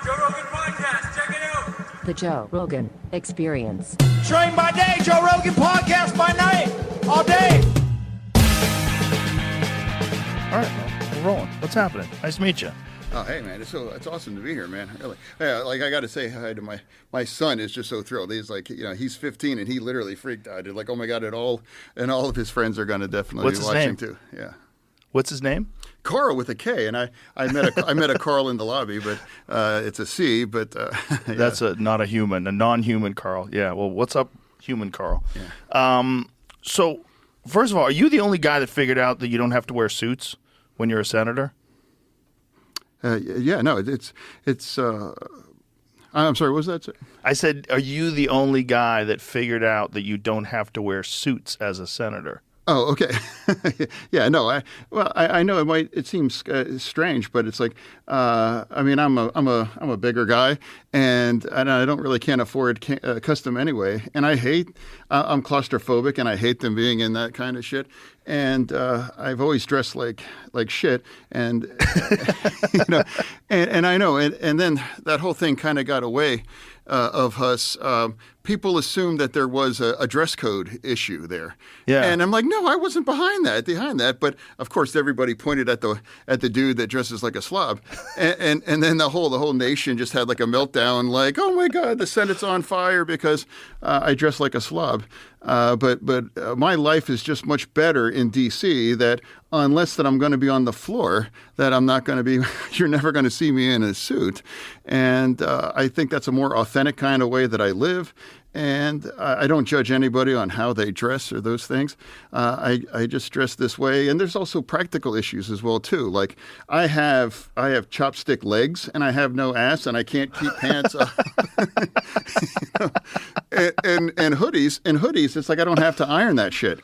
Joe Rogan Podcast, check it out. The Joe Rogan Experience. Train by day, Joe Rogan Podcast by night, all day. All right, well, we're rolling. What's happening? Nice to meet you. Oh, hey, man, it's awesome to be here, man. Really. Yeah, like, I got to say hi to my son is just so thrilled. He's like, he's 15 and he literally freaked out. Like, oh my God, and all of his friends are going to definitely What's be his watching name? too. Yeah. What's his name? Carl with a K, and I met a Carl in the lobby, but it's a C. But yeah. That's not a human, a non-human Carl. Yeah. Well, what's up, human Carl? Yeah. So, first of all, are you the only guy that figured out that you don't have to wear suits when you're a senator? Yeah. No, it's. I'm sorry. What was that? I said, are you the only guy that figured out that you don't have to wear suits as a senator? Oh, okay. Yeah, no. I know it seems strange, but it's like, I mean, I'm a bigger guy, and I can't afford custom anyway. And I'm claustrophobic, and I hate them being in that kind of shit. And I've always dressed like shit, and and I know, and then that whole thing kind of got away of us. People assumed that there was a dress code issue there. Yeah. And I'm like, no, I wasn't behind that. But of course, everybody pointed at the dude that dresses like a slob, and then the whole nation just had like a meltdown, like, oh my God, the Senate's on fire because I dress like a slob. But my life is just much better in D.C. that unless that I'm going to be on the floor, that I'm not going to be. You're never going to see me in a suit, and I think that's a more authentic kind of way that I live. And I don't judge anybody on how they dress or those things. I just dress this way. And there's also practical issues as well, too. Like I have chopstick legs and I have no ass and I can't keep pants up. And hoodies, it's like I don't have to iron that shit.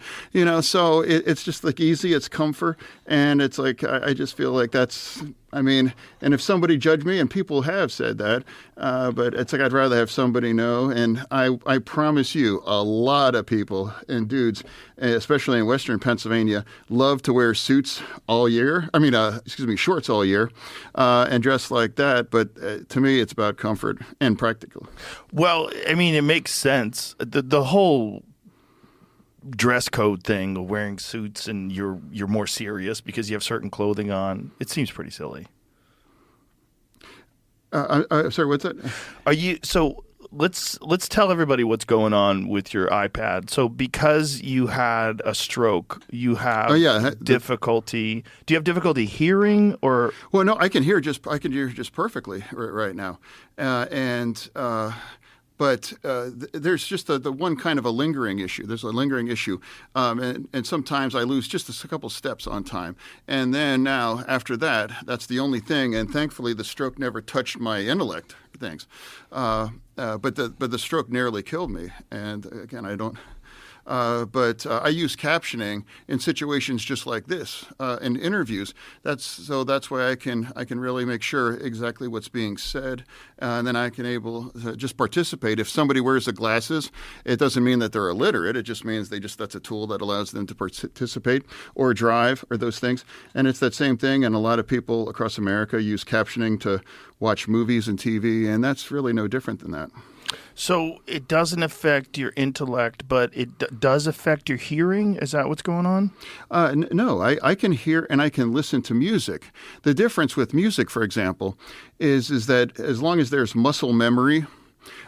So it's just like easy. It's comfort. And it's like I just feel like that's... I mean, and if somebody judged me, and people have said that, but it's like I'd rather have somebody know. And I promise you, a lot of people and dudes, especially in Western Pennsylvania, love to wear suits all year. I mean, shorts all year, and dress like that. But to me, it's about comfort and practical. Well, I mean, it makes sense. The whole dress code thing of wearing suits and you're more serious because you have certain clothing on, it seems pretty silly. Sorry, what's that? So let's tell everybody what's going on with your iPad. So because you had a stroke, you have difficulty. Do you have difficulty hearing or? Well, no, I can hear just perfectly right now, But there's just the one kind of a lingering issue. There's a lingering issue. And sometimes I lose just a couple steps on time. And then now, after that, that's the only thing. And thankfully, the stroke never touched my intellect things. But the stroke nearly killed me. And again, I don't... But I use captioning in situations just like this, in interviews. That's why I can really make sure exactly what's being said, and then I can able to just participate. If somebody wears the glasses, it doesn't mean that they're illiterate. It just means that's a tool that allows them to participate or drive or those things. And it's that same thing. And a lot of people across America use captioning to watch movies and TV, and that's really no different than that. So it doesn't affect your intellect, but it does affect your hearing? Is that what's going on? No, I can hear and I can listen to music. The difference with music, for example, is that as long as there's muscle memory,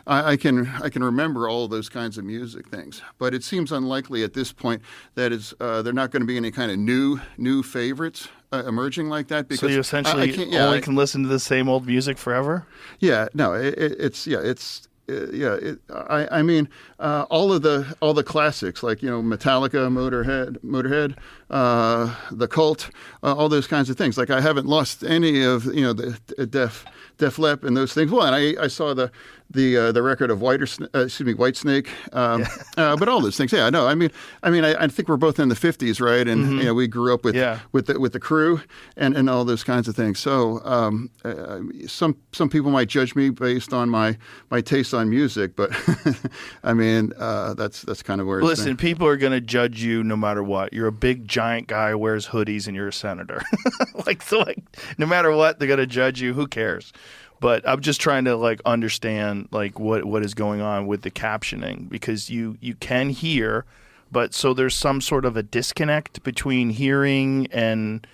I can remember all of those kinds of music things. But it seems unlikely at this point that there not going to be any kind of new favorites emerging like that. Because so you essentially only can listen to the same old music forever? Yeah, no, I mean, all the classics like Metallica, Motorhead, The Cult, all those kinds of things. Like I haven't lost any of the Def Leppard and those things. Well, and I saw the record of Whitesnake, but all those things. Yeah, no, I mean, I think we're both in the 50s, right? And we grew up with the Crew and all those kinds of things. So some people might judge me based on my taste on music, but I mean that's kind of where. Listen, people are going to judge you no matter what. You're a big giant guy who wears hoodies, and you're a senator. like no matter what, they're going to judge you. Who cares? But I'm just trying to like understand like what is going on with the captioning, because you can hear, but so there's some sort of a disconnect between hearing and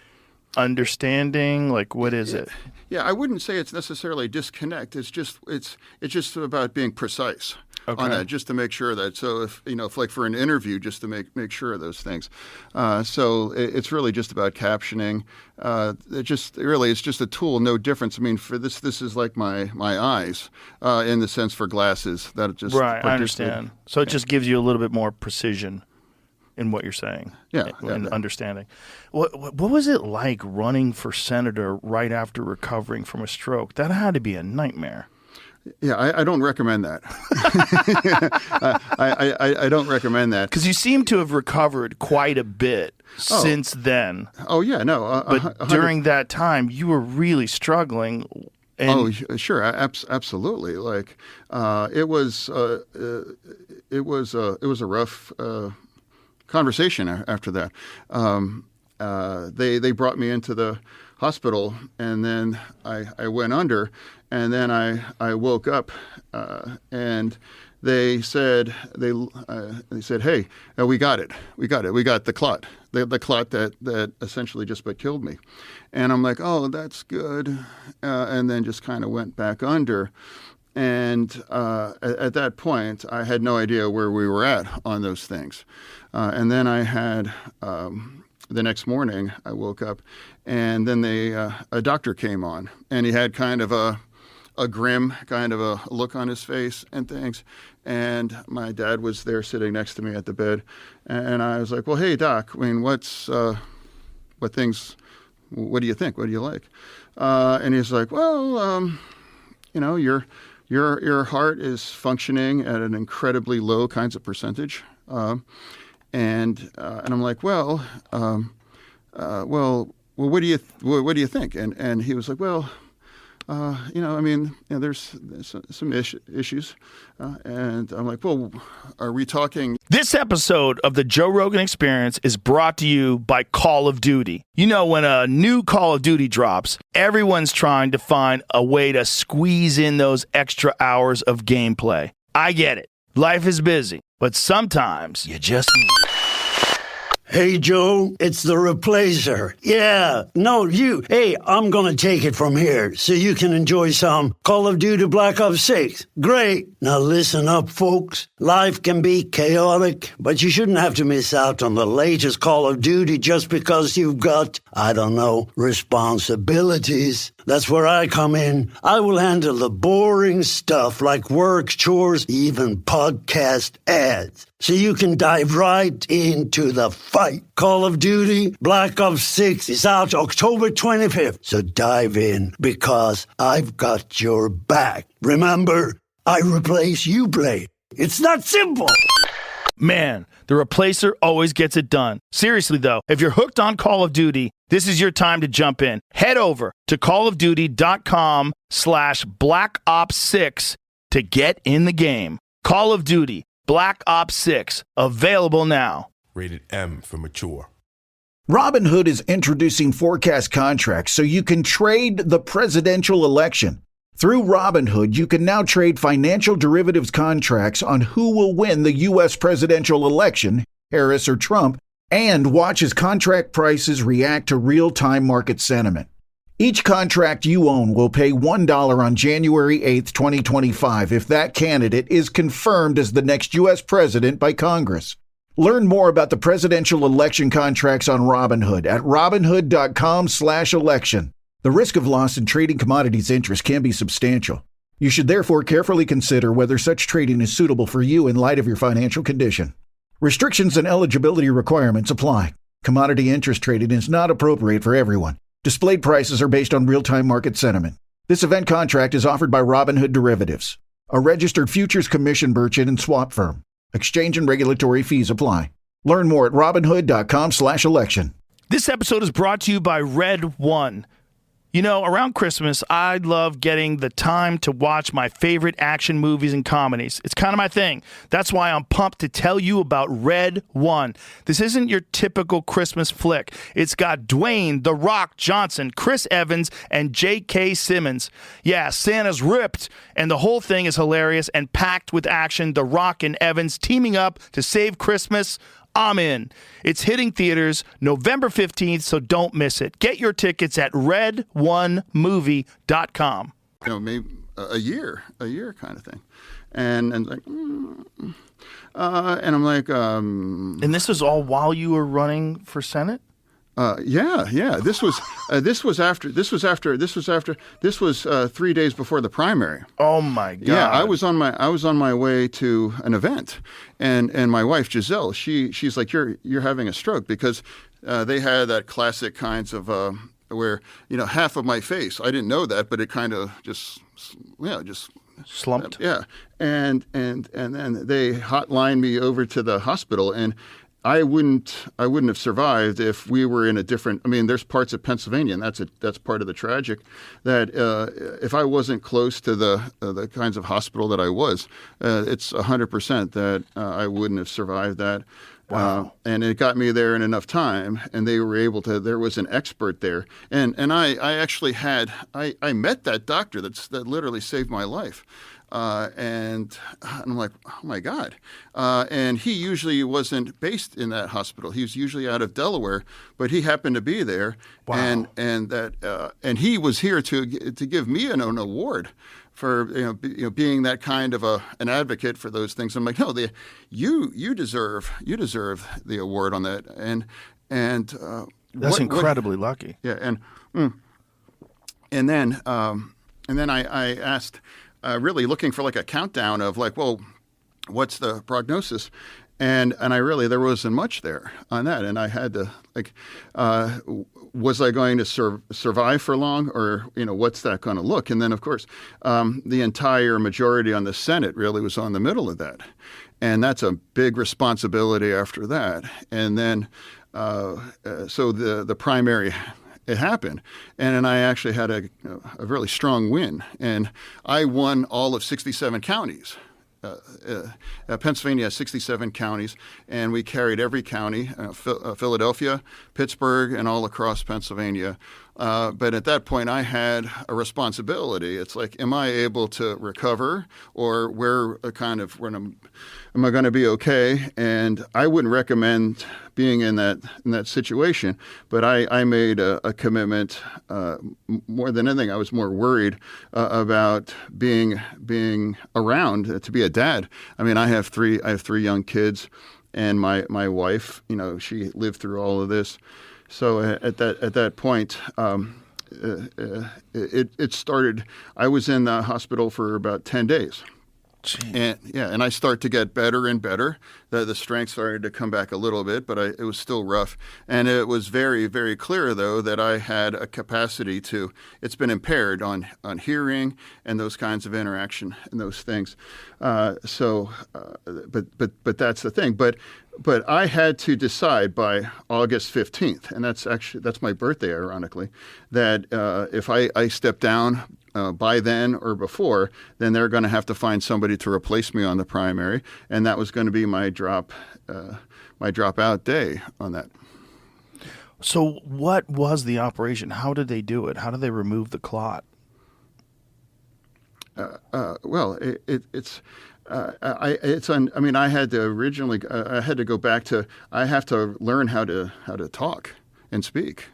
understanding. Like, what is it? Yeah, I wouldn't say it's necessarily a disconnect. It's just about being precise on that, just to make sure that. So if like for an interview, just to make sure of those things. So it's really just about captioning. It's just a tool, no difference. I mean, for this is like my eyes, in the sense for glasses that it just right. I understand. So it just gives you a little bit more precision in what you're saying, and understanding. What was it like running for senator right after recovering from a stroke? That had to be a nightmare. Yeah, I don't recommend that. I don't recommend that. Because you seem to have recovered quite a bit since then. Oh, yeah, no. But during that time, you were really struggling. Oh, sure, absolutely. Like, it was a rough conversation after that. They brought me into the hospital, and then I went under, and then I woke up, and they said, hey, we got it. We got the clot. The clot that essentially just about killed me. And I'm like, oh, that's good. And then just kind of went back under. And at that point, I had no idea where we were at on those things. And then I had, the next morning, I woke up, and then a doctor came on, and he had kind of a grim kind of a look on his face and things. And my dad was there sitting next to me at the bed. And I was like, well, hey, Doc, I mean, what do you think? What do you like? And he's like, well, your heart is functioning at an incredibly low kinds of percentage. And I'm like, well, what do you think? And he was like, well, there's some issues. And I'm like, well, are we talking? This episode of the Joe Rogan Experience is brought to you by Call of Duty. You know, when a new Call of Duty drops, everyone's trying to find a way to squeeze in those extra hours of gameplay. I get it. Life is busy, but sometimes you just need. Hey, Joe, it's the replacer. Yeah, no, you. Hey, I'm going to take it from here so you can enjoy some Call of Duty Black Ops 6. Great. Now listen up, folks. Life can be chaotic, but you shouldn't have to miss out on the latest Call of Duty just because you've got, responsibilities. That's where I come in. I will handle the boring stuff like work, chores, even podcast ads. So you can dive right into the fight. Call of Duty Black Ops 6 is out October 25th. So dive in because I've got your back. Remember, I replace, you play. It's that simple. Man, the replacer always gets it done. Seriously, though, if you're hooked on Call of Duty, this is your time to jump in. Head over to callofduty.com/Black Ops 6 to get in the game. Call of Duty Black Ops 6, available now. Rated M for mature. Robinhood is introducing forecast contracts so you can trade the presidential election. Through Robinhood, you can now trade financial derivatives contracts on who will win the U.S. presidential election, Harris or Trump, and watch as contract prices react to real-time market sentiment. Each contract you own will pay $1 on January 8th, 2025 if that candidate is confirmed as the next U.S. president by Congress. Learn more about the presidential election contracts on Robinhood at robinhood.com/election. The risk of loss in trading commodities interest can be substantial. You should therefore carefully consider whether such trading is suitable for you in light of your financial condition. Restrictions and eligibility requirements apply. Commodity interest trading is not appropriate for everyone. Displayed prices are based on real-time market sentiment. This event contract is offered by Robinhood Derivatives, a registered futures commission merchant and swap firm. Exchange and regulatory fees apply. Learn more at robinhood.com/election. This episode is brought to you by Red One. You know, around Christmas, I love getting the time to watch my favorite action movies and comedies. It's kind of my thing. That's why I'm pumped to tell you about Red One. This isn't your typical Christmas flick. It's got Dwayne "The Rock" Johnson, Chris Evans, and J.K. Simmons. Yeah, Santa's ripped, and the whole thing is hilarious and packed with action. The Rock and Evans teaming up to save Christmas. I'm in. It's hitting theaters November 15th, so don't miss it. Get your tickets at redonemovie.com. You know, maybe a year kind of thing. And like, and I'm like, And this was all while you were running for Senate? Yeah. This was 3 days before the primary. Oh my God! Yeah, I was on my way to an event, and my wife Giselle, she's like, you're having a stroke, because they had that classic kinds of where half of my face. I didn't know that, but it kind of just slumped. Yeah, and then they hotlined me over to the hospital, and I wouldn't have survived if we were in a different. I mean, there's parts of Pennsylvania, and that's part of the tragic. That if I wasn't close to the kinds of hospital that I was, it's 100% that I wouldn't have survived that. Wow. And it got me there in enough time, and they were able to. There was an expert there, and I actually I met that doctor that literally saved my life. And I'm like, oh my God. And he usually wasn't based in that hospital. He was usually out of Delaware, but he happened to be there. Wow. And he was here to give me an award for being that kind of an advocate for those things. I'm like, no, you deserve the award on that. And that's incredibly lucky. Yeah. And then I asked. Really looking for like a countdown of like, well, what's the prognosis? And there wasn't much there on that. And I had to like, was I going to survive for long, or, what's that going to look? And then, of course, the entire majority on the Senate really was on the middle of that. And that's a big responsibility after that. And then, so the primary, it happened, and then I actually had a really strong win, and I won all of 67 counties. Pennsylvania has 67 counties, and we carried every county, Philadelphia, Pittsburgh, and all across Pennsylvania. But at that point, I had a responsibility. It's like, am I able to recover, or when am I going to be okay? And I wouldn't recommend being in that situation. But I made a commitment. More than anything, I was more worried about being around to be a dad. I mean, I have three young kids, and my wife, she lived through all of this. So at that point, it started. I was in the hospital for about 10 days. And I start to get better and better. The strength started to come back a little bit, but it was still rough. And it was very, very clear, though, that I had a capacity to. It's been impaired on hearing and those kinds of interaction and those things. But that's the thing. But I had to decide by August 15th, and that's my birthday, ironically, that if I step down by then or before, then they're going to have to find somebody to replace me on the primary, and that was going to be my dropout day on that. So what was the operation? How did they do it? How did they remove the clot? I had to originally. I had to go back to. I have to learn how to talk and speak.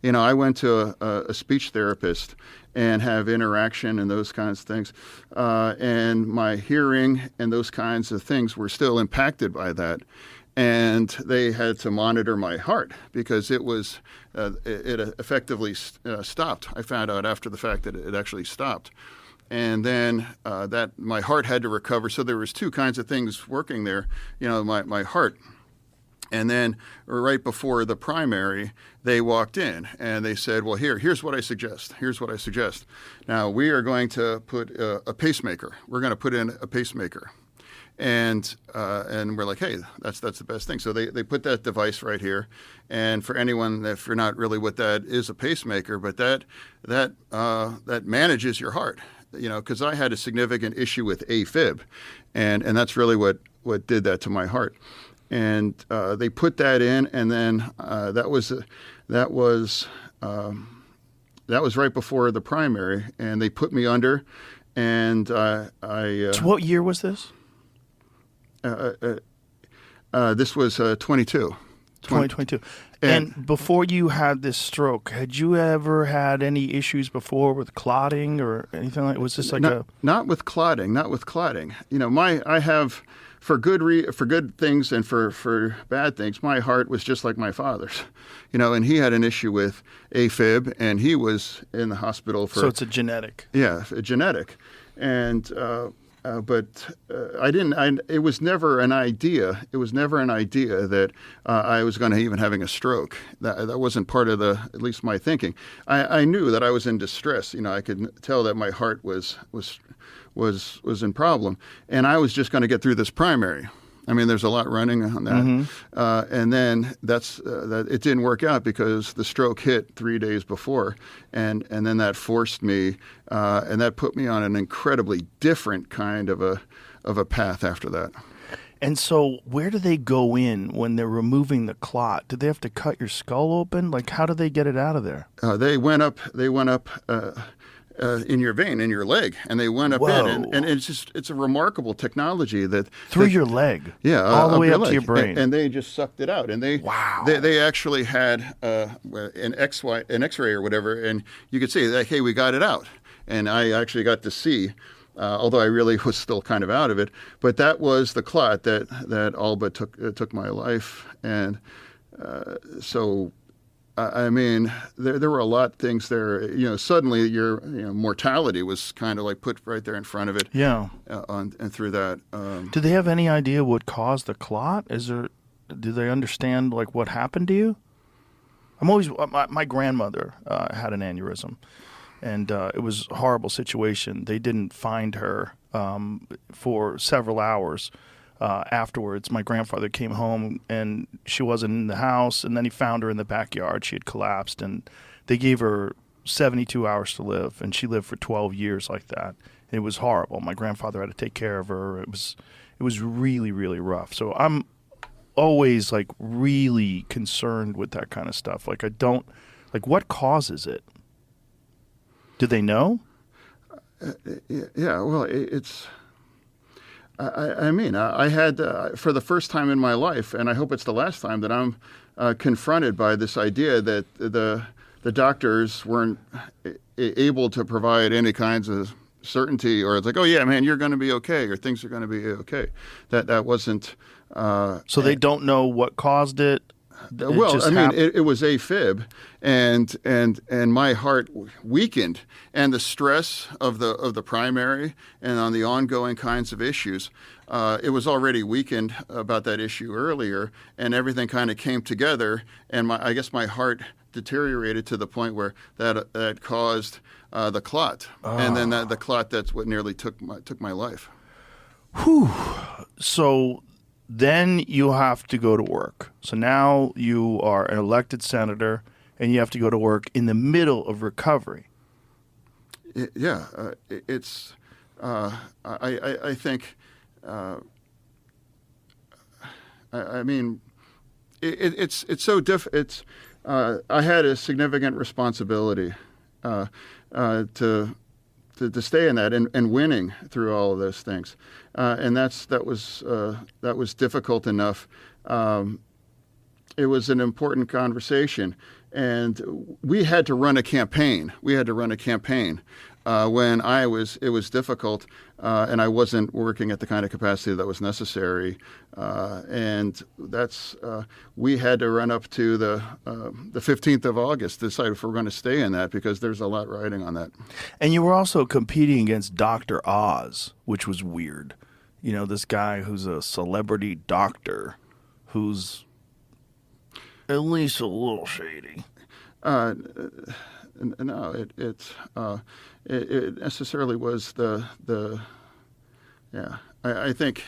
I went to a speech therapist and have interaction and those kinds of things, and my hearing and those kinds of things were still impacted by that. And they had to monitor my heart because it was it effectively stopped. I found out after the fact that it actually stopped. And then that my heart had to recover. So there was two kinds of things working there. My heart. And then right before the primary, they walked in and they said, well, here's what I suggest. Here's what I suggest. Now, we are going to put a pacemaker. We're going to put in a pacemaker. and we're like, hey, that's the best thing. So they put that device right here, and for anyone, if you're not really what that is, a pacemaker, but that manages your heart. Because I had a significant issue with AFib, and that's really what did that to my heart. And they put that in, and then that was right before the primary, and they put me under, and I. So what year was this? This was 22. 2022. And before you had this stroke, had you ever had any issues before with clotting or anything like? Was this like not with clotting? I have for good things and for bad things. My heart was just like my father's, and he had an issue with AFib, and he was in the hospital for. So it's a genetic. Yeah, a genetic, and. But I didn't. It was never an idea. It was never an idea that I was going to even having a stroke. That wasn't part of at least my thinking. I knew that I was in distress. I could tell that my heart was in problem, and I was just going to get through this primary. I mean, there's a lot running on that, and then that it didn't work out because the stroke hit 3 days before, and then that forced me, and that put me on an incredibly different kind of a path after that. And so, where do they go in when they're removing the clot? Do they have to cut your skull open? Like, how do they get it out of there? They went up. In your vein, in your leg, and they went up in, and it's a remarkable technology that through your leg, all the way up to your brain, and they just sucked it out, and they actually had an X-ray or whatever, and you could see like, hey, we got it out, and I actually got to see. Although I really was still kind of out of it, but that was the clot that all but took my life, and so. I mean, there were a lot of things there. Suddenly your mortality was kind of like put right there in front of it. Yeah. And through that. Do they have any idea what caused the clot? Do they understand like what happened to you? My grandmother had an aneurysm, and it was a horrible situation. They didn't find her for several hours. Afterwards, my grandfather came home and she wasn't in the house, and then he found her in the backyard. She had collapsed, and they gave her 72 hours to live, and she lived for 12 years like that. It was horrible. My grandfather had to take care of her. It was really, really rough. So I'm always like really concerned with that kind of stuff. Like what causes it? Do they know? Yeah. Well, it's. I mean, I had, for the first time in my life, and I hope it's the last time, that I'm confronted by this idea that the doctors weren't able to provide any kinds of certainty, or it's like, oh, yeah, man, you're going to be okay, or things are going to be okay. That wasn't... so they don't know what caused it? It was AFib, and my heart weakened, and the stress of the primary and on the ongoing kinds of issues, it was already weakened about that issue earlier, and everything kind of came together, and I guess my heart deteriorated to the point where that caused the clot, and then the clot, that's what nearly took my life. Whew. So. Then you have to go to work. So now you are an elected senator, and you have to go to work in the middle of recovery. It's. I think. I mean, it's so It's. I had a significant responsibility to stay in that and winning through all of those things, and that was difficult enough. It was an important conversation, and we had to run a campaign. When it was difficult, and I wasn't working at the kind of capacity that was necessary, and we had to run up to the 15th of August to decide if we're going to stay in that, because there's a lot riding on that. And you were also competing against Dr. Oz, which was weird. This guy who's a celebrity doctor, who's at least a little shady. No, it necessarily was I think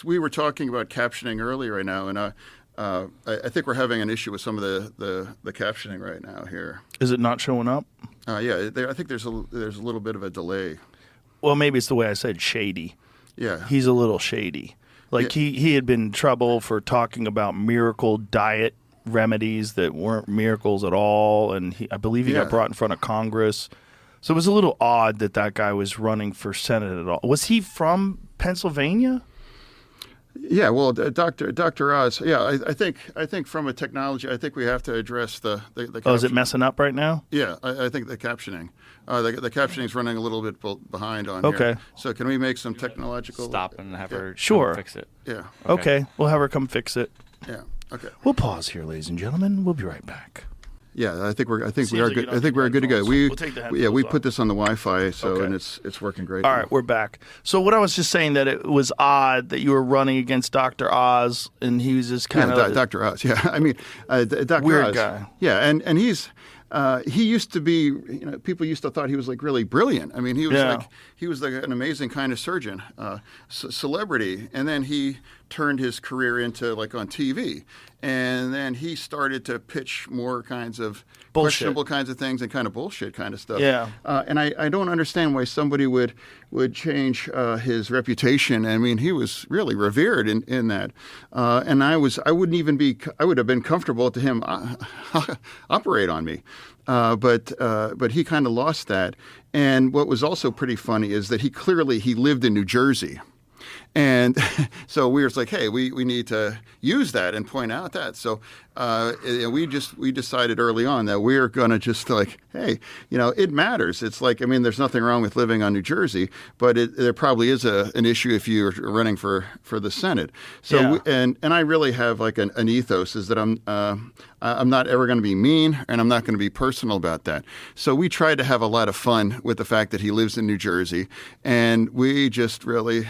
we were talking about captioning earlier right now, and I think we're having an issue with some of the captioning right now here. Is it not showing up? Yeah, I think there's a little bit of a delay. Well, maybe it's the way I said shady. Yeah, he's a little shady. Like he had been in trouble for talking about miracle diet remedies that weren't miracles at all, and I believe he got brought in front of Congress. So it was a little odd that guy was running for Senate at all. Was he from Pennsylvania? Yeah, well, Dr. Oz. Yeah, I think from a technology, I think we have to address the Oh, is it messing up right now? Yeah, I think the captioning. The captioning is running a little bit behind on here. Okay. So can we make some technological... Stop and have her Sure. fix it. Yeah. Okay. We'll have her come fix it. Yeah. Okay. We'll pause here, ladies and gentlemen. We'll be right back. Yeah, I think we are good. I think we're good to go. We'll take the headphones we off. put this on the Wi-Fi, Okay. and it's working great. All right, we're back. So what I was just saying, that it was odd that you were running against Dr. Oz, and he was just kind of Dr. Oz. Yeah, I mean, Dr. weird Oz. guy. Yeah, and he's he used to be. People used to thought he was like really brilliant. I mean, he was like an amazing kind of surgeon, celebrity, and then he turned his career into like on TV, and then he started to pitch more kinds of questionable kinds of things and kind of bullshit kind of stuff. Yeah. And I don't understand why somebody would change his reputation. I mean, he was really revered in that. And I would have been comfortable to him operate on me. But he kind of lost that. And what was also pretty funny is that he lived in New Jersey. And so we were like, hey, we need to use that and point out that. So we decided early on that we're going to just like, hey, it matters. It's like, I mean, there's nothing wrong with living on New Jersey, but there probably is an issue if you're running for the Senate. So and I really have like an ethos is that I'm not ever going to be mean, and I'm not going to be personal about that. So we tried to have a lot of fun with the fact that he lives in New Jersey, and we just really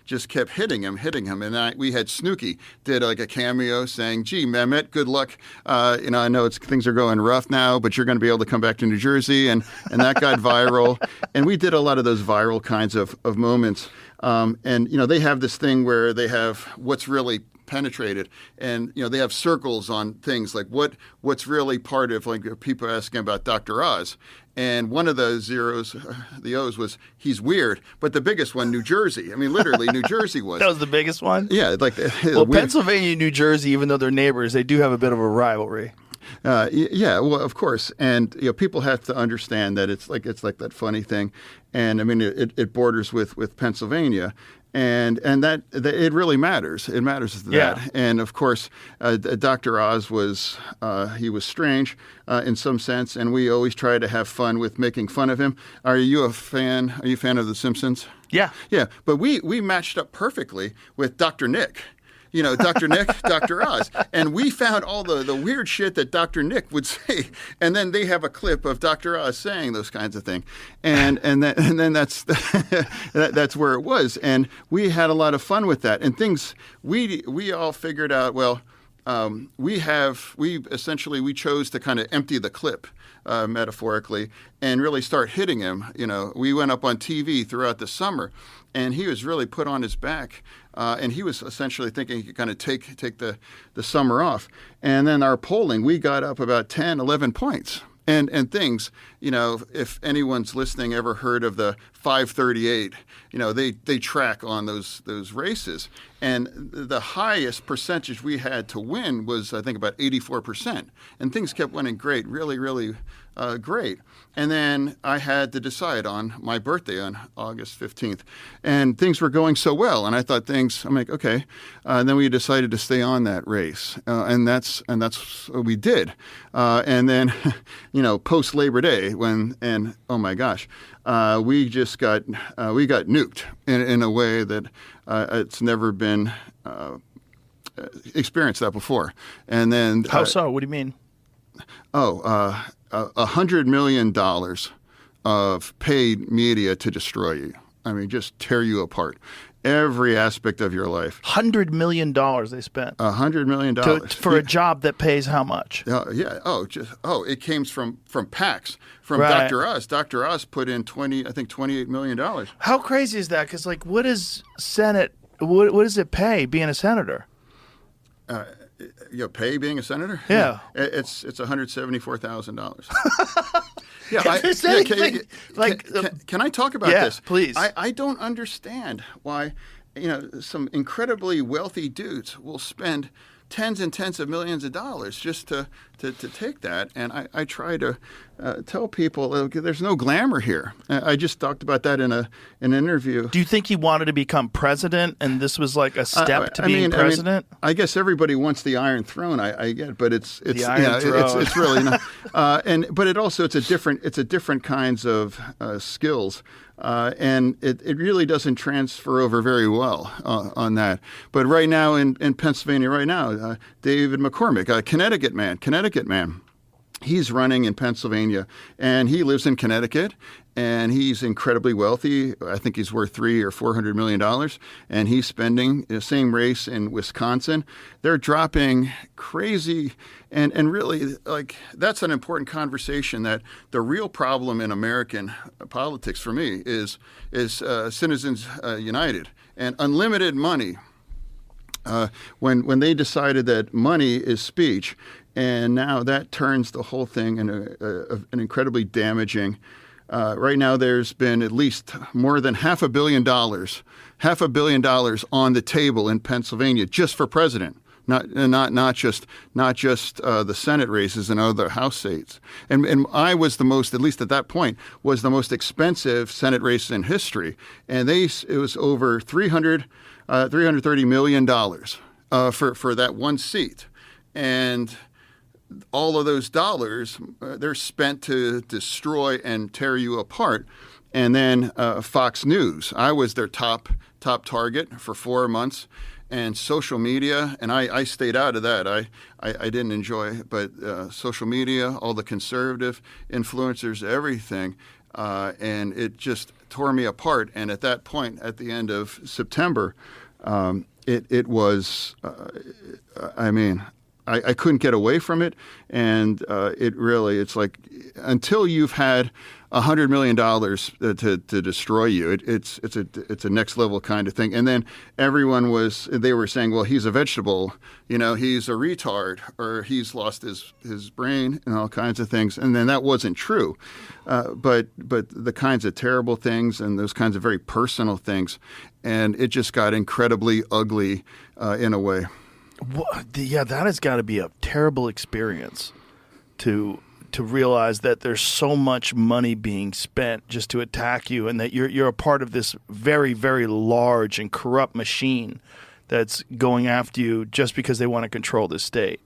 just kept hitting him. And we had Snooki did like a cameo saying, gee, Mehmet, good luck. I know things are going rough now, but you're going to be able to come back to New Jersey. And that got viral. And we did a lot of those viral kinds of moments. And they have this thing where they have what's really penetrated, and they have circles on things like what's really part of, like, people asking about Dr. Oz, and one of the zeros, the O's, was he's weird, but the biggest one, New Jersey. I mean, literally, New Jersey was. That was the biggest one? Yeah, like Pennsylvania and New Jersey, even though they're neighbors, they do have a bit of a rivalry. Yeah, well, of course, and people have to understand that it's like that funny thing, and I mean it borders with Pennsylvania, and that it really matters. It matters that, and of course, Dr. Oz was strange in some sense, and we always try to have fun with making fun of him. Are you a fan? Are you a fan of The Simpsons? Yeah, but we matched up perfectly with Dr. Nick. Dr. Nick, Dr. Oz. And we found all the weird shit that Dr. Nick would say. And then they have a clip of Dr. Oz saying those kinds of things. And then that's that's where it was. And we had a lot of fun with that. And things we all figured out, well, we chose to kind of empty the clip, metaphorically, and really start hitting him. We went up on TV throughout the summer, and he was really put on his back, and he was essentially thinking he could kind of take the summer off. And then our polling, we got up about 10, 11 points. And things, if anyone's listening ever heard of the 538, they track on those races. And the highest percentage we had to win was, I think, about 84%. And things kept winning great, really, really great. And then I had to decide on my birthday on August 15th. And things were going so well. And I thought I'm like, okay. And then we decided to stay on that race. And that's what we did. And then, post Labor Day, oh my gosh, we got nuked in a way that it's never been experienced that before. And then how so? What do you mean? $100 million of paid media to destroy you. I mean, just tear you apart. every aspect of your life. $100 million they spent. $100 million for a job that pays how much? Yeah. It came from PACs, from Right. Dr. Oz. Dr. Oz put in $28 million. How crazy is that? Because what is Senate? What does it pay being a senator? Pay being a senator? Yeah. It's $174,000. Can I talk about this? Please. I don't understand why, some incredibly wealthy dudes will spend tens and tens of millions of dollars just to take that. And I try to tell people there's no glamour here. I just talked about that in an interview. Do you think he wanted to become president and this was like a step to being president? I guess everybody wants the Iron Throne. I get, but it's the Iron Throne. It's really not. But it's a different kinds of skills. And it really doesn't transfer over very well on that. But right now in Pennsylvania, David McCormick, a Connecticut man, he's running in Pennsylvania, and he lives in Connecticut, and he's incredibly wealthy. I think he's worth $300 or $400 million, and he's spending the same race in Wisconsin. They're dropping crazy, and really, that's an important conversation. That the real problem in American politics for me is Citizens United and unlimited money. When they decided that money is speech, and now that turns the whole thing into an incredibly damaging. Right now, there's been at least more than $500 million on the table in Pennsylvania just for president. Not just the Senate races and other House seats. And I was the most, at least at that point, was the most expensive Senate race in history. And it was over $330 million for that one seat. And all of those dollars, they're spent to destroy and tear you apart. And then Fox News, I was their top target for 4 months. And social media, and I stayed out of that. I didn't enjoy it, but social media, all the conservative influencers, everything, and it just tore me apart. And at that point, at the end of September, it was, I couldn't get away from it, and it's like until you've had $100 million to destroy you, it's a next level kind of thing. And then they were saying, well, he's a vegetable, he's a retard, or he's lost his brain, and all kinds of things. And then that wasn't true, but the kinds of terrible things and those kinds of very personal things, and it just got incredibly ugly in a way. Yeah, that has got to be a terrible experience to realize that there's so much money being spent just to attack you, and that you're a part of this very, very large and corrupt machine that's going after you just because they want to control the state.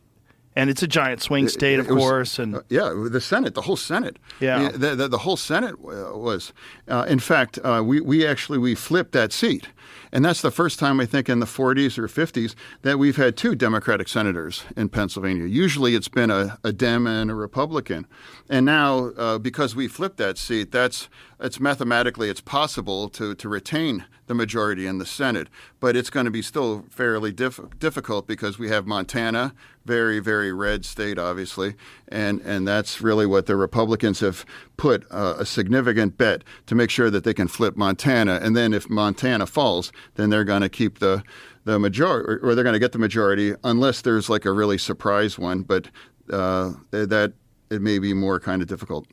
And it's a giant swing state, of course. And the Senate, the whole Senate. Yeah, the whole Senate was. In fact, we flipped that seat. And that's the first time, I think, in the 40s or 50s that we've had two Democratic senators in Pennsylvania. Usually it's been a Dem and a Republican. And now, because we flipped that seat, it's mathematically it's possible to retain the majority in the Senate. But it's going to be still fairly difficult because we have Montana, very, very red state, obviously. And that's really what the Republicans have put a significant bet to make sure that they can flip Montana. And then if Montana falls, then they're going to keep the majority, or they're going to get the majority, unless there's like a really surprise one. But that it may be more kind of difficult.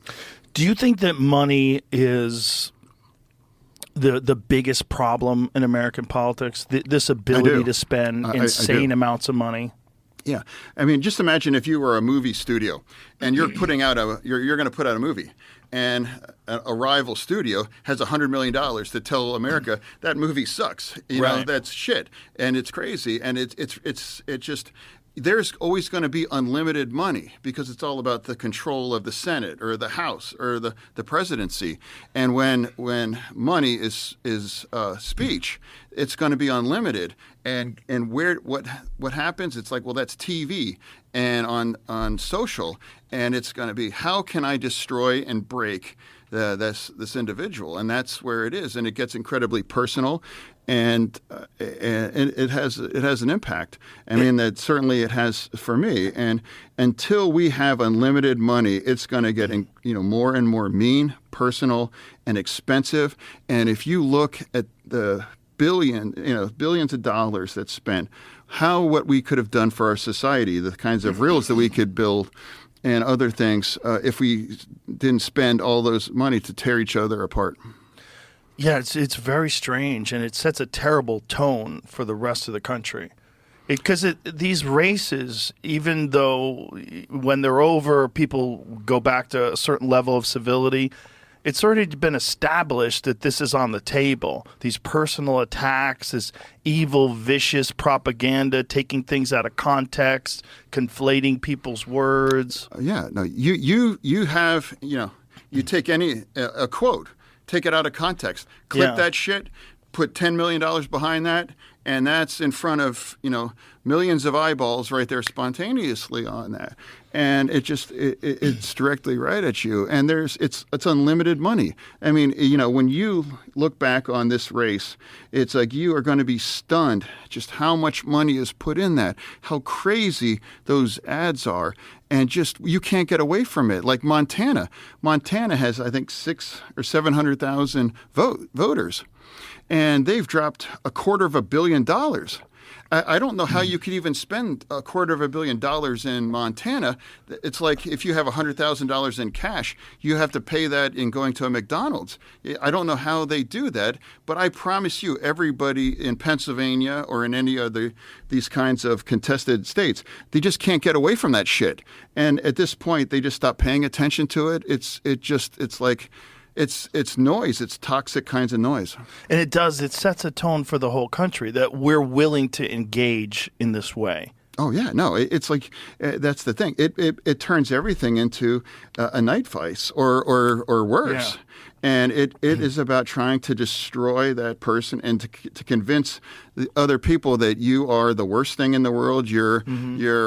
Do you think that money is the biggest problem in American politics? This ability to spend insane amounts of money? Yeah, I mean, just imagine if you were a movie studio and you're putting out you're going to put out a movie, and a rival studio has $100 million to tell America that movie sucks. You know, that's shit, and it's crazy, and it's just. There's always going to be unlimited money because it's all about the control of the Senate or the House or the presidency. And when money is speech, it's going to be unlimited. And what happens? It's like, well, that's TV and on social, and it's going to be, how can I destroy and break this individual, and that's where it is, and it gets incredibly personal, and it has an impact. I mean, that certainly it has for me. And until we have unlimited money, it's going to get more and more mean, personal, and expensive. And if you look at the billions of dollars that's spent, what we could have done for our society, the kinds of reels that we could build and other things, if we didn't spend all those money to tear each other apart. Yeah, it's very strange, and it sets a terrible tone for the rest of the country. Because these races, even though when they're over, people go back to a certain level of civility, it's already been established that this is on the table. These personal attacks, this evil, vicious propaganda, taking things out of context, conflating people's words. Yeah, no, you have, you take a quote, take it out of context, clip that shit, put $10 million behind that, and that's in front of, millions of eyeballs right there spontaneously on that. And it's directly right at you. And it's unlimited money. I mean, when you look back on this race, it's like you are going to be stunned just how much money is put in that, how crazy those ads are. And just, you can't get away from it. Like Montana has, I think, 600,000 or 700,000 voters. And they've dropped $250 million. I don't know how you could even spend $250 million in Montana. It's like if you have $100,000 in cash, you have to pay that in going to a McDonald's. I don't know how they do that, but I promise you, everybody in Pennsylvania or in any of these kinds of contested states, they just can't get away from that shit. And at this point, they just stop paying attention to it. It's noise. It's toxic kinds of noise. And it sets a tone for the whole country that we're willing to engage in this way. Oh, yeah. No, it's like, that's the thing. It turns everything into a night vice or worse. Yeah. And it is about trying to destroy that person and to convince the other people that you are the worst thing in the world. You're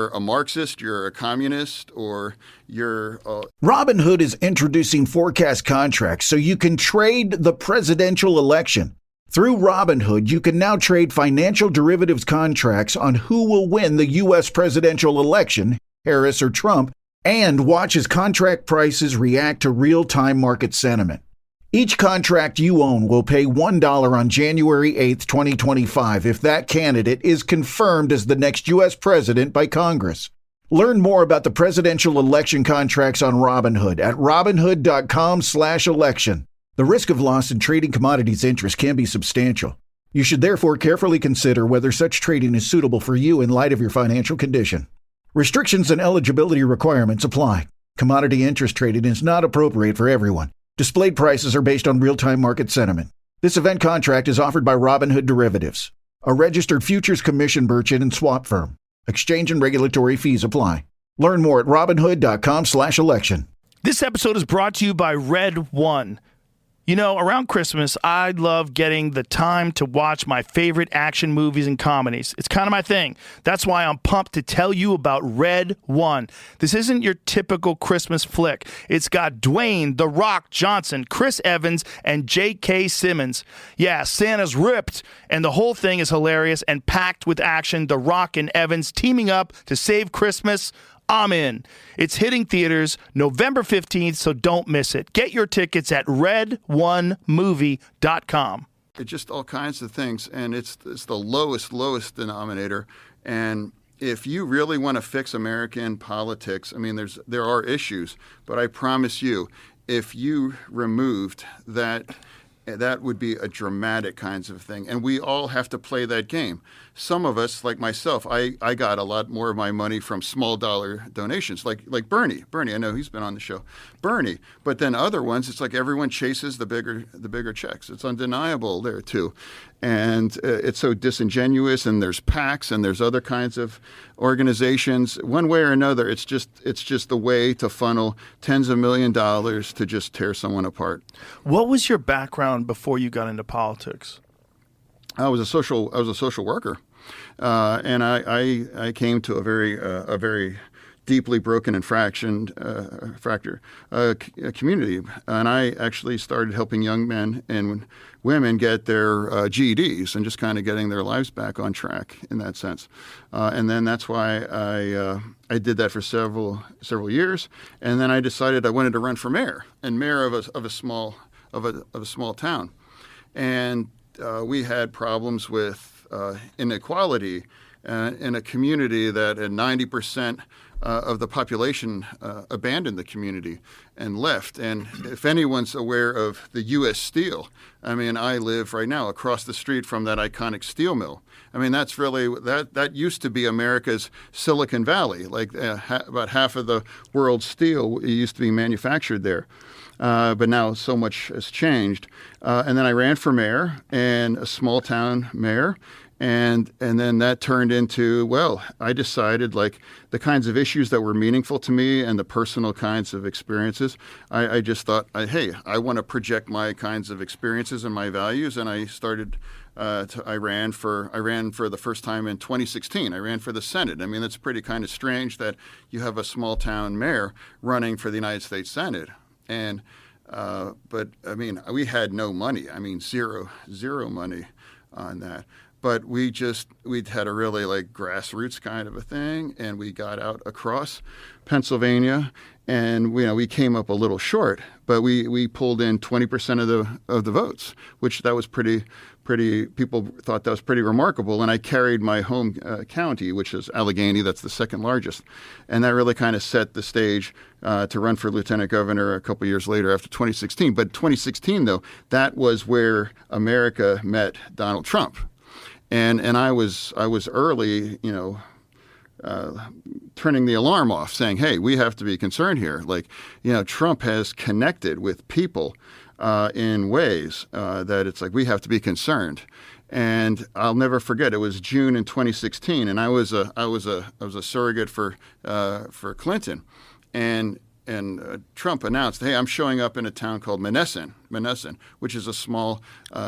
a Marxist, you're a communist, or you're... Robinhood is introducing forecast contracts so you can trade the presidential election. Through Robinhood, you can now trade financial derivatives contracts on who will win the U.S. presidential election, Harris or Trump, and watch as contract prices react to real-time market sentiment. Each contract you own will pay $1 on January 8, 2025 if that candidate is confirmed as the next U.S. president by Congress. Learn more about the presidential election contracts on Robinhood at robinhood.com/election. The risk of loss in trading commodities interest can be substantial. You should therefore carefully consider whether such trading is suitable for you in light of your financial condition. Restrictions and eligibility requirements apply. Commodity interest trading is not appropriate for everyone. Displayed prices are based on real-time market sentiment. This event contract is offered by Robinhood Derivatives, a registered futures commission merchant and swap firm. Exchange and regulatory fees apply. Learn more at robinhood.com/election. This episode is brought to you by Red One. Around Christmas, I love getting the time to watch my favorite action movies and comedies. It's kind of my thing. That's why I'm pumped to tell you about Red One. This isn't your typical Christmas flick. It's got Dwayne "The Rock" Johnson, Chris Evans, and J.K. Simmons. Yeah, Santa's ripped, and the whole thing is hilarious and packed with action. The Rock and Evans teaming up to save Christmas. I'm in. It's hitting theaters November 15th, so don't miss it. Get your tickets at redonemovie.com. It's just all kinds of things, and it's the lowest denominator. And if you really want to fix American politics, I mean, there are issues, but I promise you, if you removed that would be a dramatic kinds of thing. And we all have to play that game. Some of us, like myself, I got a lot more of my money from small dollar donations, like Bernie. I know he's been on the show. Bernie. But then other ones, it's like everyone chases the bigger checks. It's undeniable there too. And it's so disingenuous, and there's PACs and there's other kinds of organizations. One way or another, it's just the way to funnel tens of millions of dollars to just tear someone apart. What was your background before you got into politics? I was a social worker, and I came to a very deeply broken and fractured community. And I actually started helping young men and women get their GEDs and just kind of getting their lives back on track in that sense. And then that's why I did that for several years. And then I decided I wanted to run for mayor of a small town. And we had problems with inequality in a community that had 90% of the population abandoned the community and left. And if anyone's aware of the U.S. Steel, I mean, I live right now across the street from that iconic steel mill. I mean, that's really, that used to be America's Silicon Valley. Like about half of the world's steel used to be manufactured there. But now so much has changed. And then I ran for mayor, and a small town mayor. And then that turned into, well, I decided like the kinds of issues that were meaningful to me and the personal kinds of experiences, I just thought, hey, I want to project my kinds of experiences and my values. And I started, I ran for the first time in 2016. I ran for the Senate. I mean, it's pretty kind of strange that you have a small town mayor running for the United States Senate. And but I mean, we had no money. I mean, zero money on that. But we had a really like grassroots kind of a thing, and we got out across Pennsylvania, and we came up a little short, but we pulled in 20% of the votes, which that was pretty. People thought that was pretty remarkable, and I carried my home county, which is Allegheny. That's the second largest, and that really kind of set the stage to run for lieutenant governor a couple years later after 2016. But 2016, though, that was where America met Donald Trump. And I was early, turning the alarm off, saying, "Hey, we have to be concerned here. Like, Trump has connected with people in ways that it's like we have to be concerned." And I'll never forget. It was June in 2016, and I was a surrogate for Clinton, and Trump announced, "Hey, I'm showing up in a town called Menneson, which is a small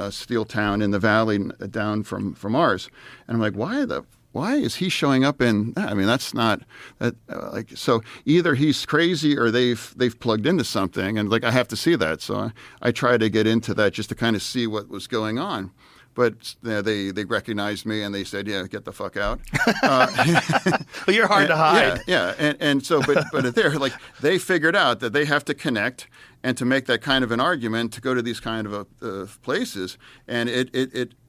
steel town in the valley down from ours." And I'm like, why is he showing up in that? I mean, that's not that so either he's crazy or they've plugged into something, and like I have to see that. So I try to get into that just to kind of see what was going on. But they recognized me and they said, "Yeah, get the fuck out." Well, you're hard to hide. Yeah. And so, but they're like they figured out that they have to connect and to make that kind of an argument to go to these kind of places, and it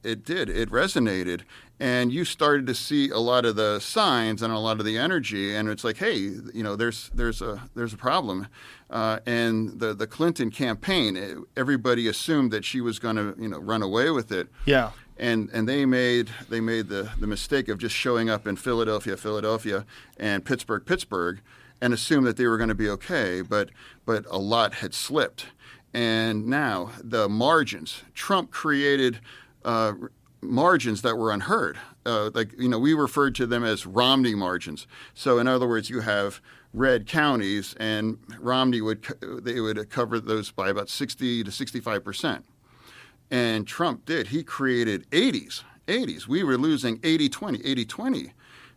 resonated. And you started to see a lot of the signs and a lot of the energy, and it's like, hey, there's a problem. And the Clinton campaign, everybody assumed that she was going to run away with it. Yeah. And they made the mistake of just showing up in Philadelphia, and Pittsburgh, and assumed that they were going to be okay. But a lot had slipped, and now the margins. Trump created margins that were unheard. We referred to them as Romney margins. So in other words, you have red counties, and Romney would cover those by about 60 to 65%. And Trump did. He created 80s. We were losing 80-20.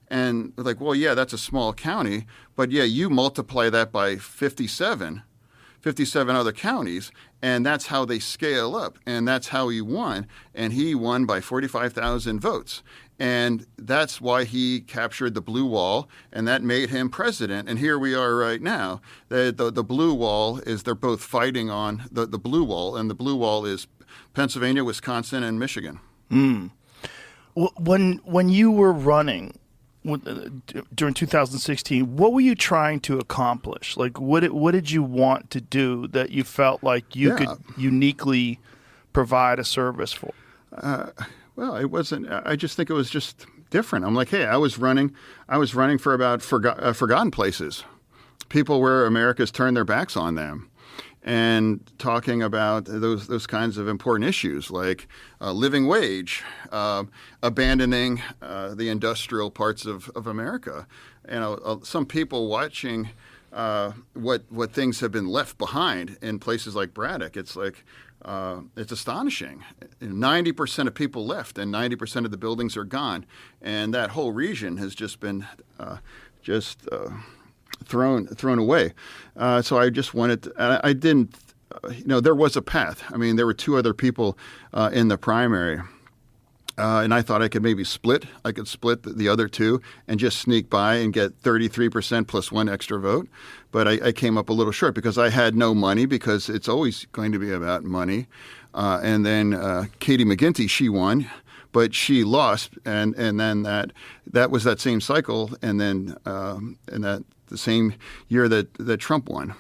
And like, well, yeah, that's a small county, but yeah, you multiply that by 57 other counties, and that's how they scale up, and that's how he won. And he won by 45,000 votes. And that's why he captured the blue wall, and that made him president. And here we are right now. The blue wall is, they're both fighting on the blue wall, and the blue wall is Pennsylvania, Wisconsin, and Michigan. When you were running during 2016, what were you trying to accomplish? Like, what did you want to do that you felt like you could uniquely provide a service for? Well, it wasn't. I just think it was just different. I'm like, hey, I was running for about forgotten places, people where America's turned their backs on them, and talking about those kinds of important issues like living wage, abandoning the industrial parts of America. Some people watching what things have been left behind in places like Braddock. It's like it's astonishing. 90% of people left, and 90% of the buildings are gone, and that whole region has just been thrown away. So I just wanted to, I didn't, there was a path. I mean, there were 2 other people in the primary. And I thought I could maybe split. I could split the other 2 and just sneak by and get 33% plus 1 extra vote. But I came up a little short because I had no money, because it's always going to be about money. And then Katie McGinty, she won, but she lost. And then that was that same cycle. And then the same year that Trump won.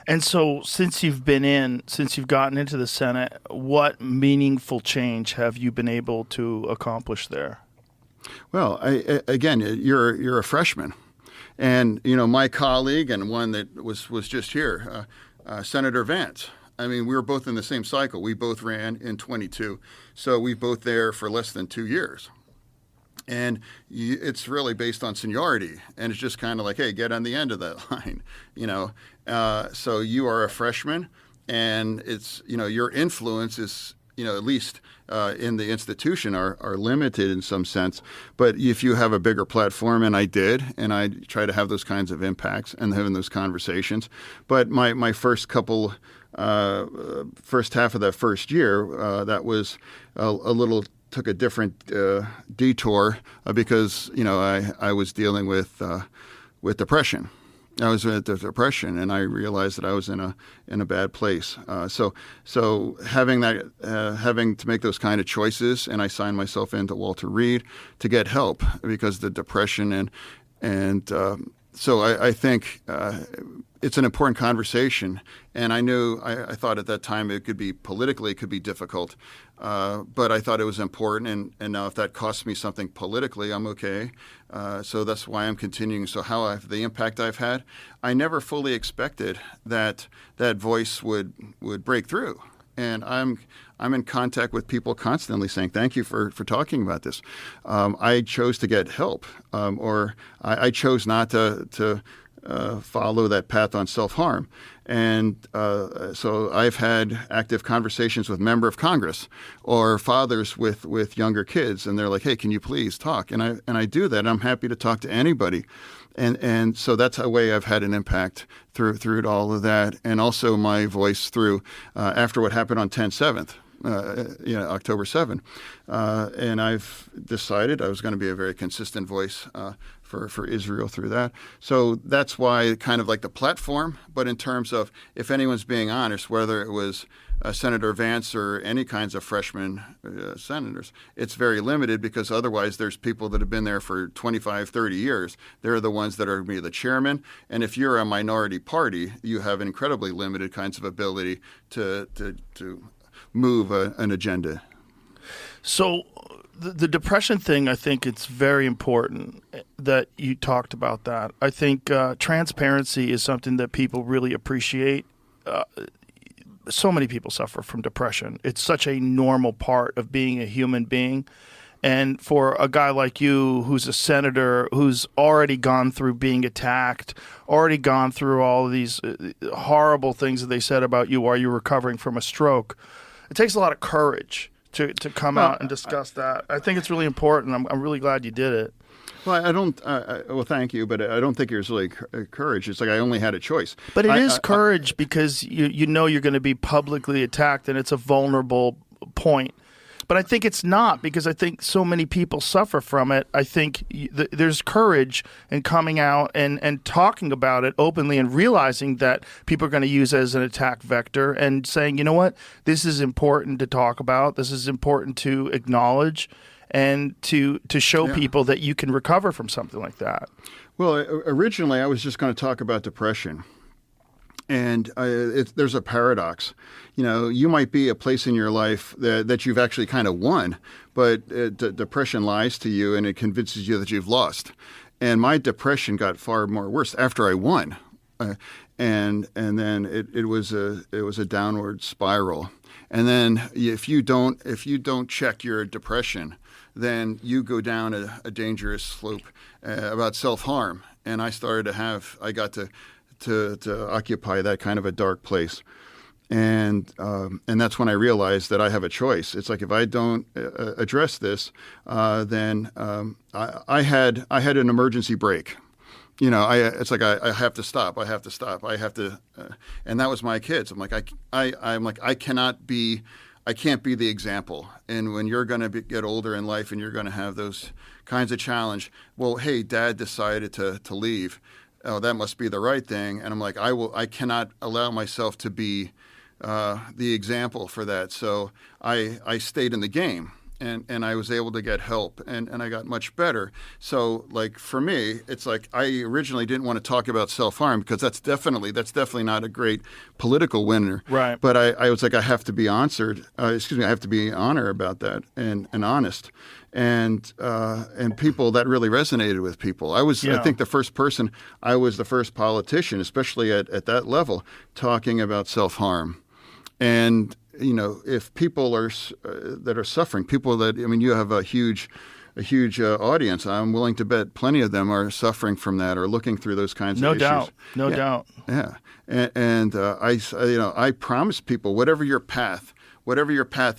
And so since you've gotten into the Senate, what meaningful change have you been able to accomplish there? Well, again, you're a freshman. And, my colleague and one that was just here, Senator Vance, I mean, we were both in the same cycle. We both ran in 22. So we both there for less than 2 years. And it's really based on seniority. And it's just kind of like, hey, get on the end of that line, So you are a freshman, and it's, your influence is, at least in the institution are limited in some sense. But if you have a bigger platform, and I did, and I try to have those kinds of impacts and having those conversations. But my first half of that first year, that was a little took a different detour because I was dealing with depression. I was with depression, and I realized that I was in a bad place. So having to make those kind of choices, and I signed myself into Walter Reed to get help because of the depression, and so I think it's an important conversation. And I thought at that time it could be difficult, but I thought it was important. And now if that costs me something politically, I'm okay. So that's why I'm continuing. So the impact I've had, I never fully expected that voice would break through. And I'm in contact with people constantly saying, thank you for talking about this. I chose to get help, or I chose not to follow that path on self-harm. And so I've had active conversations with member of Congress or fathers with younger kids, and they're like, hey, can you please talk? And I do that. I'm happy to talk to anybody. And so that's a way I've had an impact through all of that. And also my voice through after what happened on 10/7. October 7. And I've decided I was going to be a very consistent voice for Israel through that. So that's why kind of like the platform, but in terms of if anyone's being honest, whether it was Senator Vance or any kinds of freshman senators, it's very limited because otherwise there's people that have been there for 25, 30 years. They're the ones that are going to be the chairman. And if you're a minority party, you have incredibly limited kinds of ability to move an agenda. So the depression thing, I think it's very important that you talked about that. I think transparency is something that people really appreciate. So many people suffer from depression. It's such a normal part of being a human being. And for a guy like you, who's a senator, who's already gone through being attacked, already gone through all of these horrible things that they said about you while you're recovering from a stroke, it takes a lot of courage to come out and discuss that. I think it's really important. I'm really glad you did it. Well, I don't. Well, thank you, but I don't think it was really courage. It's like I only had a choice. But it is courage because you know you're going to be publicly attacked, and it's a vulnerable point. But I think it's not because I think so many people suffer from it. I think there's courage in coming out and talking about it openly and realizing that people are going to use it as an attack vector and saying, you know what, this is important to talk about. This is important to acknowledge and to show people that you can recover from something like that. Well, originally I was just going to talk about depression. And there's a paradox. You might be a place in your life that you've actually kind of won, but depression lies to you and it convinces you that you've lost. And my depression got far more worse after I won. And then it was a downward spiral. And then if you don't check your depression, then you go down a dangerous slope about self-harm. And I got to occupy that kind of a dark place. And that's when I realized that I have a choice. It's like if I don't address this, then I had an emergency brake. it's like I have to stop. I have to stop. I have to, and that was my kids. I'm like I can't be the example. And when you're going to get older in life and you're going to have those kinds of challenge, well, hey, Dad decided to leave. Oh, that must be the right thing. And I'm like, I cannot allow myself to be the example for that. So I stayed in the game. And I was able to get help, and I got much better. So, like, for me, it's like I originally didn't want to talk about self-harm because that's definitely not a great political winner. Right. But I was like, I have to be I have to be honest about that and honest. And people, that really resonated with people. I think I was the first politician, especially at that level, talking about self-harm. And if people that are suffering, you have a huge audience. I'm willing to bet plenty of them are suffering from that or looking through those kinds of issues. No doubt. Yeah, and I promise people, whatever your path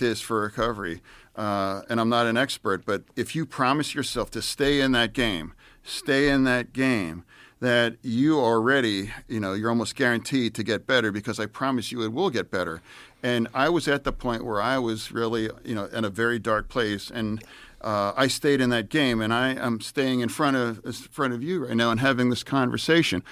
is for recovery, and I'm not an expert, but if you promise yourself to stay in that game, that you already, you're almost guaranteed to get better because I promise you it will get better. And I was at the point where I was really, in a very dark place, and I stayed in that game, and I am staying in front of you right now and having this conversation.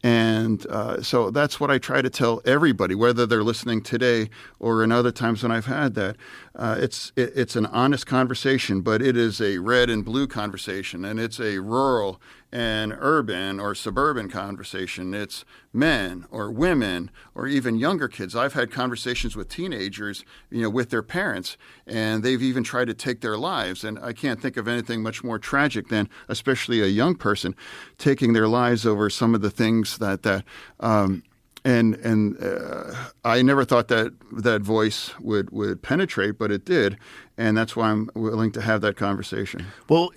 And so that's what I try to tell everybody, whether they're listening today or in other times when I've had that. It's an honest conversation, but it is a red and blue conversation, and it's a rural and urban or suburban conversation. It's men or women or even younger kids. I've had conversations with teenagers, with their parents, and they've even tried to take their lives. And I can't think of anything much more tragic than, especially a young person, taking their lives over some of the things that I never thought that voice would penetrate, but it did, and that's why I'm willing to have that conversation. Well,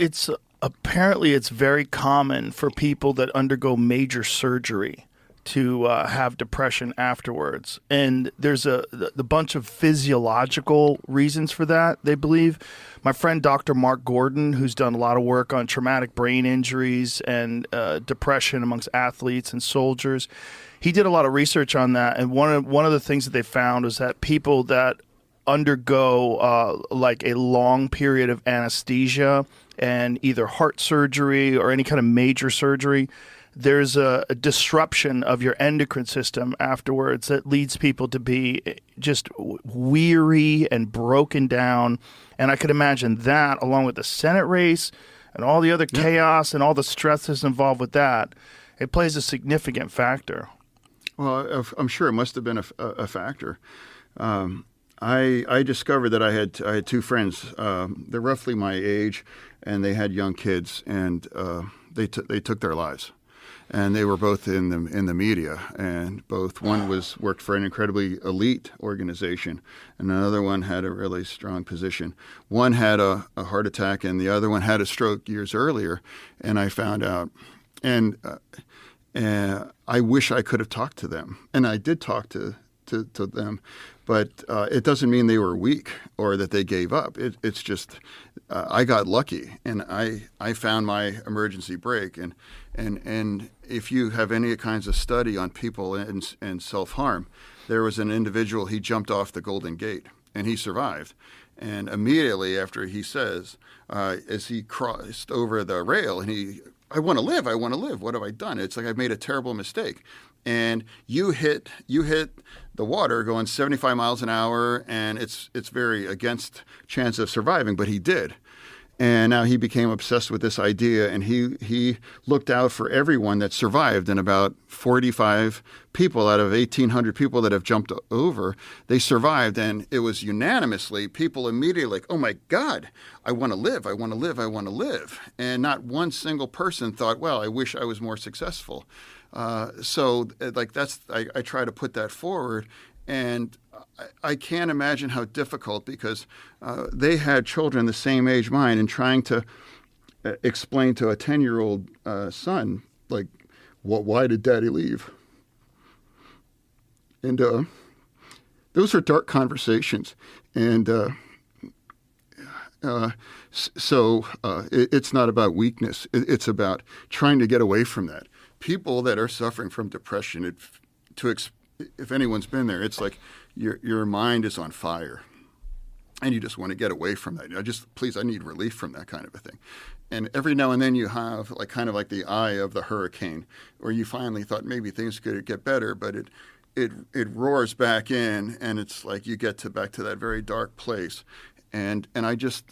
apparently it's very common for people that undergo major surgery to have depression afterwards, and there's the bunch of physiological reasons for that, they believe. My friend Dr. Mark Gordon, who's done a lot of work on traumatic brain injuries and depression amongst athletes and soldiers, he did a lot of research on that, and one of the things that they found was that people that undergo like a long period of anesthesia and either heart surgery or any kind of major surgery, there's a disruption of your endocrine system afterwards that leads people to be just weary and broken down. And I could imagine that, along with the Senate race and all the other chaos and all the stress that's involved with that, it plays a significant factor. Well, I'm sure it must have been a factor. I discovered that I had two friends. They're roughly my age, and they had young kids, and they took their lives. And they were both in the media, and one worked for an incredibly elite organization, and another one had a really strong position. One had a heart attack, and the other one had a stroke years earlier. And I found out, and I wish I could have talked to them, and I did talk to them, but it doesn't mean they were weak or that they gave up. It's just I got lucky, and I found my emergency brake. And if you have any kinds of study on people and self-harm, there was an individual, he jumped off the Golden Gate, and he survived. And immediately after he says, as he crossed over the rail, and I want to live, what have I done? It's like I've made a terrible mistake. And you hit the water going 75 miles an hour, and it's very against chance of surviving, but he did. And now he became obsessed with this idea, and he looked out for everyone that survived. And about 45 people out of 1,800 people that have jumped over, they survived. And it was unanimously, people immediately like, oh my God, I want to live, I want to live, I want to live. And not one single person thought, well, I wish I was more successful. So like I try to put that forward, and I can't imagine how difficult, because they had children the same age mine, and trying to explain to a 10-year-old son, like, why did Daddy leave? And those are dark conversations, and so it's not about weakness. It's about trying to get away from that. people that are suffering from depression, if anyone's been there, it's like your mind is on fire. And you just want to get away from that. I need relief from that kind of a thing. And every now and then you have kind of like the eye of the hurricane, where you finally thought maybe things could get better, but it roars back in, and it's like you get back to that very dark place. And I just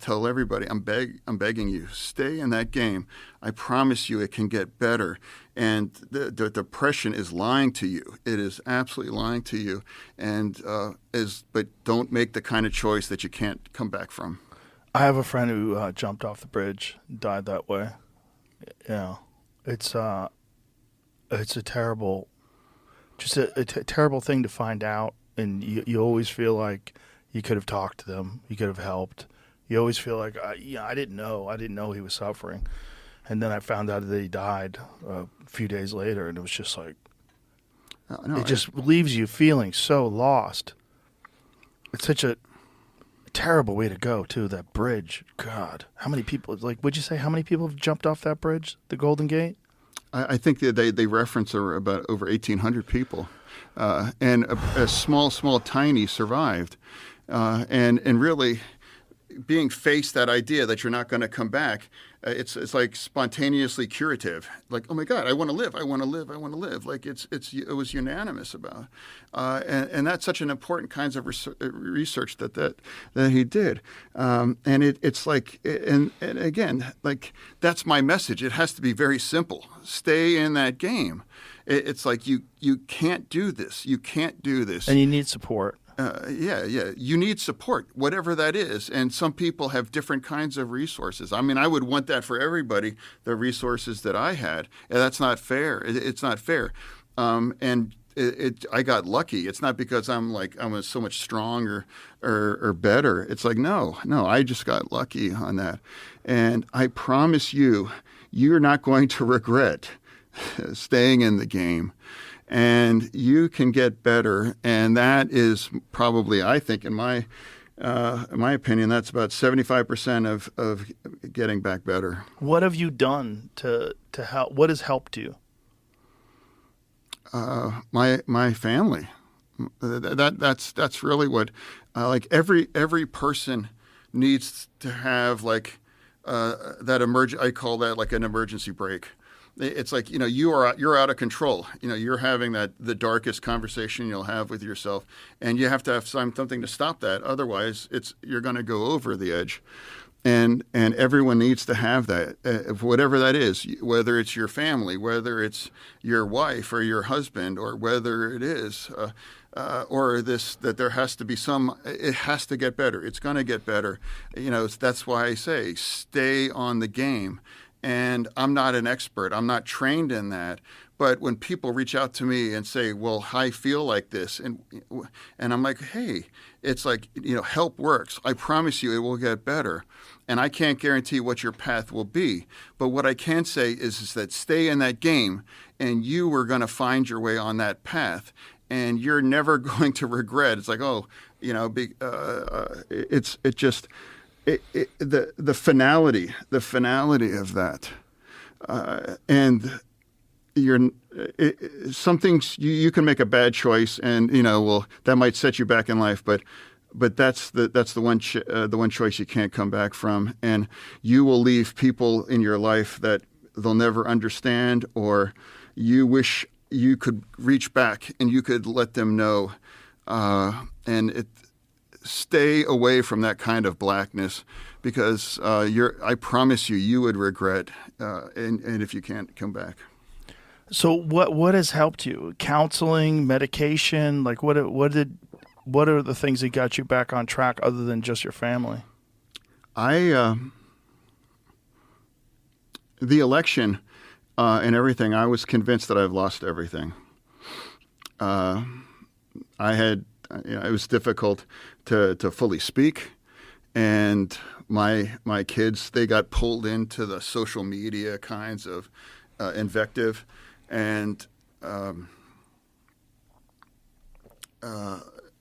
tell everybody, I'm begging you, stay in that game. I promise you it can get better. And the depression is lying to you. It is absolutely lying to you. But don't make the kind of choice that you can't come back from. I have a friend who jumped off the bridge, died that way. It's a terrible, just a terrible thing to find out. And you always feel like you could have talked to them. You could have helped. You always feel like, I didn't know. I didn't know he was suffering. And then I found out that he died a few days later, and it was just like, it just leaves you feeling so lost. It's such a terrible way to go, too, that bridge. God, how many people, would you say how many people have jumped off that bridge, the Golden Gate? I think that they reference about over 1,800 people. And a small, tiny survived. And really, being faced that idea that you're not going to come back, it's like spontaneously curative. Like, oh my God, I want to live. Like it was unanimous about, and that's such an important kinds of research that he did. And it's like, and again, like that's my message. It has to be very simple. Stay in that game. It's like you can't do this. You can't do this. And you need support. Yeah. You need support, whatever that is. And some people have different kinds of resources. I mean, I would want that for everybody, the resources that I had. And that's not fair. It's not fair. I got lucky. It's not because I'm so much stronger or better. It's like, no, I just got lucky on that. And I promise you're not going to regret staying in the game. And you can get better, and that is probably, I think, in my opinion, that's about 75% of getting back better. What have you done to help? What has helped you? My family. That's really what like every person needs to have that I call that like an emergency brake. It's like, you're out of control. You're having the darkest conversation you'll have with yourself, and you have to have something to stop that. Otherwise, you're going to go over the edge. And everyone needs to have that, whatever that is, whether it's your family, whether it's your wife or your husband, or whether it is, or that there has to be it has to get better. It's going to get better. That's why I say stay on the game. And I'm not an expert. I'm not trained in that. But when people reach out to me and say, well, I feel like this, and I'm like, hey, it's like, help works. I promise you it will get better. And I can't guarantee what your path will be. But what I can say is that stay in that game, and you are going to find your way on that path. And you're never going to regret. It's like, the finality of that, and some things you can make a bad choice, and that might set you back in life, but that's the one choice you can't come back from, and you will leave people in your life that they'll never understand, or you wish you could reach back and you could let them know, stay away from that kind of blackness, because I promise you would regret, and if you can't come back. So what has helped you? Counseling, medication, like what are the things that got you back on track other than just your family? The election and everything, I was convinced that I've lost everything. It was difficult to fully speak, and my kids, they got pulled into the social media kinds of invective, and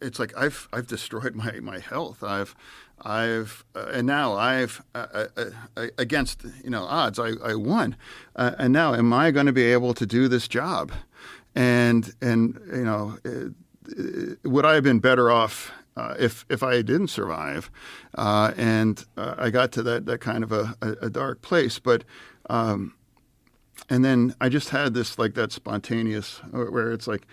it's like I've destroyed my health. And now against odds, I won, and now am I going to be able to do this job? And would I have been better off if I didn't survive? And I got to that kind of a dark place, but. And then I just had this that spontaneous where it's like.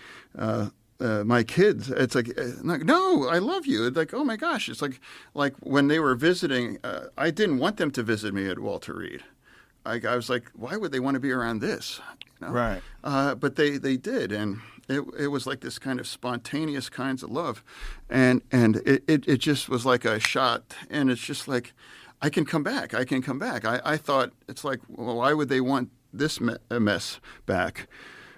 My kids, it's like, no, I love you. It's like, oh my gosh. It's like when they were visiting, I didn't want them to visit me at Walter Reed. I was like, why would they want to be around this? Right. But they did. And it was like this kind of spontaneous kinds of love. And it just was like a shot. And it's just like, I can come back. I thought it's like, well, why would they want this mess back?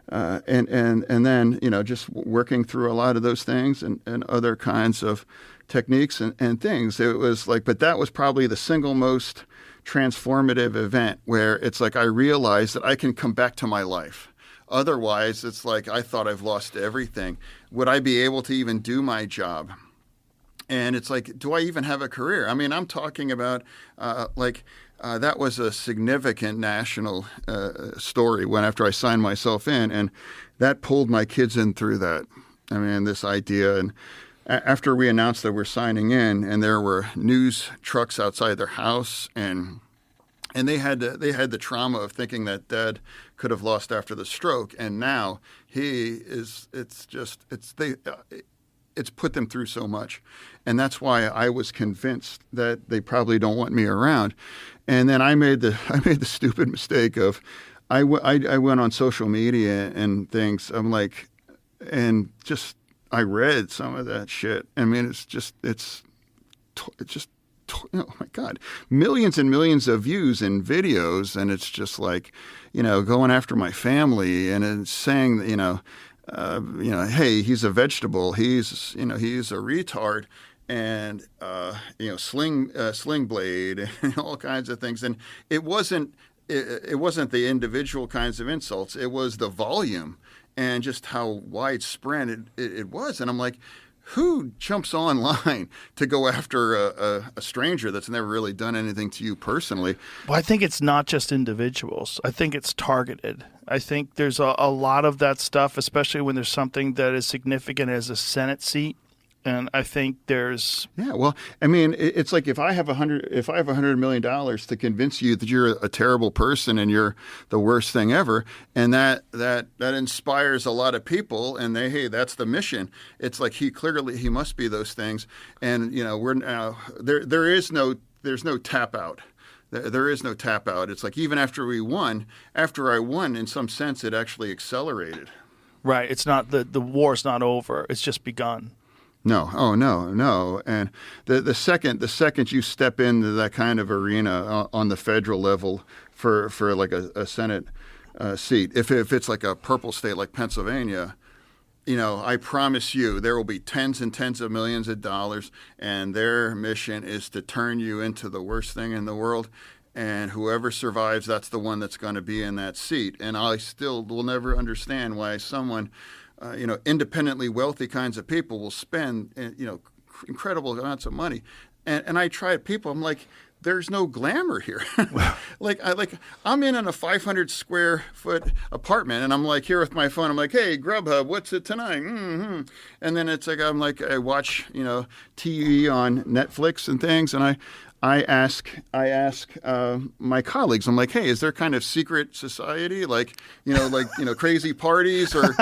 And then, just working through a lot of those things and other kinds of techniques and things. It was like, but that was probably the single most transformative event where it's like I realized that I can come back to my life. Otherwise, it's like I thought I've lost everything. Would I be able to even do my job? And it's like, do I even have a career? I mean, I'm talking about that was a significant national story after I signed myself in, and that pulled my kids in through that. I mean, this idea, and after we announced that we're signing in, and there were news trucks outside their house, and they had the trauma of thinking that Dad could have lost after the stroke, and now it's put them through so much. And that's why I was convinced that they probably don't want me around. And then I made the stupid mistake of I went on social media and things. I'm like, and just I read some of that shit. I mean, it's just oh my God, millions and millions of views in videos, and it's just like, going after my family, and it's saying that, hey, he's a vegetable. He's a retard, and sling blade, and all kinds of things. And it wasn't the individual kinds of insults. It was the volume and just how widespread it was. And I'm like, who jumps online to go after a stranger that's never really done anything to you personally? Well, I think it's not just individuals. I think it's targeted. I think there's a lot of that stuff, especially when there's something that is significant as a Senate seat. And I think there's well, I mean, it's like if I have $100 million to convince you that you're a terrible person and you're the worst thing ever, and that inspires a lot of people, and that's the mission. It's like he must be those things, and we're now there's no tap out. There is no tap out. It's like even after I won, in some sense, it actually accelerated. Right. It's not the war's not over. It's just begun. No. Oh, no. And the second you step into that kind of arena on the federal level for like a Senate seat, if it's like a purple state like Pennsylvania, I promise you there will be tens and tens of millions of dollars, and their mission is to turn you into the worst thing in the world. And whoever survives, that's the one that's going to be in that seat. And I still will never understand why someone independently wealthy kinds of people will spend, incredible amounts of money. And I try people, I'm like, there's no glamour here. I'm in a 500 square foot apartment, and I'm like here with my phone. I'm like, hey, Grubhub, what's it tonight? Mm-hmm. And then it's like, I watch, TV on Netflix and things. And I ask my colleagues, I'm like, hey, is there kind of secret society, crazy parties, or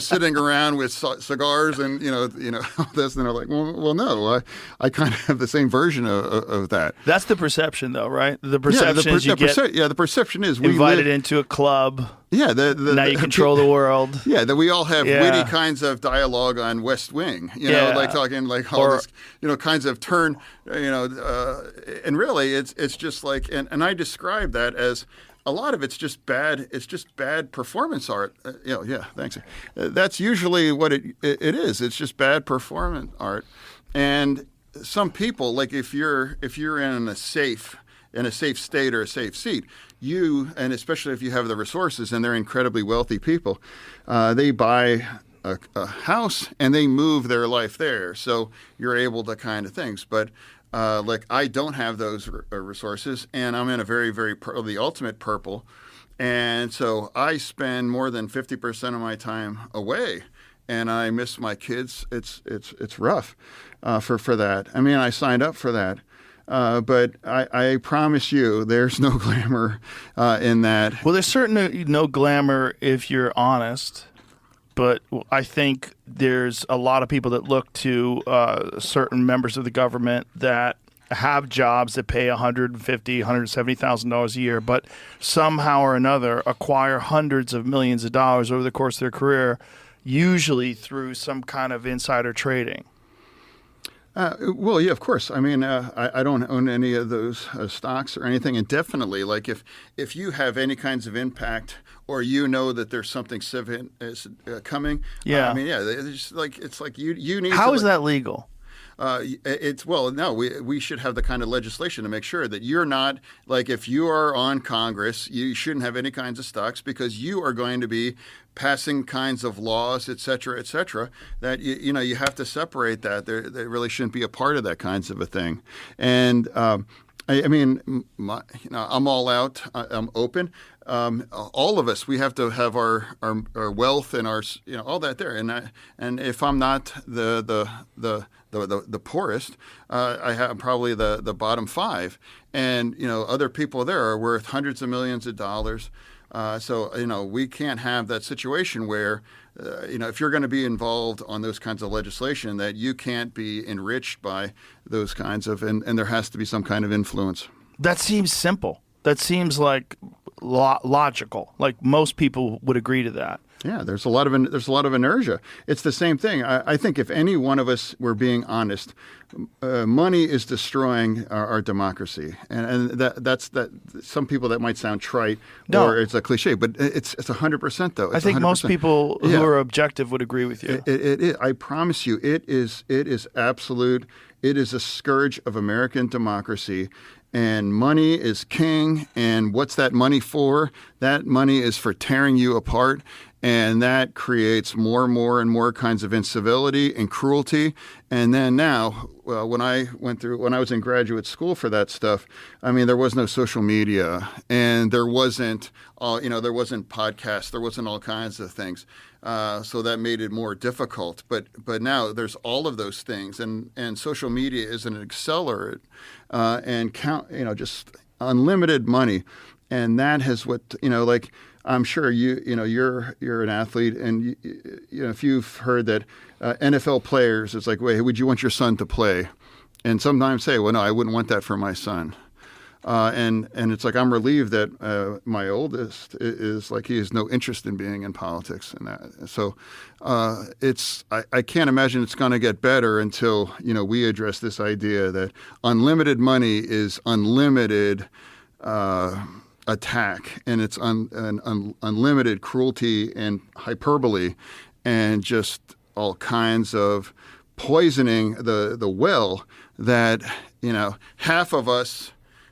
sitting around with cigars and all this? And they're like, well, no, I kind of have the same version of that. That's the perception, though, right? The perception is the perception is we invited into a club. Yeah, now you control the world. Yeah, that we all have witty kinds of dialogue on West Wing. Like talking like all this, kinds of turn. And really, it's just like, and I describe that as a lot of it's just bad. It's just bad performance art. Thanks. That's usually what it is. It's just bad performance art. And some people, like if you're in a safe state or a safe seat, and especially if you have the resources and they're incredibly wealthy people, they buy a house and they move their life there. So you're able to kind of things. But like I don't have those resources, and I'm in a very, the ultimate purple. And so I spend more than 50% of my time away, and I miss my kids. It's rough for that. I mean, I signed up for that. But I promise you, there's no glamour in that. Well, there's certainly no glamour if you're honest. But I think there's a lot of people that look to certain members of the government that have jobs that pay $150,000, $170,000 a year, but somehow or another acquire hundreds of millions of dollars over the course of their career, usually through some kind of insider trading. Well, yeah, of course. I mean, I don't own any of those stocks or anything. And definitely, like if you have any kinds of impact or you know that there's something coming, yeah. I mean, yeah, it's like you need. How is that legal? We should have the kind of legislation to make sure that you're not, like, if you are on Congress, you shouldn't have any kinds of stocks because you are going to be passing kinds of laws, et cetera, that you have to separate that. They really shouldn't be a part of that kinds of a thing. And I mean, I'm all out. I'm open. All of us, we have to have our wealth and our all that there. And if I'm not the poorest, I have probably the bottom 5. And other people there are worth hundreds of millions of dollars. So we can't have that situation where if you're going to be involved on those kinds of legislation, that you can't be enriched by those kinds of, and there has to be some kind of influence. That seems simple. That seems like logical. Like most people would agree to that. Yeah, there's a lot of inertia. It's the same thing. I think if any one of us were being honest, money is destroying our democracy, and that's that. Some people that might sound trite or it's a cliche, but it's 100% though. I think 100%. Most people who are objective would agree with you. I promise you, it is absolute. It is a scourge of American democracy. And money is king. And what's that money for? That money is for tearing you apart. And that creates more and more kinds of incivility and cruelty. And then now, when I was in graduate school for that stuff, I mean, there was no social media, and there wasn't podcasts, there wasn't all kinds of things. So that made it more difficult. But now there's all of those things, and social media is an accelerant, and just unlimited money, and that has like. I'm sure you're an athlete, and if you've heard that NFL players, it's like, wait, would you want your son to play? And sometimes say, well, no, I wouldn't want that for my son. And it's like I'm relieved that my oldest is like he has no interest in being in politics and that. So I can't imagine it's going to get better until we address this idea that unlimited money is unlimited. Attack, and it's unlimited cruelty and hyperbole, and just all kinds of poisoning the well that half of us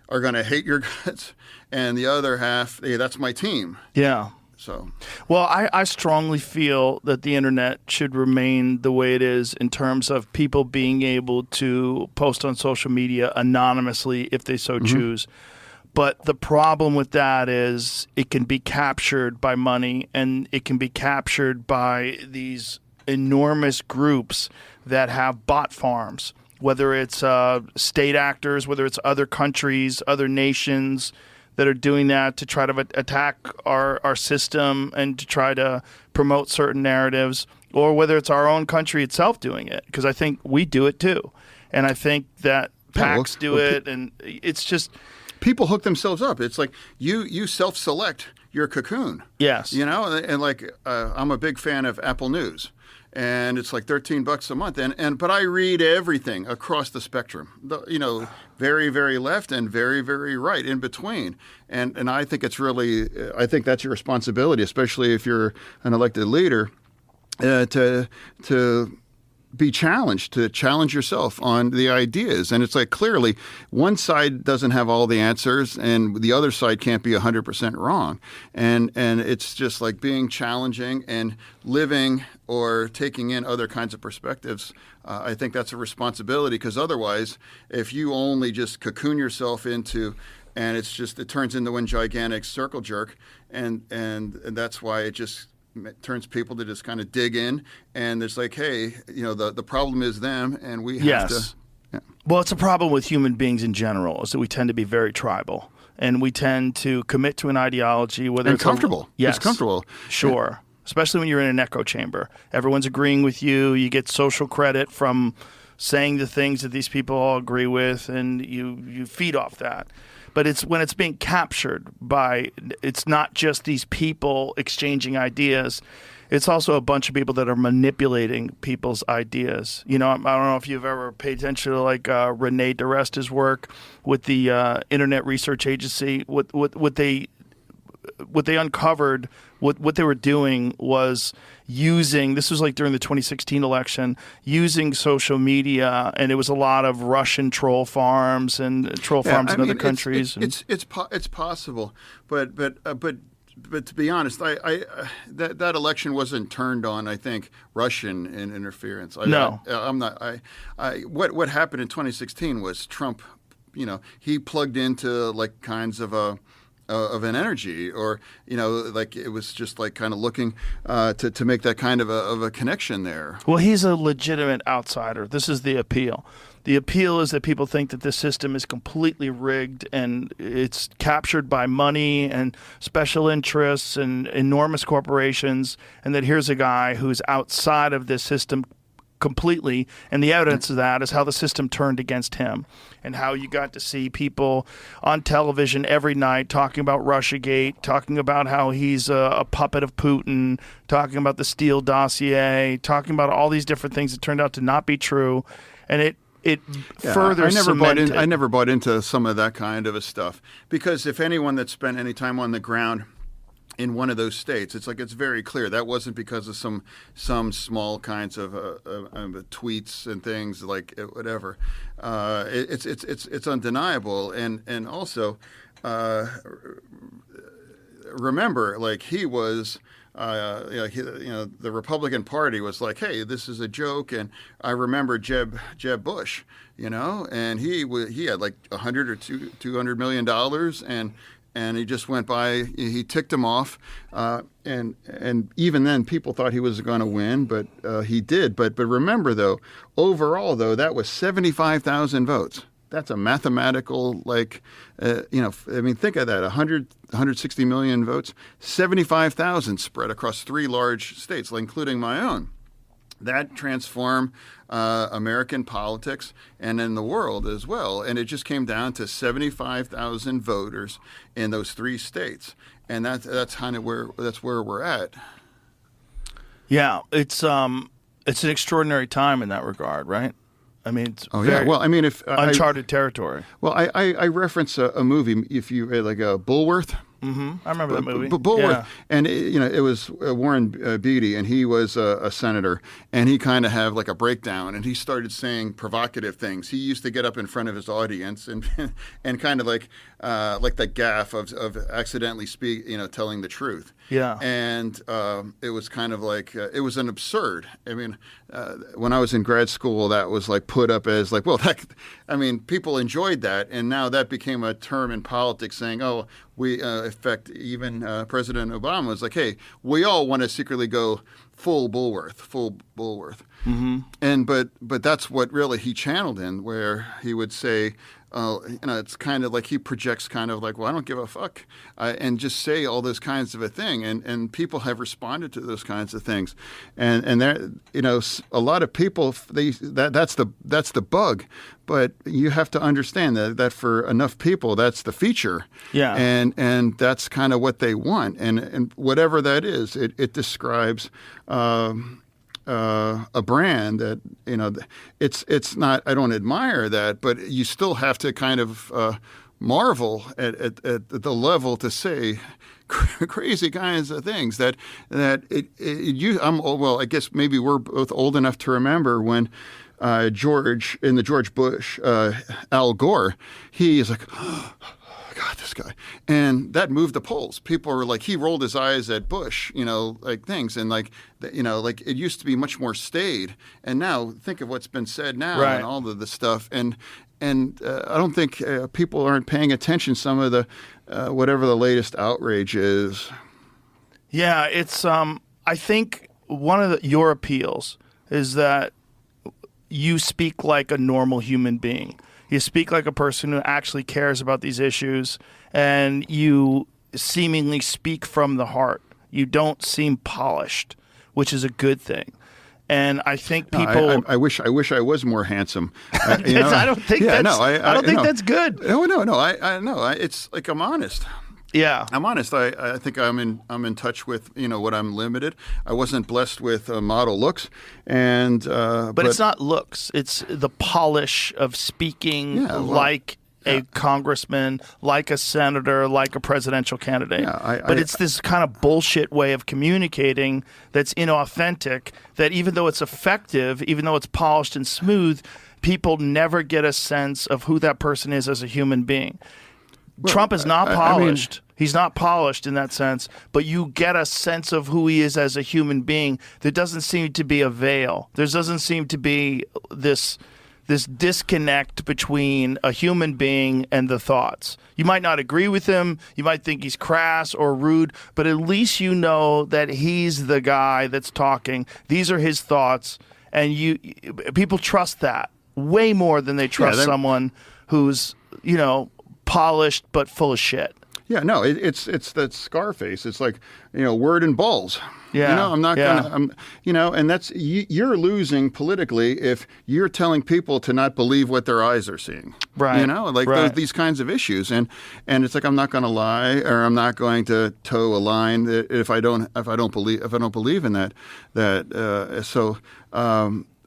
are going to hate your guts, and the other half, hey, that's my team. Yeah. So, well, I strongly feel that the internet should remain the way it is in terms of people being able to post on social media anonymously if they so choose. But the problem with that is it can be captured by money, and it can be captured by these enormous groups that have bot farms, whether it's state actors, whether it's other countries, other nations that are doing that to try to attack our system and to try to promote certain narratives, or whether it's our own country itself doing it, because I think we do it too. And I think that PACs do it, and it's just... People hook themselves up. It's like you self-select your cocoon. Yes. And like I'm a big fan of Apple News, and it's like $13 a month. But I read everything across the spectrum. Very, very left and very, very right in between. And I think it's really I think that's your responsibility, especially if you're an elected leader, to be challenged, to challenge yourself on the ideas. And it's like, clearly, one side doesn't have all the answers, and the other side can't be 100% wrong. And it's just like being challenging and living or taking in other kinds of perspectives. I think that's a responsibility, because otherwise, if you only just cocoon yourself into, and it turns into one gigantic circle jerk, and that's why it just turns people to just kind of dig in, and it's like, hey, the problem is them, and we have to. Yeah. Well, it's a problem with human beings in general, is that we tend to be very tribal, and we tend to commit to an ideology, whether and it's comfortable. Yes, it's comfortable. Sure. Yeah. Especially when you're in an echo chamber. Everyone's agreeing with you. You get social credit from saying the things that these people all agree with, and you feed off that. But it's when it's being captured by, it's not just these people exchanging ideas. It's also a bunch of people that are manipulating people's ideas. I don't know if you've ever paid attention to Rene DeResta's work with the Internet Research Agency. What they uncovered, what they were doing was using, this was during the 2016 election, using social media, and it was a lot of Russian troll farms and other countries. It's possible, but to be honest, that election wasn't turned on, I think, Russian interference. No, I'm not. What happened in 2016 was Trump, he plugged into kinds of an energy, or it was just kind of looking to make that kind of a connection there. Well, he's a legitimate outsider. This is the appeal. The appeal is that people think that this system is completely rigged, and it's captured by money and special interests and enormous corporations, and that here's a guy who's outside of this system completely, and the evidence of that is how the system turned against him, and how you got to see people on television every night talking about Russiagate, talking about how he's a puppet of Putin, talking about the Steele dossier, talking about all these different things that turned out to not be true, and it further cemented. I never bought into some of that kind of a stuff, because if anyone that spent any time on the ground in one of those states, it's very clear that wasn't because of some small kinds of tweets and things whatever. It's undeniable, and also remember, he was. The Republican Party was like, hey, this is a joke, and I remember Jeb Bush, and he had $100 or $200 million, and he just went by. He ticked him off, and even then, people thought he was going to win, but he did. But remember, though, overall, that was 75,000 votes. That's a mathematical, think of that, 160 million votes, 75,000 spread across 3 large states, including my own. That transformed American politics and in the world as well. And it just came down to 75,000 voters in those 3 states. And that's kind of where we're at. Yeah, it's an extraordinary time in that regard, right? I mean, it's Well, if uncharted territory. Well, I reference a movie, if you Bulworth. Mm-hmm. I remember that movie. Bulworth, and it was Warren Beatty, and he was a senator, and he kind of had a breakdown, and he started saying provocative things. He used to get up in front of his audience and kind of like the gaffe of accidentally telling the truth. Yeah. And it was kind of it was an absurd. When I was in grad school, that was put up as people enjoyed that, and now that became a term in politics saying, oh, we, in fact, even President Obama was like, hey, we all want to secretly go full Bulworth. Mm-hmm. And but that's what really he channeled in, where he would say, it's kind of he projects kind of well, I don't give a fuck, and just say all those kinds of a thing, and people have responded to those kinds of things, and there, a lot of people that's the bug, but you have to understand that for enough people that's the feature, yeah, and that's kind of what they want, and whatever that is, it describes. A brand that it's not. I don't admire that, but you still have to kind of marvel at the level to say crazy kinds of things that I guess maybe we're both old enough to remember when George Bush, Al Gore, he is like. God, this guy. And that moved the polls. People were like, he rolled his eyes at Bush, like things. And like it used to be much more staid. And now think of what's been said now and all of the stuff. And I don't think people aren't paying attention. Some of the, whatever the latest outrage is. Yeah, it's, I think one of your appeals is that you speak like a normal human being. You speak like a person who actually cares about these issues, and you seemingly speak from the heart. You don't seem polished, which is a good thing. And I think people. I wish I was more handsome. I don't think that's good. No. It's like I'm honest. Yeah, I'm honest. I think I'm in touch with what I'm limited. I wasn't blessed with model looks, and but it's not looks. It's the polish of speaking like a congressman, like a senator, like a presidential candidate. Yeah, but it's this kind of bullshit way of communicating that's inauthentic. That even though it's effective, even though it's polished and smooth, people never get a sense of who that person is as a human being. Well, Trump is not polished. He's not polished in that sense, but you get a sense of who he is as a human being. There doesn't seem to be a veil. There doesn't seem to be this disconnect between a human being and the thoughts. You might not agree with him. You might think he's crass or rude, but at least you know that he's the guy that's talking. These are his thoughts, and people trust that way more than they trust someone who's, polished but full of shit. Yeah, no, it's that Scarface. It's like, word and balls. Yeah. I'm not going to, and that's, you're losing politically if you're telling people to not believe what their eyes are seeing. Right. These kinds of issues. And it's like, I'm not going to lie, or I'm not going to toe a line if I don't believe in that.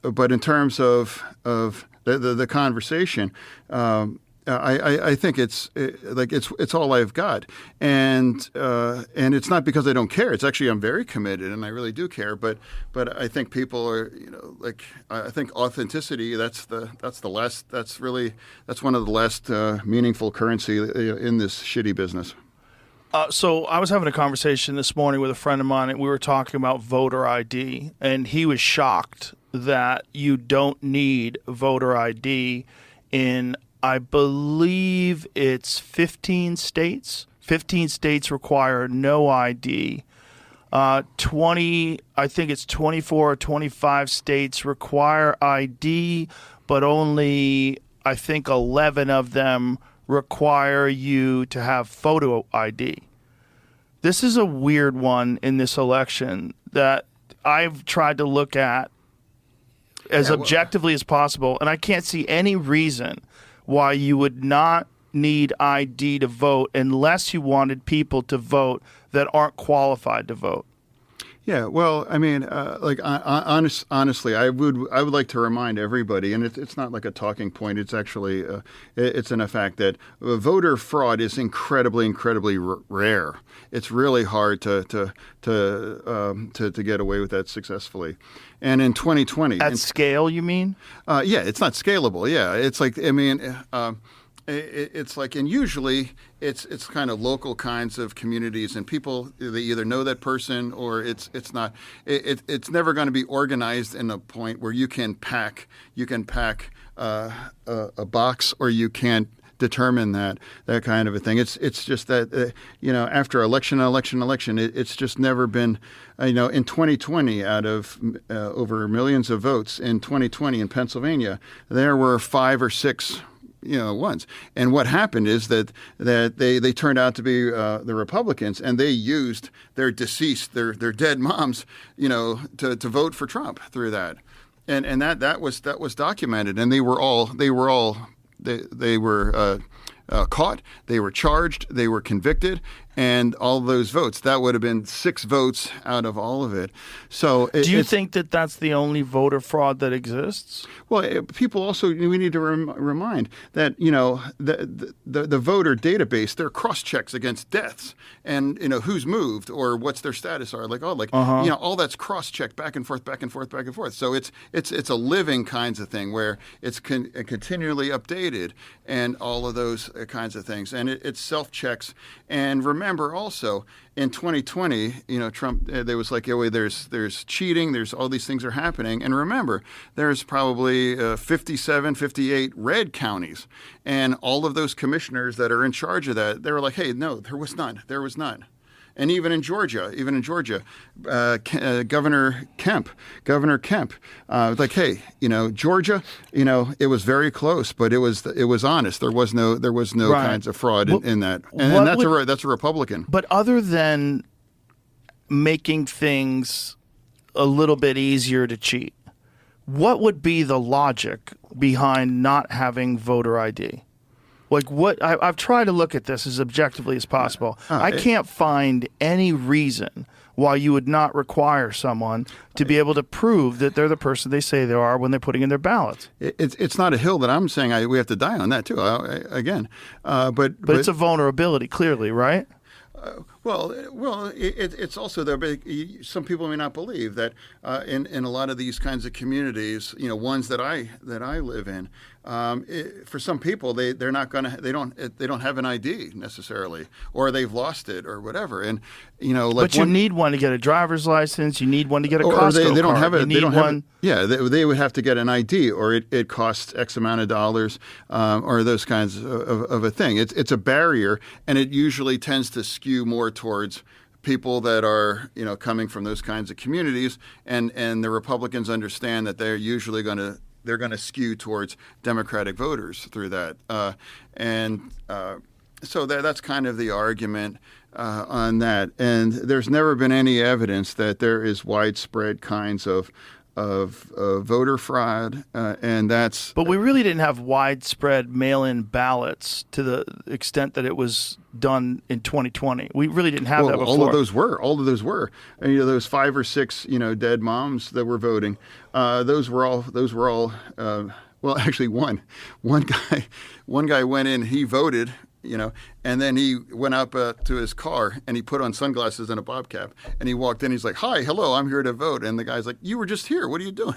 But in terms of the conversation, I think it's all I've got, and it's not because I don't care. It's actually I'm very committed, and I really do care. But I think people are, I think authenticity. That's one of the last meaningful currency in this shitty business. So I was having a conversation this morning with a friend of mine, and we were talking about voter ID, and he was shocked that you don't need voter ID in, I believe it's 15 states. 15 states require no ID. 20, I think it's 24 or 25 states require ID, but only, I think 11 of them require you to have photo ID. This is a weird one in this election that I've tried to look at as objectively as possible, and I can't see any reason why you would not need ID to vote unless you wanted people to vote that aren't qualified to vote. Yeah, well, I mean, honestly, I would like to remind everybody, and it's not like a talking point. It's actually it's in a fact that voter fraud is incredibly rare. It's really hard to get away with that successfely. And in 2020, at scale, you mean? Yeah, it's not scalable. Yeah, it's like it's like, and usually it's kind of local kinds of communities, and people, they either know that person or it's not. It's never going to be organized in a point where you can pack a box, or you can't determine that kind of a thing. It's just that after election, it's just never been. In 2020, out of over millions of votes in 2020 in Pennsylvania, there were 5 or 6 ones. And what happened is that they turned out to be the Republicans, and they used their deceased, their dead moms, to vote for Trump through that. And that was documented, and they were caught, they were charged, they were convicted, and all those votes. That would have been 6 votes out of all of it. So do you think that that's the only voter fraud that exists? Well, people also, we need to remind that, the voter database, there are cross-checks against deaths and, who's moved or what's their status are. All that's cross-checked back and forth, back and forth, back and forth. So it's a living kinds of thing where it's continually updated and all of those kinds of things. And it self-checks. And remember also, in 2020, Trump, there was there's cheating, there's all these things are happening. And remember, there's probably 57, 58 red counties. And all of those commissioners that are in charge of that, they were like, hey, no, there was none. And even in Georgia, Governor Kemp, like, hey, Georgia, it was very close, but it was honest. There was no right. kinds of fraud in that, and that's a Republican. But other than making things a little bit easier to cheat, what would be the logic behind not having voter ID? Like I've tried to look at this as objectively as possible. I can't find any reason why you would not require someone to be able to prove that they're the person they say they are when they're putting in their ballots. It's not a hill that I'm saying we have to die on that too. But it's a vulnerability, clearly, right? It's also there. But some people may not believe that in a lot of these kinds of communities, ones that I live in, for some people they don't have an ID necessarily, or they've lost it or whatever. And but you need one to get a driver's license. You need one to get a Costco they don't card. have it. They don't one. have it. Yeah, they would have to get an ID, or it costs X amount of dollars, or those kinds of a thing. It's a barrier, and it usually tends to skew more towards people that are coming from those kinds of communities, and the Republicans understand that they're usually going to skew towards Democratic voters through that, so that's kind of the argument on that. And there's never been any evidence that there is widespread kinds of voter fraud, and that's. But we really didn't have widespread mail-in ballots to the extent that it was done in 2020. We really didn't have that before. All of those were, and those 5 or 6 dead moms that were voting. Those were all. Well, actually, one guy went in. He voted. And then he went up to his car and he put on sunglasses and a bob cap and he walked in. He's like, "Hi, hello, I'm here to vote." And the guy's like, "You were just here. What are you doing?"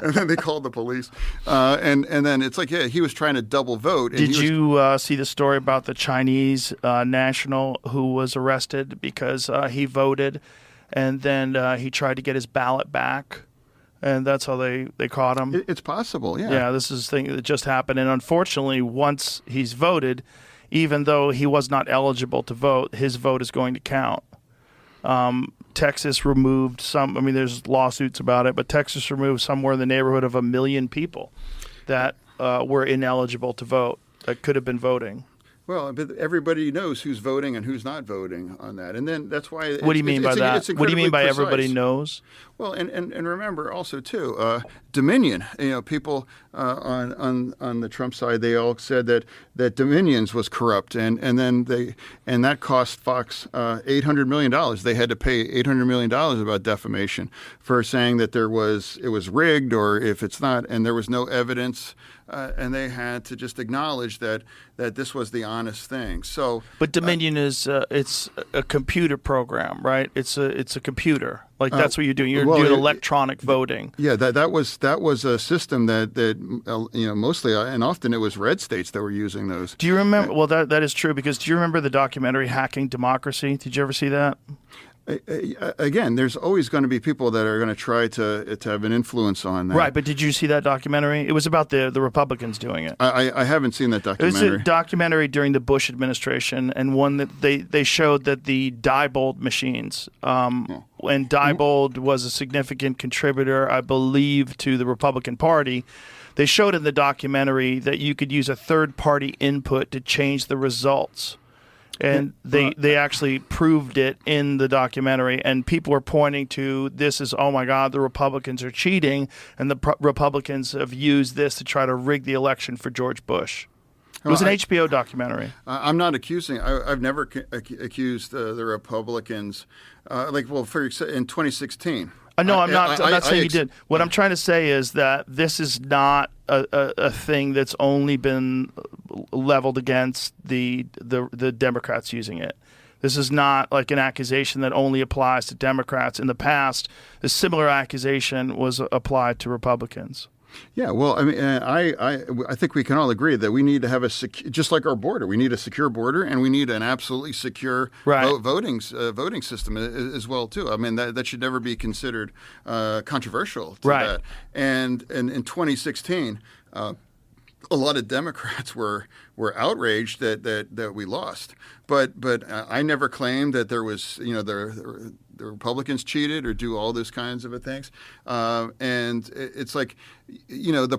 And then they called the police. And then it's like, yeah, he was trying to double vote. And Did you see the story about the Chinese national who was arrested because he voted and then he tried to get his ballot back? And that's how they caught him. It's possible, yeah. Yeah, this is a thing that just happened. And unfortunately, once he's voted, even though he was not eligible to vote, his vote is going to count. Texas removed some, there's lawsuits about it, but Texas removed somewhere in the neighborhood of 1 million people that were ineligible to vote, that could have been voting. Well, but everybody knows who's voting and who's not voting on that, and then that's why. What do you mean by that? What do you mean by precise. Everybody knows? Well, and remember also too, Dominion. People on the Trump side, they all said that Dominion's was corrupt, and that cost Fox $800 million. They had to pay $800 million about defamation for saying that it was rigged, or if it's not, and there was no evidence. And they had to just acknowledge that this was the honest thing. So, but Dominion is it's a computer program, right? It's a computer. Like that's what you're doing. You're doing electronic voting. Yeah, that was a system that mostly and often it was red states that were using those. Do you remember? Well, that is true, because do you remember the documentary Hacking Democracy? Did you ever see that? Again, there's always going to be people that are going to try to have an influence on that. Right, but did you see that documentary? It was about the Republicans doing it. I haven't seen that documentary. It was a documentary during the Bush administration, and one that they showed that the Diebold machines, and Diebold was a significant contributor, I believe, to the Republican Party. They showed in the documentary that you could use a third-party input to change the results. And they actually proved it in the documentary, and people were pointing to this as, oh my God, the Republicans are cheating, and the Republicans have used this to try to rig the election for George Bush. It was an HBO documentary. I'm not accusing. I've never accused the Republicans. In 2016. No, I'm not saying you did. What I'm trying to say is that this is not a thing that's only been leveled against the Democrats using it. This is not like an accusation that only applies to Democrats. In the past, a similar accusation was applied to Republicans. Yeah, well, I mean, I think we can all agree that we need to have just like our border, we need a secure border, and we need an absolutely secure voting system as well too. I mean, that should never be considered controversial to that. And in 2016. A lot of Democrats were outraged that we lost, but I never claimed that there was the Republicans cheated or do all those kinds of things, and it's like the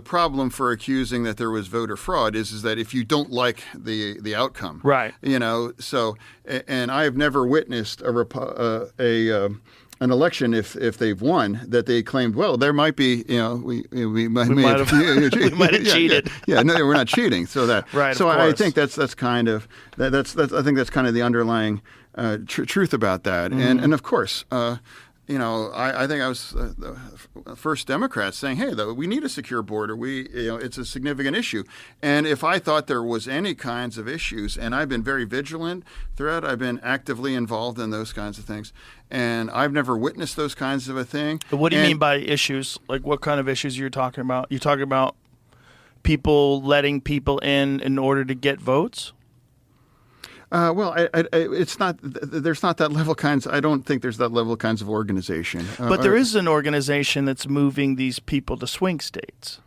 problem for accusing that there was voter fraud is that if you don't like the outcome, right? So and I have never witnessed an election, if they've won, that they claimed, well, there might be, we might have cheated. No, we're not cheating. So that, right. So I think that's kind of the underlying truth about that. Mm-hmm. And of course, I think I was the first Democrat saying, hey, we need a secure border. It's a significant issue. And if I thought there was any kinds of issues, and I've been very vigilant throughout, I've been actively involved in those kinds of things, and I've never witnessed those kinds of a thing. But what do you mean by issues? Like what kind of issues you're talking about? You're talking about people letting people in order to get votes? Well, it's not. There's not that level kinds. I don't think there's that level kinds of organization. But there is an organization that's moving these people to swing states.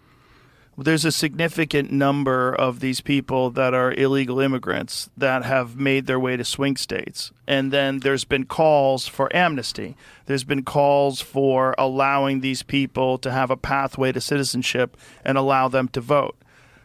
There's a significant number of these people that are illegal immigrants that have made their way to swing states. And then there's been calls for amnesty. There's been calls for allowing these people to have a pathway to citizenship and allow them to vote.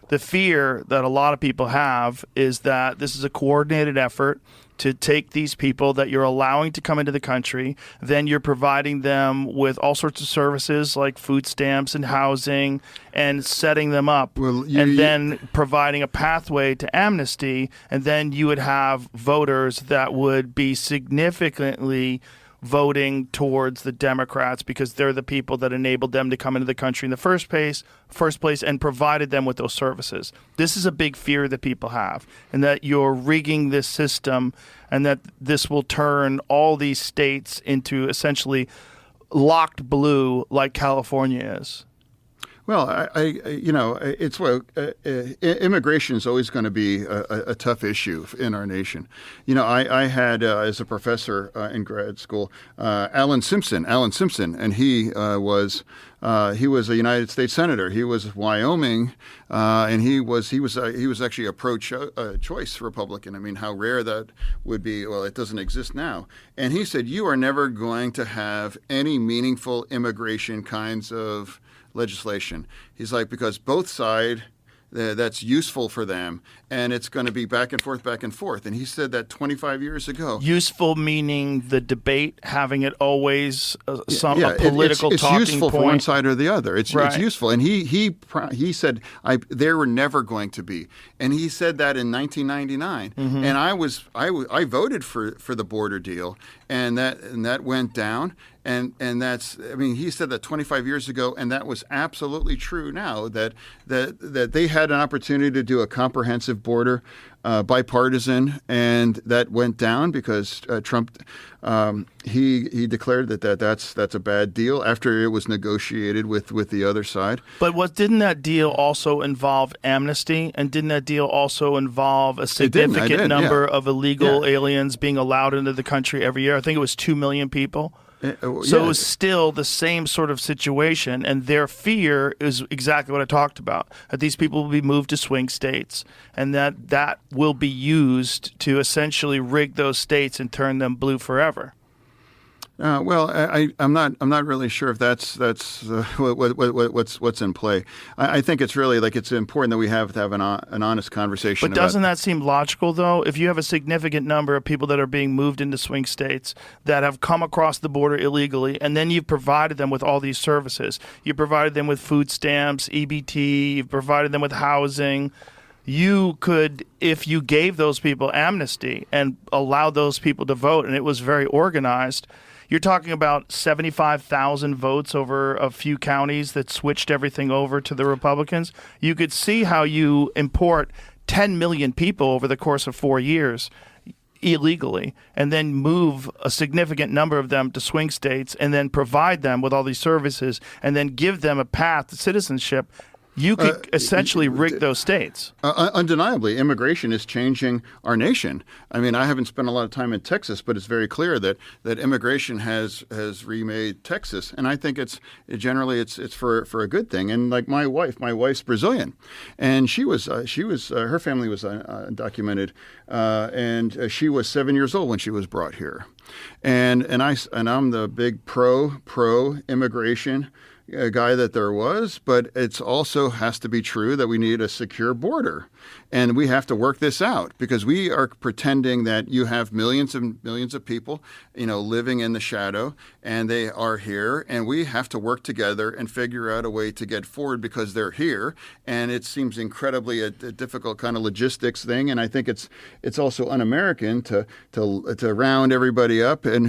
The fear that a lot of people have is that this is a coordinated effort to take these people that you're allowing to come into the country, then you're providing them with all sorts of services like food stamps and housing and setting them up, then providing a pathway to amnesty, and then you would have voters that would be significantly voting towards the Democrats because they're the people that enabled them to come into the country in the first place and provided them with those services. This is a big fear that people have, and that you're rigging this system and that this will turn all these states into essentially locked blue like California is. Well, immigration is always going to be a tough issue in our nation. I had as a professor in grad school, Alan Simpson, and he was a United States senator. He was Wyoming, and he was actually a pro-choice Republican. I mean, how rare that would be. Well, it doesn't exist now. And he said, you are never going to have any meaningful immigration kinds of legislation. He's like, because both sides, that's useful for them, and it's going to be back and forth. And he said that 25 years ago. Useful meaning the debate, having it always a political it's talking useful point. For one side or the other. It's useful. And he said there were never going to be. And he said that in 1999. Mm-hmm. And I voted for the border deal, and that went down. And that's, I mean, he said that 25 years ago, and that was absolutely true now, that they had an opportunity to do a comprehensive border, bipartisan, and that went down because Trump, he declared that's a bad deal after it was negotiated with the other side. But didn't that deal also involve amnesty, and didn't that deal also involve a significant number of illegal aliens being allowed into the country every year? I think it was 2 million people. So it was still the same sort of situation, and their fear is exactly what I talked about, that these people will be moved to swing states, and that will be used to essentially rig those states and turn them blue forever. Well, I'm not really sure if that's what's in play. I think it's really it's important that we have to have an honest conversation. But doesn't that seem logical, though? If you have a significant number of people that are being moved into swing states that have come across the border illegally, and then you've provided them with all these services, you provided them with food stamps, EBT, you've provided them with housing. you could, if you gave those people amnesty and allowed those people to vote, and it was very organized, you're talking about 75,000 votes over a few counties that switched everything over to the Republicans. You could see how you import 10 million people over the course of 4 years illegally, and then move a significant number of them to swing states, and then provide them with all these services, and then give them a path to citizenship. You could essentially rig those states. Undeniably, immigration is changing our nation. I mean, I haven't spent a lot of time in Texas, but it's very clear that immigration has remade Texas, and I think it's for a good thing. And like my wife's Brazilian, and she was her family was undocumented, and she was 7 years old when she was brought here, and I'm the big pro immigration guy that there was, but it's also has to be true that we need a secure border. And we have to work this out, because we are pretending that you have millions and millions of people, living in the shadow, and they are here, and we have to work together and figure out a way to get forward because they're here. And it seems incredibly a difficult kind of logistics thing. And I think it's also un-American to round everybody up, and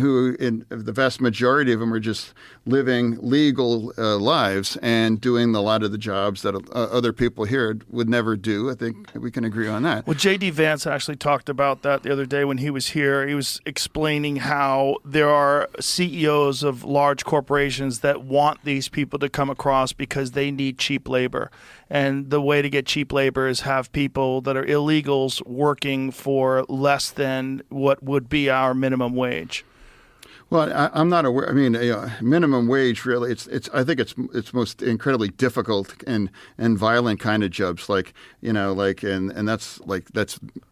the vast majority of them are just living legal lives and doing a lot of the jobs that other people here would never do. I think we can agree on that. Well, J.D. Vance actually talked about that the other day when he was here. He was explaining how there are CEOs of large corporations that want these people to come across because they need cheap labor. And the way to get cheap labor is have people that are illegals working for less than what would be our minimum wage. Well, I'm not aware. I mean, minimum wage really. I think it's most incredibly difficult and violent kind of jobs, and that's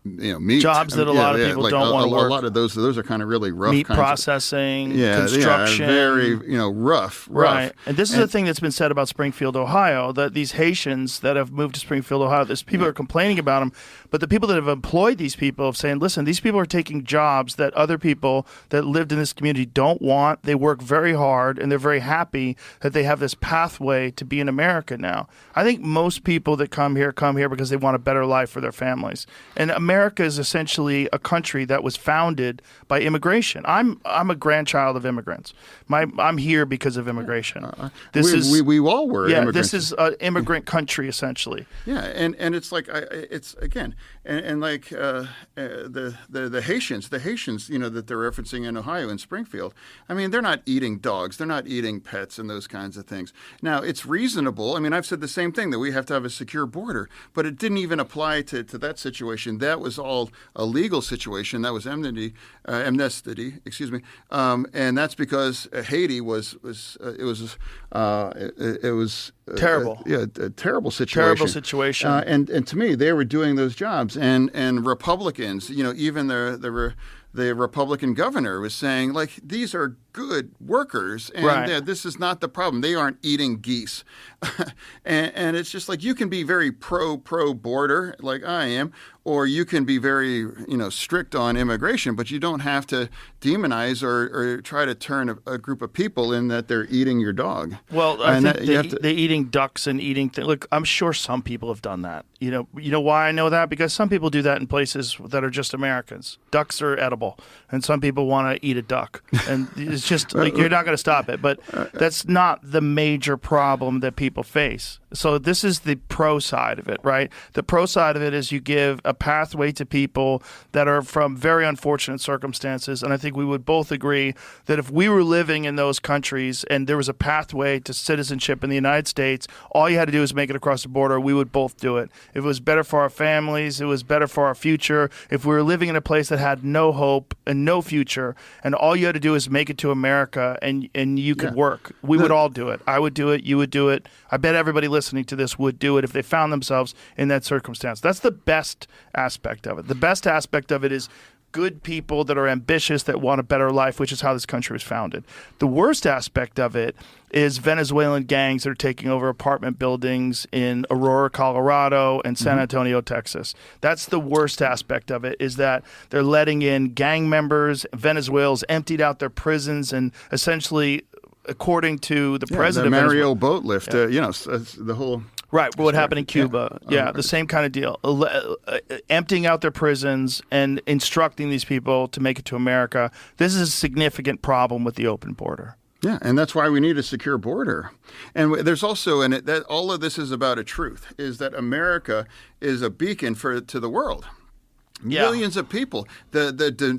meat. Jobs that a lot of people don't want to work. A lot of those are kind of really rough. Meat processing, construction, very rough. Right, and this is the thing that's been said about Springfield, Ohio. That these Haitians that have moved to Springfield, Ohio, people are complaining about them, but the people that have employed these people have saying, listen, these people are taking jobs that other people that lived in this community don't want. They work very hard, and they're very happy that they have this pathway to be in America now. I think most people that come here because they want a better life for their families. And America is essentially a country that was founded by immigration. I'm a grandchild of immigrants. I'm here because of immigration. We all were immigrants. This is an immigrant country essentially. Yeah, and it's like it's again, and like the Haitians, that they're referencing in Ohio in Springfield. I mean, they're not eating dogs. They're not eating pets and those kinds of things. Now, it's reasonable. I mean, I've said the same thing, that we have to have a secure border, but it didn't even apply to that situation. That was all a legal situation. That was amnesty, and that's because Haiti was terrible. A terrible situation. Terrible situation. And to me, they were doing those jobs, and Republicans, even the Republican governor was saying, these are good workers, and this is not the problem. They aren't eating geese. and it's just you can be very pro border, like I am, or you can be very strict on immigration, but you don't have to demonize or try to turn a group of people in that they're eating your dog. Well, I think they're eating ducks and eating things. Look, I'm sure some people have done that. You know why I know that? Because some people do that in places that are just Americans. Ducks are edible, and some people want to eat a duck, and it's just you're not going to stop it. But that's not the major problem that people face. So this is the pro side of it, right? The pro side of it is you give a pathway to people that are from very unfortunate circumstances, and I think we would both agree that if we were living in those countries and there was a pathway to citizenship in the United States, all you had to do is make it across the border. We would both do it. If it was better for our families, it was better for our future. If we were living in a place that had no hope and no future, and all you had to do is make it to America and you could work, we would all do it. I would do it. You would do it. I bet everybody listening to this would do it if they found themselves in that circumstance. That's the best aspect of it. The best aspect of it is good people that are ambitious, that want a better life, which is how this country was founded. The worst aspect of it is Venezuelan gangs that are taking over apartment buildings in Aurora, Colorado, and San Antonio, Texas. That's the worst aspect of it, is that they're letting in gang members. Venezuela's emptied out their prisons, and essentially, according to the president, the Mario boat lift, the whole. Right, what happened in Cuba. Yeah, the same kind of deal. Emptying out their prisons and instructing these people to make it to America. This is a significant problem with the open border. Yeah, and that's why we need a secure border. And there's also in it that all of this is about a truth, is that America is a beacon to the world. Yeah. Millions of people. The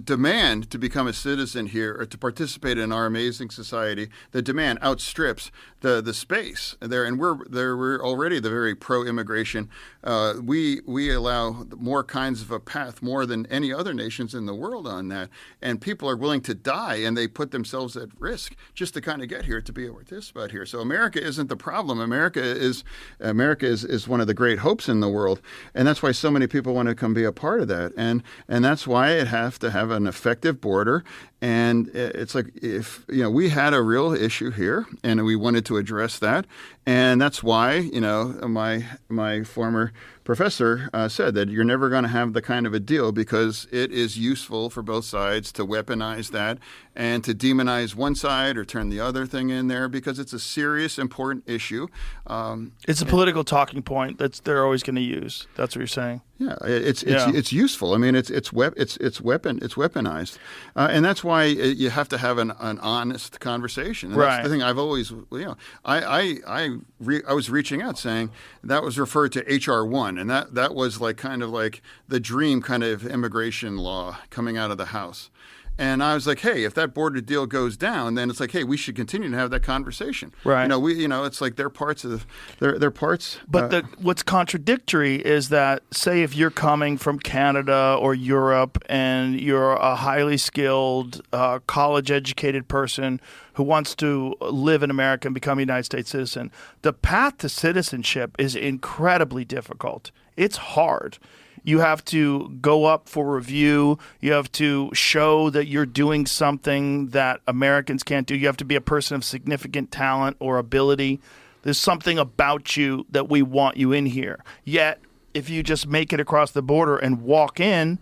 demand to become a citizen here or to participate in our amazing society, the demand outstrips the space there. And we're already the very pro-immigration. We allow more kinds of a path, more than any other nations in the world on that. And people are willing to die, and they put themselves at risk just to kind of get here, to be able to participate here. So America isn't the problem. America is one of the great hopes in the world, and that's why so many people want to come be a part of that. And that's why it has to have an effective border. And it's like, if we had a real issue here and we wanted to address that, and that's why my former professor said that you're never going to have the kind of a deal, because it is useful for both sides to weaponize that and to demonize one side or turn the other thing in there, because it's a serious, important issue. It's a political talking point that they're always going to use. That's what you're saying. Yeah, it's useful. I mean, it's weaponized, and that's why you have to have an honest conversation. And that's the thing I've always, I was reaching out saying that was referred to HR1, and that was kind of like the dream kind of immigration law coming out of the House. And I was like, hey, if that border deal goes down, then it's like, hey, we should continue to have that conversation. Right. It's like they're parts of they're parts. But what's contradictory is that, say, if you're coming from Canada or Europe and you're a highly skilled, college-educated person who wants to live in America and become a United States citizen, the path to citizenship is incredibly difficult. It's hard. You have to go up for review. You have to show that you're doing something that Americans can't do. You have to be a person of significant talent or ability. There's something about you that we want you in here. Yet, if you just make it across the border and walk in,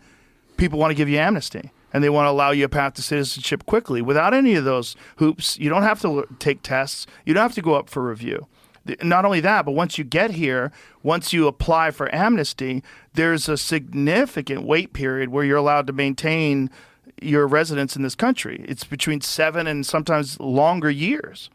people want to give you amnesty. And they want to allow you a path to citizenship quickly without any of those hoops. You don't have to take tests. You don't have to go up for review. Not only that, but once you get here, once you apply for amnesty, there's a significant wait period where you're allowed to maintain your residence in this country. It's between 7 and sometimes longer years.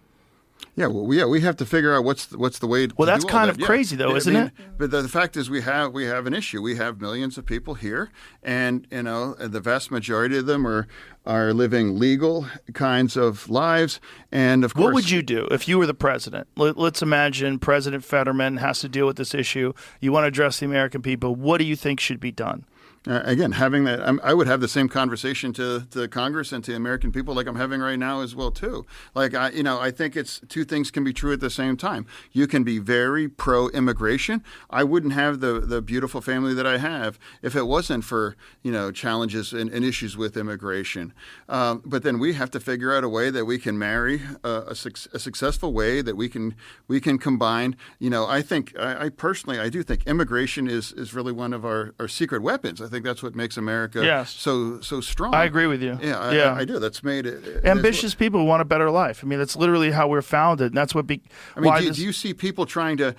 Yeah, we have to figure out what's the way. Well, that's kind of crazy, though, isn't it? But the fact is, we have an issue. We have millions of people here, and the vast majority of them are living legal kinds of lives. And of course, what would you do if you were the president? Let's imagine President Fetterman has to deal with this issue. You want to address the American people. What do you think should be done? Again, having that, I would have the same conversation to Congress and to the American people like I'm having right now as well too. Like I think it's two things can be true at the same time. You can be very pro-immigration. I wouldn't have the beautiful family that I have if it wasn't for challenges and issues with immigration. But then we have to figure out a way that we can marry a successful way that we can combine. I personally do think immigration is really one of our secret weapons. I think that's what makes America so strong. I agree with you. Yeah, I do. That's made it. Ambitious people want a better life. I mean, that's literally how we're founded, and that's what. Do you see people trying to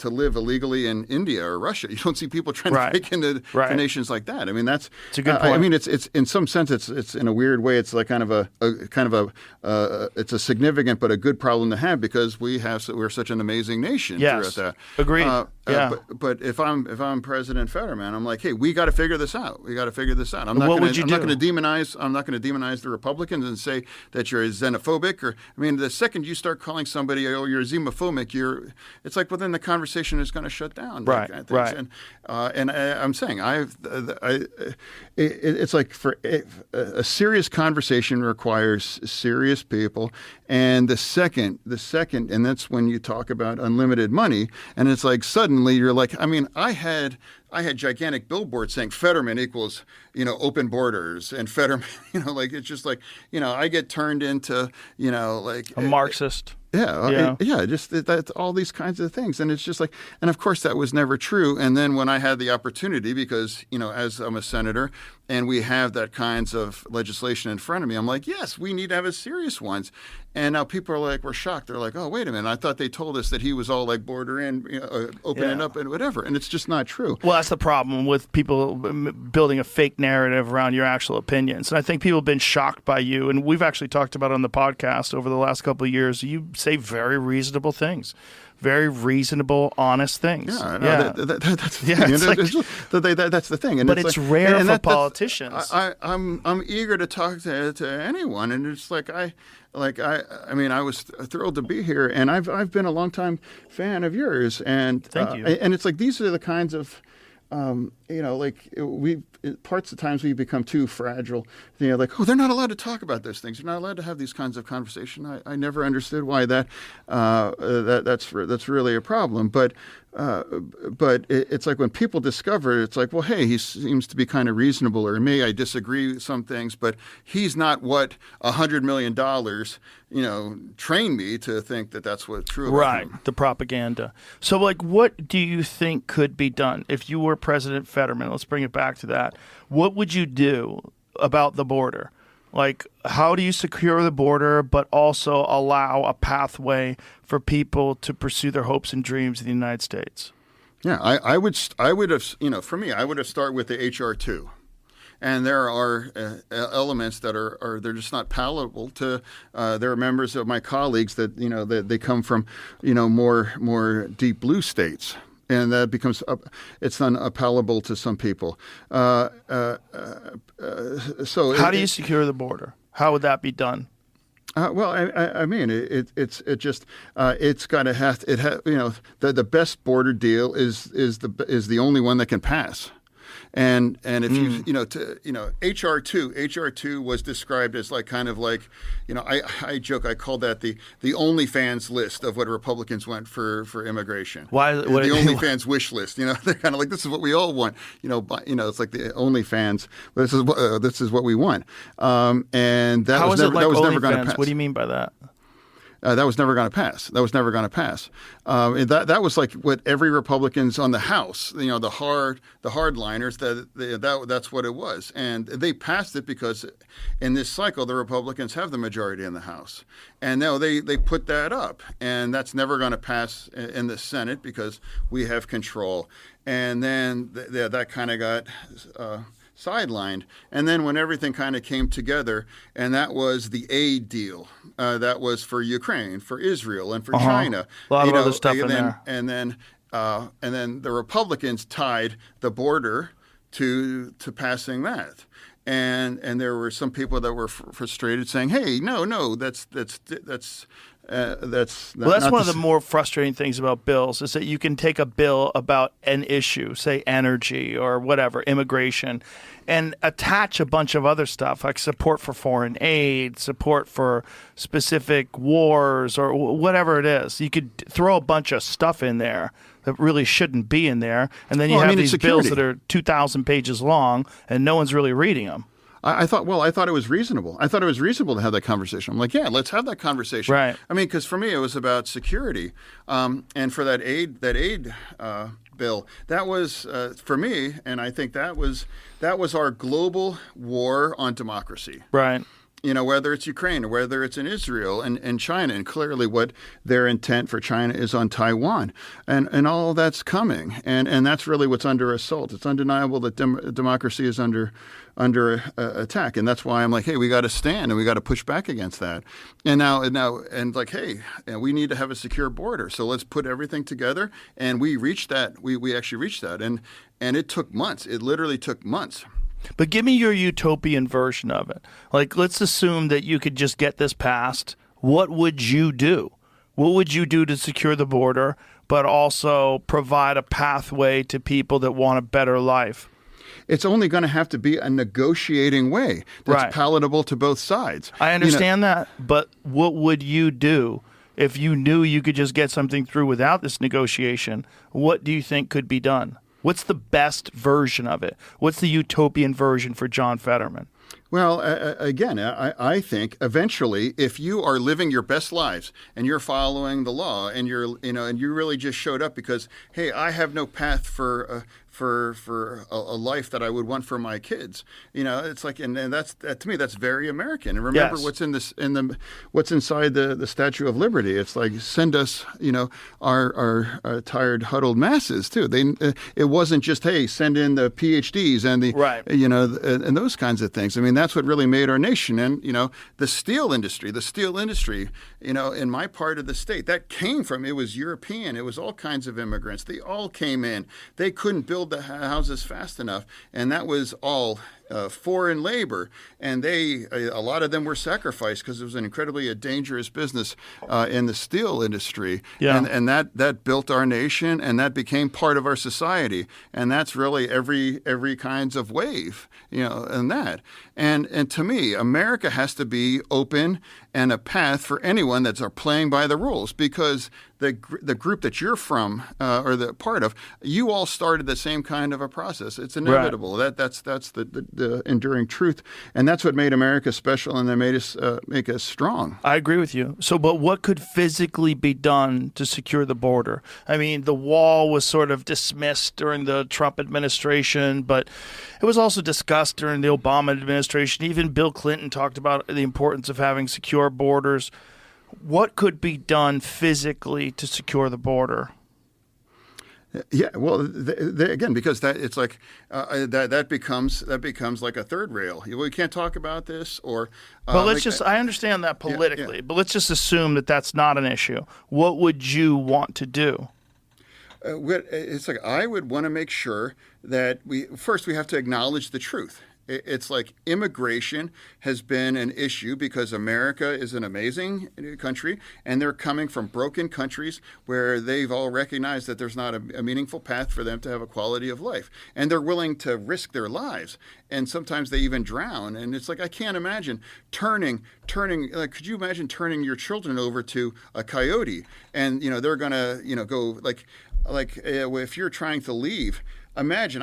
live illegally in India or Russia? You don't see people trying to break into to nations like that. I mean, it's a good point. I mean, it's in some sense, it's in a weird way, it's like kind of it's a significant but a good problem to have, because we're such an amazing nation. Yes, throughout that. Agreed. But if I'm President Fetterman, I'm like, hey, we got to figure this out. I'm not going to demonize the Republicans and say that you're xenophobic. The second you start calling somebody, oh, you're xenophobic, it's like, well, then the conversation is going to shut down. Right. And I'm saying it's like for a serious conversation requires serious people. And the second, and that's when you talk about unlimited money. And it's like suddenly you're like, I had gigantic billboards saying Fetterman equals, open borders, and Fetterman, it's just like, I get turned into, a Marxist. Just that's all these kinds of things. And it's just like, and of course that was never true. And then when I had the opportunity, because, as I'm a senator and we have that kinds of legislation in front of me, I'm like, yes, we need to have a serious ones. And now people are like, we're shocked. They're like, oh, wait a minute. I thought they told us that he was all like border in, open it up and whatever. And it's just not true. Well, that's the problem with people building a fake narrative around your actual opinions. And I think people have been shocked by you. And we've actually talked about on the podcast over the last couple of years, you say very reasonable things. Very reasonable, honest things. That's the thing. That's the thing. And but it's rare for politicians. I'm eager to talk to anyone, and it's like I was thrilled to be here, and I've been a longtime fan of yours, and thank you. And it's like these are the kinds of parts of times we become too fragile. Like, oh, they're not allowed to talk about those things. They're not allowed to have these kinds of conversation. I never understood why that's really a problem. But it's like when people discover it, it's like, well, hey, he seems to be kind of reasonable, or me, I disagree with some things, but he's not what $100 million, trained me to think that that's what's true about him. The propaganda. So, like, what do you think could be done if you were President Fetterman? Let's bring it back to that. What would you do about the border? Like, how do you secure the border, but also allow a pathway for people to pursue their hopes and dreams in the United States? Yeah, I would have, for me, I would have started with the HR2. And there are elements that they're just not palatable to. There are members of my colleagues that they come from more deep blue states, and that becomes it's unpalatable to some people. So how do you secure the border? How would that be done? Well, I mean, it's got to have the best border deal is the only one that can pass. And if HR2 was described as like kind of like, I joke, I call that the OnlyFans list of what Republicans want for immigration. Why the OnlyFans wish list? They're kind of like, this is what we all want. It's like the OnlyFans. This is what we want. And that was never going to pass. What do you mean by that? That was never going to pass. That and that was like what every Republicans on the House, the hardliners, that's what it was. And they passed it because in this cycle, the Republicans have the majority in the House. And now they put that up. And that's never going to pass in the Senate because we have control. And then that kind of got sidelined. And then when everything kind of came together, and that was the aid deal, that was for Ukraine, for Israel, and for China. A lot of other stuff in there. And then the Republicans tied the border to passing that. And there were some people that were frustrated, saying, "Hey, no, that's one of the more frustrating things about bills is that you can take a bill about an issue, say energy or whatever, immigration, and attach a bunch of other stuff like support for foreign aid, support for specific wars, or whatever it is. You could throw a bunch of stuff in there that really shouldn't be in there, and then you have these bills that are 2,000 pages long, and no one's really reading them. I thought it was reasonable. I thought it was reasonable to have that conversation. I'm like, yeah, let's have that conversation. Right. I mean, because for me, it was about security, and for that aid bill, that was for me, and I think that was our global war on democracy. Right. Whether it's Ukraine or whether it's in Israel and China, and clearly what their intent for China is on Taiwan, and all of that's coming, and that's really what's under assault. It's undeniable that democracy is under attack, and that's why I'm like, hey, we got to stand and we got to push back against that. And now, like, hey, we need to have a secure border, so let's put everything together, and we reached that. We actually reached that, and it took months. It literally took months. But give me your utopian version of it. Like, let's assume that you could just get this passed. What would you do? What would you do to secure the border, but also provide a pathway to people that want a better life? It's only going to have to be a negotiating way that's palatable to both sides. I understand that, but what would you do if you knew you could just get something through without this negotiation? What do you think could be done? What's the best version of it? What's the utopian version for John Fetterman? Well, again, I think eventually, if you are living your best lives and you're following the law, and and you really just showed up because, hey, I have no path for a life that I would want for my kids. It's like, and that's to me, that's very American. And remember what's what's inside the Statue of Liberty. It's like, send us, our tired, huddled masses too. It wasn't just, hey, send in the PhDs and and those kinds of things. I mean, that's what really made our nation. And the steel industry, in my part of the state, that came from, it was European. It was all kinds of immigrants. They all came in. They couldn't build the houses fast enough, and that was all foreign labor, and a lot of them were sacrificed because it was an incredibly dangerous business in the steel industry. Yeah. And that built our nation, and that became part of our society, and that's really every kinds of wave, and that. And to me, America has to be open and a path for anyone that's playing by the rules, because the group that you're from or the part of, you all started the same kind of a process. It's inevitable. Right. That's the enduring truth, and that's what made America special, and that made us make us strong. I agree with you. So, but what could physically be done to secure the border? I mean, the wall was sort of dismissed during the Trump administration, but it was also discussed during the Obama administration. Even Bill Clinton talked about the importance of having secure borders. What could be done physically to secure the border? Yeah, well, again, because it's like that becomes like a third rail. We can't talk about this, or. But I understand that politically, but let's just assume that that's not an issue. What would you want to do? It's like, I would want to make sure that we have to acknowledge the truth. It's like, immigration has been an issue because America is an amazing country, and they're coming from broken countries where they've all recognized that there's not a meaningful path for them to have a quality of life. And they're willing to risk their lives. And sometimes they even drown. And it's like, I can't imagine turning, like, could you imagine turning your children over to a coyote? And, they're going to, go if you're trying to leave. Imagine,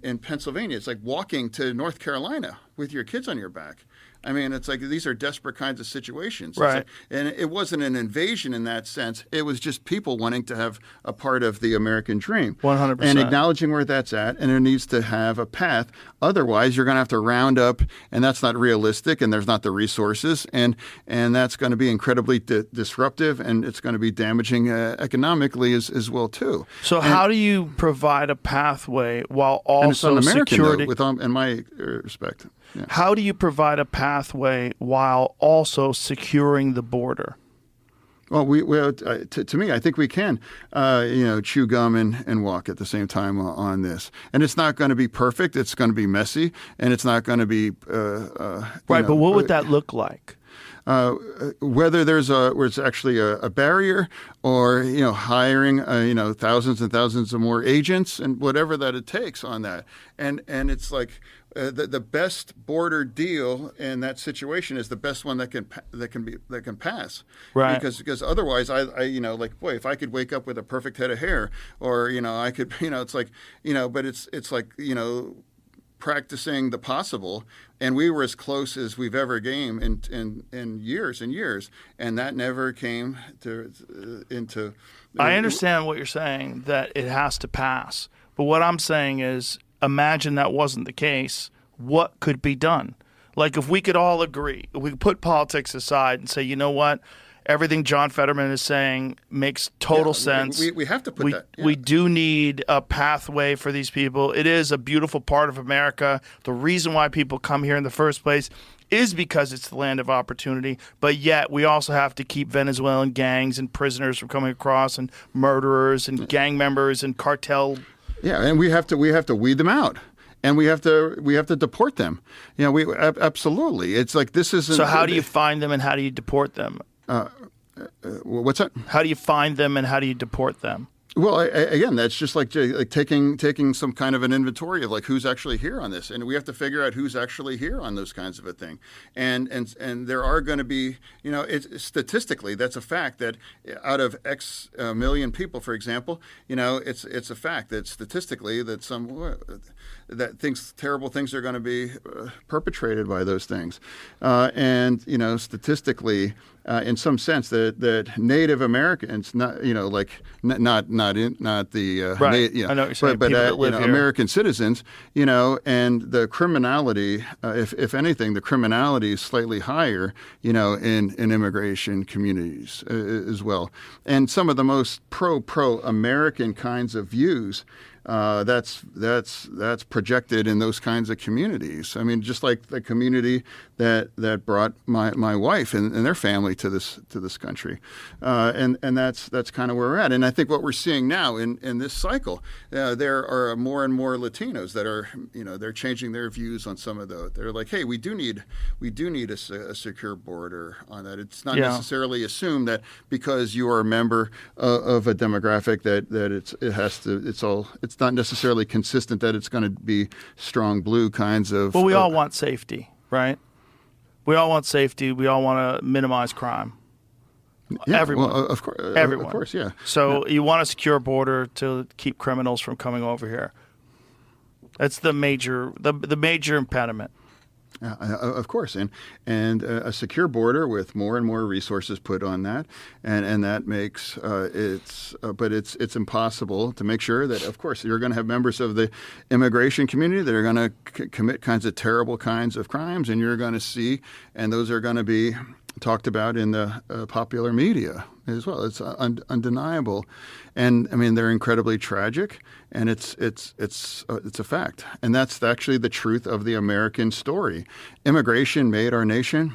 in Pennsylvania, it's like walking to North Carolina with your kids on your back. I mean, it's like, these are desperate kinds of situations. Right. And it wasn't an invasion in that sense. It was just people wanting to have a part of the American dream. 100%. And acknowledging where that's at, and there needs to have a path. Otherwise, you're going to have to round up, and that's not realistic, and there's not the resources, and that's going to be incredibly disruptive, and it's going to be damaging economically as well, too. So how do you provide a pathway while also securing? In my respect. Yeah. How do you provide a pathway while also securing the border? Well, to me, I think we can, chew gum and walk at the same time on this. And it's not going to be perfect. It's going to be messy, and it's not going to be right. But what would that look like? Whether where it's actually a barrier, or hiring thousands and thousands of more agents, and whatever that it takes on that, and it's like. The best border deal in that situation is the best one that can pass. Right. Because otherwise, if I could wake up with a perfect head of hair, or I could, it's like, but it's like, practicing the possible, and we were as close as we've ever came in years and years, and that never came into. I understand what you're saying, that it has to pass, but what I'm saying is, imagine that wasn't the case. What could be done? Like, if we could all agree, if we could put politics aside and say, you know what, everything John Fetterman is saying makes total sense. We have to put that. Yeah. We do need a pathway for these people. It is a beautiful part of America. The reason why people come here in the first place is because it's the land of opportunity, but yet we also have to keep Venezuelan gangs and prisoners from coming across, and murderers and gang members and cartel. Yeah, and we have to weed them out, and we have to deport them. Absolutely. It's like, this isn't. So how do you find them, and how do you deport them? What's that? How do you find them, and how do you deport them? Well, again, that's just like taking some kind of an inventory of like who's actually here on this, and we have to figure out who's actually here on those kinds of a thing. And there are going to be, statistically, that's a fact that out of X million people, for example, it's a fact that statistically that terrible things are going to be perpetrated by those things, and statistically. In some sense, that Native Americans, not the right. I know what you're saying. but live here. American citizens, and the criminality, if anything, the criminality is slightly higher, in immigration communities as well, and some of the most pro American kinds of views. That's projected in those kinds of communities. I mean, just like the community that brought my wife and their family to this country, and that's kind of where we're at. And I think what we're seeing now in this cycle, there are more and more Latinos that are they're changing their views on some of those. They're like, hey, we do need a secure border on that. It's not necessarily assumed that because you are a member of a demographic that it's not necessarily consistent that it's going to be strong blue kinds of. Well, we all want safety, right? We all want safety. We all want to minimize crime. Yeah, everyone, well, of course, everyone. Of course, yeah. So you want a secure border to keep criminals from coming over here. That's the major impediment. Of course, and a secure border with more and more resources put on that, and that makes it's impossible to make sure that, of course, you're going to have members of the immigration community that are going to commit kinds of terrible kinds of crimes, and you're going to see, and those are going to be talked about in the popular media as well. It's undeniable, and I mean they're incredibly tragic, and it's a fact, and that's actually the truth of the American story. Immigration made our nation.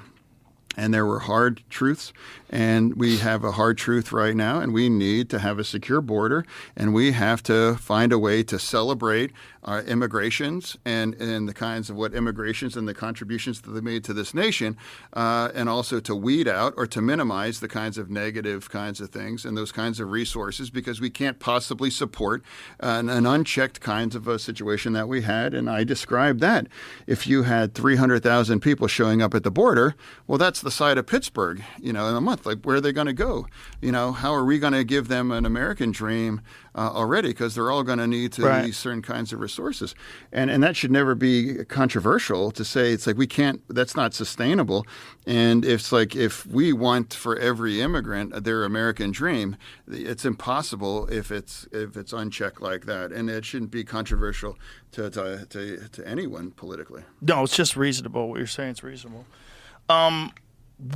And there were hard truths, and we have a hard truth right now, and we need to have a secure border, and we have to find a way to celebrate our immigrations and the kinds of what immigrations and the contributions that they made to this nation, and also to weed out or to minimize the kinds of negative kinds of things and those kinds of resources, because we can't possibly support an unchecked kinds of a situation that we had. And I described that. If you had 300,000 people showing up at the border, well, that's the side of Pittsburgh, in a month. Like, where are they going to go? How are we going to give them an American dream already? Because they're all going to need to use certain kinds of resources. And that should never be controversial to say, it's like, we can't, that's not sustainable. And it's like, if we want for every immigrant their American dream, it's impossible if it's unchecked like that. And it shouldn't be controversial to anyone politically. No, it's just reasonable. What you're saying is reasonable.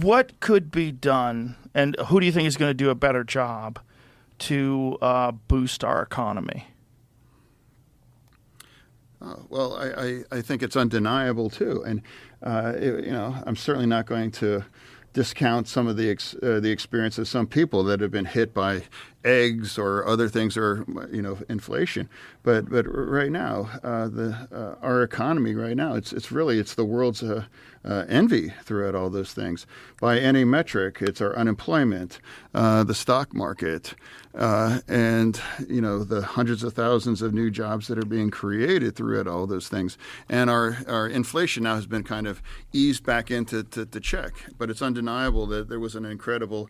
What could be done, and who do you think is going to do a better job to boost our economy? Well, I think it's undeniable too, and I'm certainly not going to discount some of the experience of some people that have been hit by eggs or other things, or inflation. But right now, our economy right now, it's the world's envy throughout all those things. By any metric, it's our unemployment, the stock market, and the hundreds of thousands of new jobs that are being created throughout all those things. And our inflation now has been kind of eased back into check. But it's undeniable that there was an incredible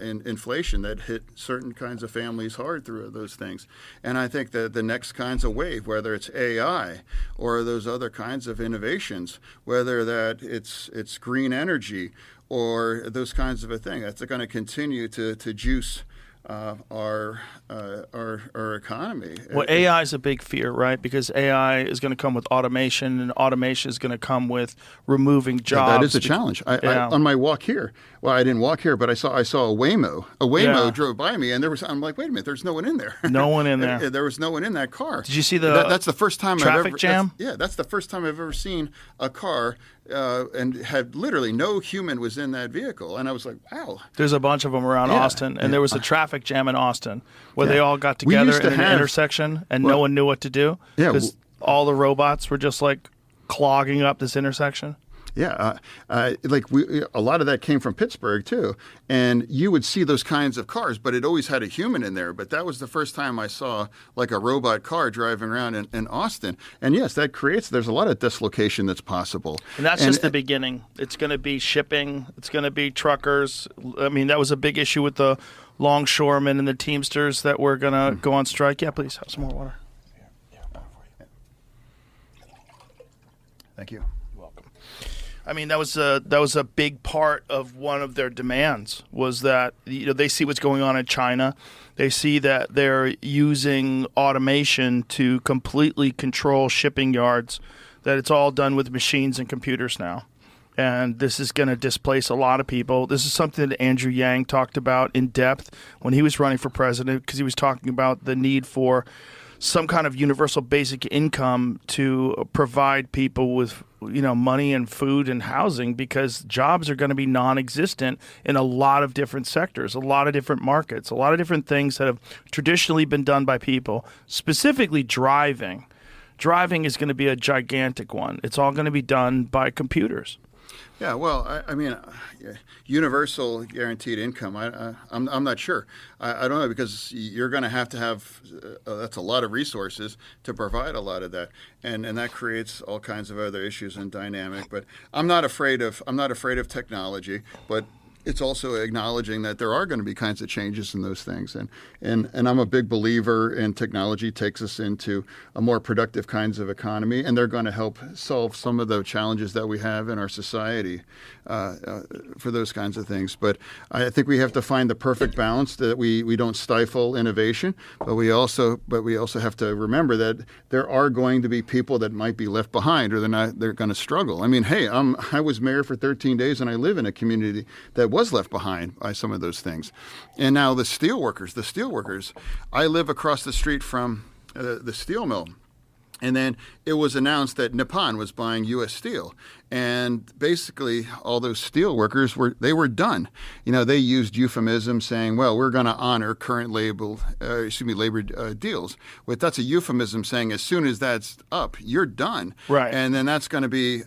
inflation that hit certain kinds of families hard through those things. And I think that the next kinds of wave, whether it's AI or those other kinds of innovations, whether that it's green energy or those kinds of a thing, that's going to continue to juice our economy. Well, AI is a big fear, right? Because AI is going to come with automation, and automation is going to come with removing jobs. That is a challenge. I on my walk here, well, I didn't walk here, but I saw a Waymo. A Waymo drove by me, and I'm like, wait a minute, there's no one in there. No one in there. There was no one in that car. Did you see that's the first time traffic jam? That's the first time I've ever seen a car and had literally no human was in that vehicle. And I was like, wow. There's a bunch of them around Austin, and there was a traffic jam in Austin where they all got together in an intersection, and no one knew what to do because all the robots were just like clogging up this intersection. Yeah, a lot of that came from Pittsburgh too, and you would see those kinds of cars, but it always had a human in there. But that was the first time I saw like a robot car driving around in Austin. And yes, there's a lot of dislocation that's possible. And that's just the beginning. It's going to be shipping. It's going to be truckers. I mean, that was a big issue with the longshoremen and the Teamsters that were going to go on strike. Yeah, please have some more water. Thank you. I mean, that was a big part of one of their demands was that they see what's going on in China. They see that they're using automation to completely control shipping yards, that it's all done with machines and computers now. And this is going to displace a lot of people. This is something that Andrew Yang talked about in depth when he was running for president, because he was talking about the need for some kind of universal basic income to provide people with money and food and housing, because jobs are going to be non-existent in a lot of different sectors, a lot of different markets, a lot of different things that have traditionally been done by people, specifically driving. Driving is going to be a gigantic one. It's all going to be done by computers. Yeah, well, I mean, universal guaranteed income. I'm not sure. I don't know, because you're going to have that's a lot of resources to provide a lot of that, and that creates all kinds of other issues and dynamic. But I'm not afraid of technology, but it's also acknowledging that there are going to be kinds of changes in those things. And I'm a big believer in technology takes us into a more productive kinds of economy, and they're going to help solve some of the challenges that we have in our society for those kinds of things. But I think we have to find the perfect balance, that we don't stifle innovation, but we also have to remember that there are going to be people that might be left behind, or they're going to struggle. I mean, hey, I was mayor for 13 days, and I live in a community that was left behind by some of those things. And now the steelworkers, I live across the street from the steel mill. And then it was announced that Nippon was buying U.S. Steel. And basically, all those steel workers were done. They used euphemism saying, well, we're going to honor current labor deals. But that's a euphemism saying as soon as that's up, you're done. Right. And then that's going to be,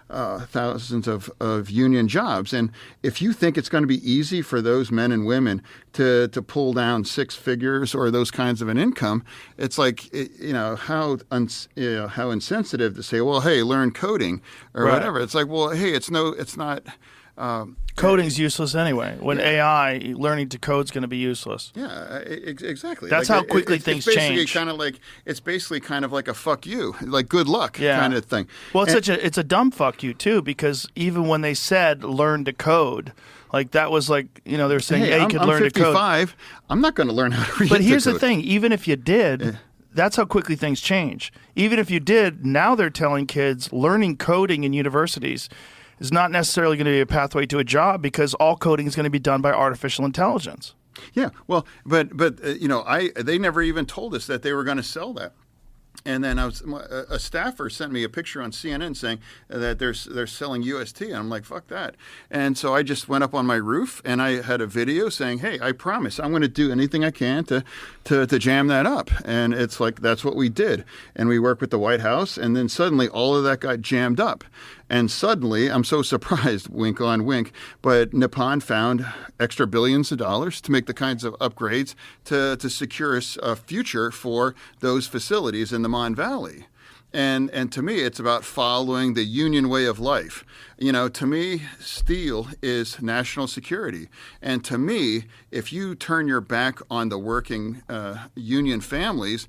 thousands of union jobs. And if you think it's going to be easy for those men and women to pull down six figures or those kinds of an income, it's like, how insensitive to say, well, hey, learn coding or whatever. It's like, well, hey, it's not. Coding's useless anyway. When AI, learning to code is going to be useless. Yeah, exactly. That's how quickly things change. It's basically kind of like a fuck you, like good luck kind of thing. Well, it's a dumb fuck you too, because even when they said learn to code, like that was like, they're saying, hey, you could learn to code. I'm 55. I'm not going to learn how to read. But here's the thing: even if you did. That's how quickly things change. Even if you did, now they're telling kids learning coding in universities is not necessarily going to be a pathway to a job, because all coding is going to be done by artificial intelligence. Yeah, well, but they never even told us that they were going to sell that. And then a staffer sent me a picture on CNN saying that they're selling UST, and I'm like, fuck that. And so I just went up on my roof and I had a video saying, hey, I promise I'm going to do anything I can to jam that up. And it's like, that's what we did. And we worked with the White House, and then suddenly all of that got jammed up. And suddenly, I'm so surprised, wink on wink, but Nippon found extra billions of dollars to make the kinds of upgrades to secure a future for those facilities in the Mon Valley. And to me, it's about following the union way of life. To me, steel is national security. And to me, if you turn your back on the working union families,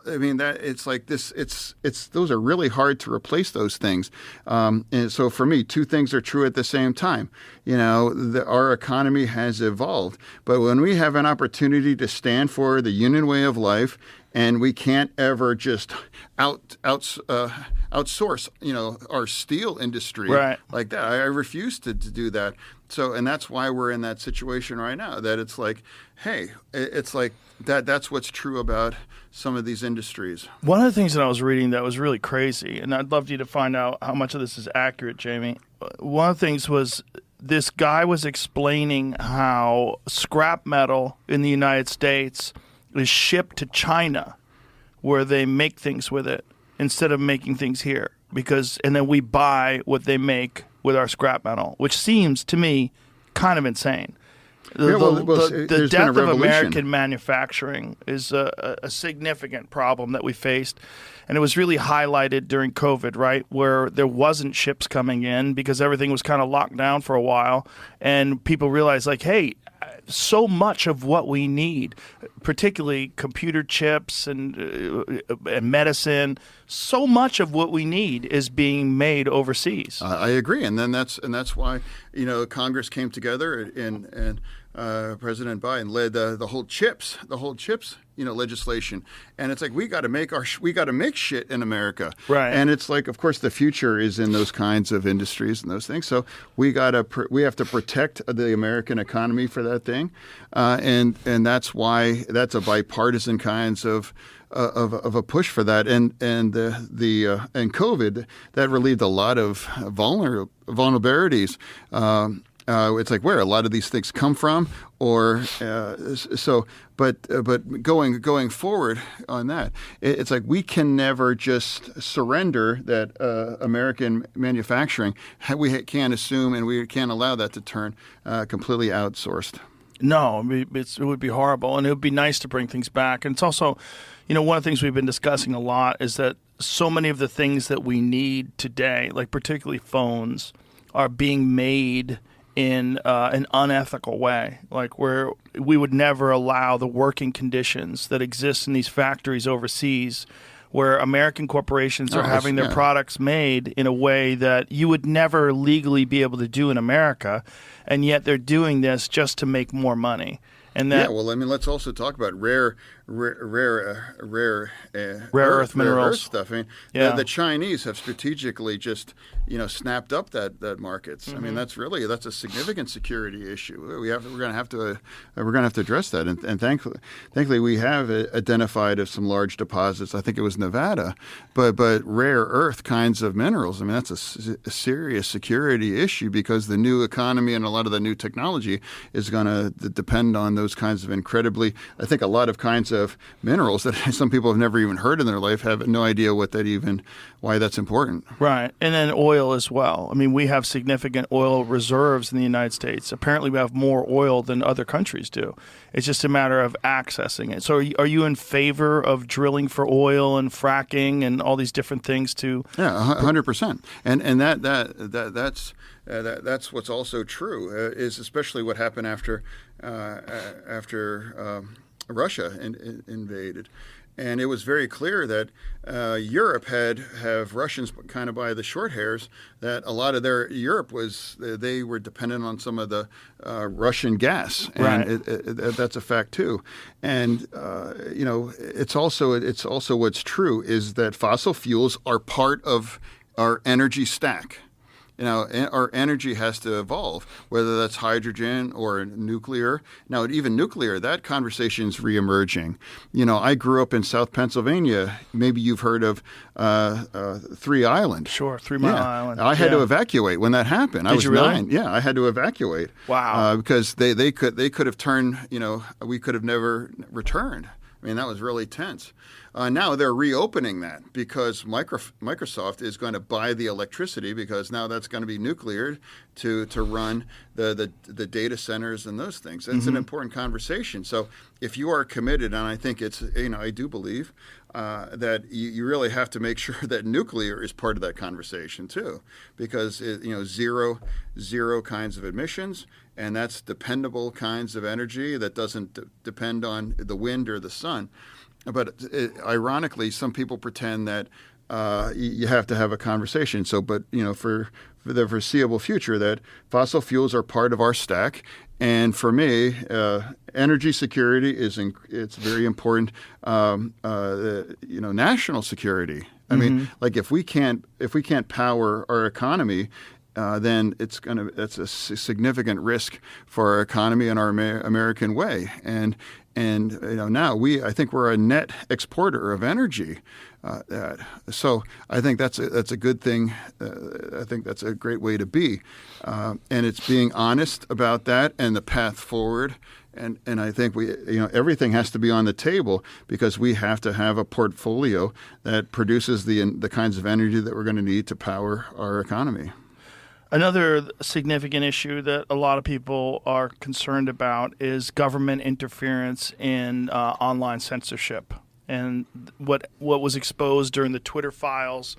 I mean, that it's like this. It's those are really hard to replace those things. And so for me, two things are true at the same time. Our economy has evolved, but when we have an opportunity to stand for the union way of life, and we can't ever just outsource, our steel industry like that. I refuse to do that. So, and that's why we're in that situation right now. That it's like, hey, it's like that. That's what's true about some of these industries. One of the things that I was reading that was really crazy, and I'd love you to find out how much of this is accurate, Jamie. One of the things was this guy was explaining how scrap metal in the United States is shipped to China, where they make things with it instead of making things here. and then we buy what they make with our scrap metal, which seems to me kind of insane. The death of American manufacturing is a significant problem that we faced. And it was really highlighted during COVID, right, where there wasn't ships coming in because everything was kind of locked down for a while. And people realized, like, hey, so much of what we need, particularly computer chips and medicine, so much of what we need is being made overseas. I agree, and that's why Congress came together and President Biden led the whole chips legislation, and it's like we got to make shit in America, right? And it's like, of course, the future is in those kinds of industries and those things. So we have to protect the American economy for that thing, and that's why that's a bipartisan kinds of a push for that, and COVID that relieved a lot of vulnerabilities. It's like where a lot of these things come from, or but going forward on that, it's like we can never just surrender that American manufacturing. We can't assume, and we can't allow that to turn completely outsourced. No, it would be horrible, and it would be nice to bring things back. And it's also, one of the things we've been discussing a lot is that so many of the things that we need today, like particularly phones, are being made in an unethical way, like where we would never allow the working conditions that exist in these factories overseas, where American corporations are having their products made in a way that you would never legally be able to do in America, and yet they're doing this just to make more money. And that, well, I mean, let's also talk about rare earth minerals stuff. I mean, the Chinese have strategically just snapped up that markets. Mm-hmm. I mean, that's a significant security issue. We're going to have to address that. And thankfully we have identified some large deposits. I think it was Nevada, but rare earth kinds of minerals. I mean, that's a serious security issue because the new economy and a lot of the new technology is going to depend on those kinds of incredibly. I think a lot of kinds of minerals that some people have never even heard in their life have no idea why that's important. Right. And then oil as well. I mean, we have significant oil reserves in the United States. Apparently we have more oil than other countries do. It's just a matter of accessing it. So are you in favor of drilling for oil and fracking and all these different things to? Yeah, 100%. And that's what's also true is especially what happened after Russia invaded. And it was very clear that Europe have Russians kind of by the short hairs, that a lot of Europe they were dependent on some of the Russian gas. And that's a fact too. And, it's also what's true is that fossil fuels are part of our energy stack. Our energy has to evolve, whether that's hydrogen or nuclear. Now, even nuclear, that conversation is reemerging. I grew up in South Pennsylvania. Maybe you've heard of Three Island. Sure, 3 Mile Island. I had to evacuate when that happened. I was you really? 9. Yeah, I had to evacuate. Wow. Because they could have turned. We could have never returned. I mean, that was really tense. Now they're reopening that because Microsoft is going to buy the electricity because now that's going to be nuclear to run the data centers and those things. It's an important conversation. So if you are committed, and I think it's, I do believe that you really have to make sure that nuclear is part of that conversation too, because zero kinds of emissions. And that's dependable kinds of energy that doesn't depend on the wind or the sun. But ironically, some people pretend that you have to have a conversation. So, but for the foreseeable future, that fossil fuels are part of our stack. And for me, energy security it's very important. National security. I mean, like if we can't power our economy, then that's a significant risk for our economy and our American way. And now I think we're a net exporter of energy. So I think that's a good thing. I think that's a great way to be, and it's being honest about that and the path forward. And I think everything has to be on the table because we have to have a portfolio that produces the kinds of energy that we're going to need to power our economy. Another significant issue that a lot of people are concerned about is government interference in online censorship. And what was exposed during the Twitter files,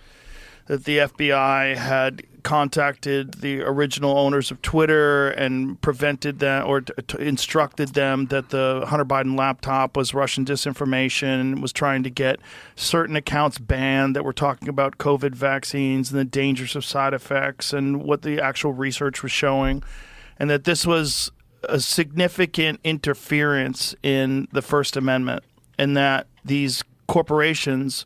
that the FBI had contacted the original owners of Twitter and prevented them or instructed them that the Hunter Biden laptop was Russian disinformation and was trying to get certain accounts banned that were talking about COVID vaccines and the dangers of side effects and what the actual research was showing, and that this was a significant interference in the First Amendment, and that these corporations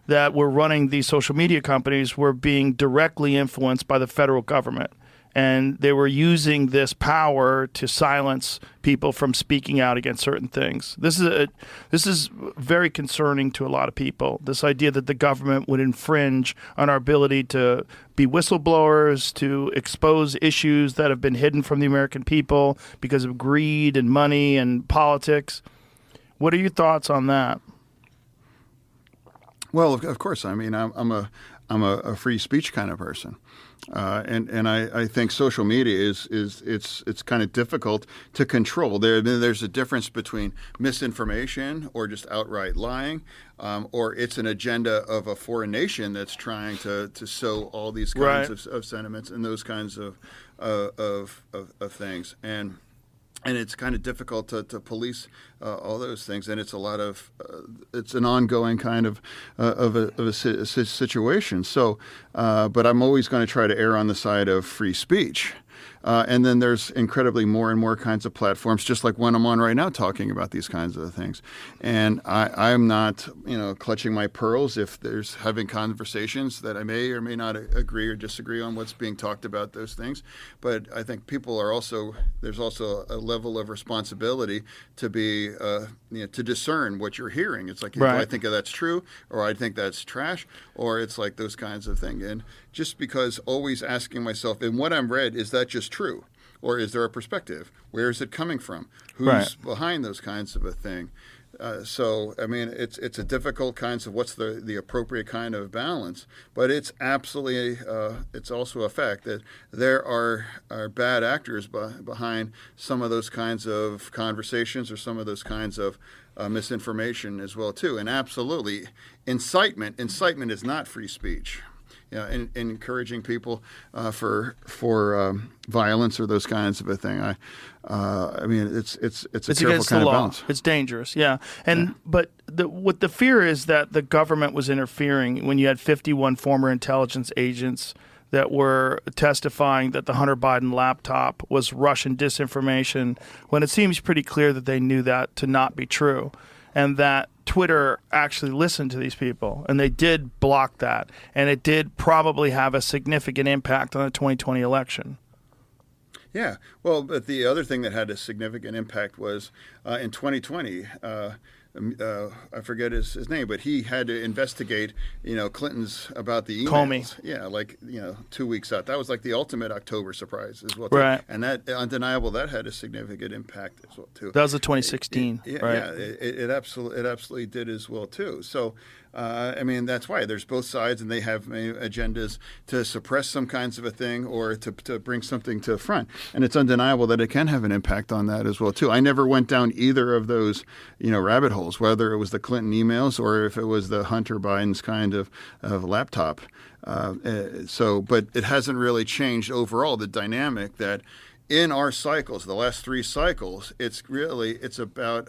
that were running these social media companies were being directly influenced by the federal government. And they were using this power to silence people from speaking out against certain things. This is very concerning to a lot of people, this idea that the government would infringe on our ability to be whistleblowers, to expose issues that have been hidden from the American people because of greed and money and politics. What are your thoughts on that? Well, of course. I mean, I'm a free speech kind of person, and I think social media it's kind of difficult to control. There's a difference between misinformation or just outright lying, or it's an agenda of a foreign nation that's trying to sow all these kinds of sentiments and those kinds of things. And it's kind of difficult to police all those things, and it's a lot of it's an ongoing kind of a situation. So, but I'm always going to try to err on the side of free speech. And then there's incredibly more and more kinds of platforms, just like one I'm on right now, talking about these kinds of things. And I'm not, clutching my pearls if there's having conversations that I may or may not agree or disagree on what's being talked about those things. But I think people are there's also a level of responsibility to be, to discern what you're hearing. It's like, do I think that's true, or I think that's trash, or it's like those kinds of things. And just because always asking myself, in what I'm read, is that just true? Or is there a perspective? Where is it coming from? Who's behind those kinds of a thing? So, I mean, it's a difficult kinds of what's the appropriate kind of balance, but it's absolutely, it's also a fact that there are bad actors behind some of those kinds of conversations or some of those kinds of misinformation as well, too. And absolutely, incitement is not free speech. And encouraging people for violence or those kinds of a thing. I mean, it's a careful kind of balance. It's dangerous, But what the fear is that the government was interfering when you had 51 former intelligence agents that were testifying that the Hunter Biden laptop was Russian disinformation, when it seems pretty clear that they knew that to not be true, and that Twitter actually listened to these people, and they did block that, and it did probably have a significant impact on the 2020 election. Yeah, well, but the other thing that had a significant impact was in 2020, I forget his name, but he had to investigate, Clinton's about the emails. Comey. Yeah, 2 weeks out. That was like the ultimate October surprise as well, too. Right. And that, undeniable, that had a significant impact as well, too. That was the 2016, right? Yeah, it absolutely did as well, too. So, I mean, that's why there's both sides, and they have agendas to suppress some kinds of a thing or to bring something to the front. And it's undeniable that it can have an impact on that as well, too. I never went down either of those, rabbit holes, whether it was the Clinton emails or if it was the Hunter Biden's kind of laptop. But it hasn't really changed overall the dynamic that in our cycles, the last 3 cycles, it's about,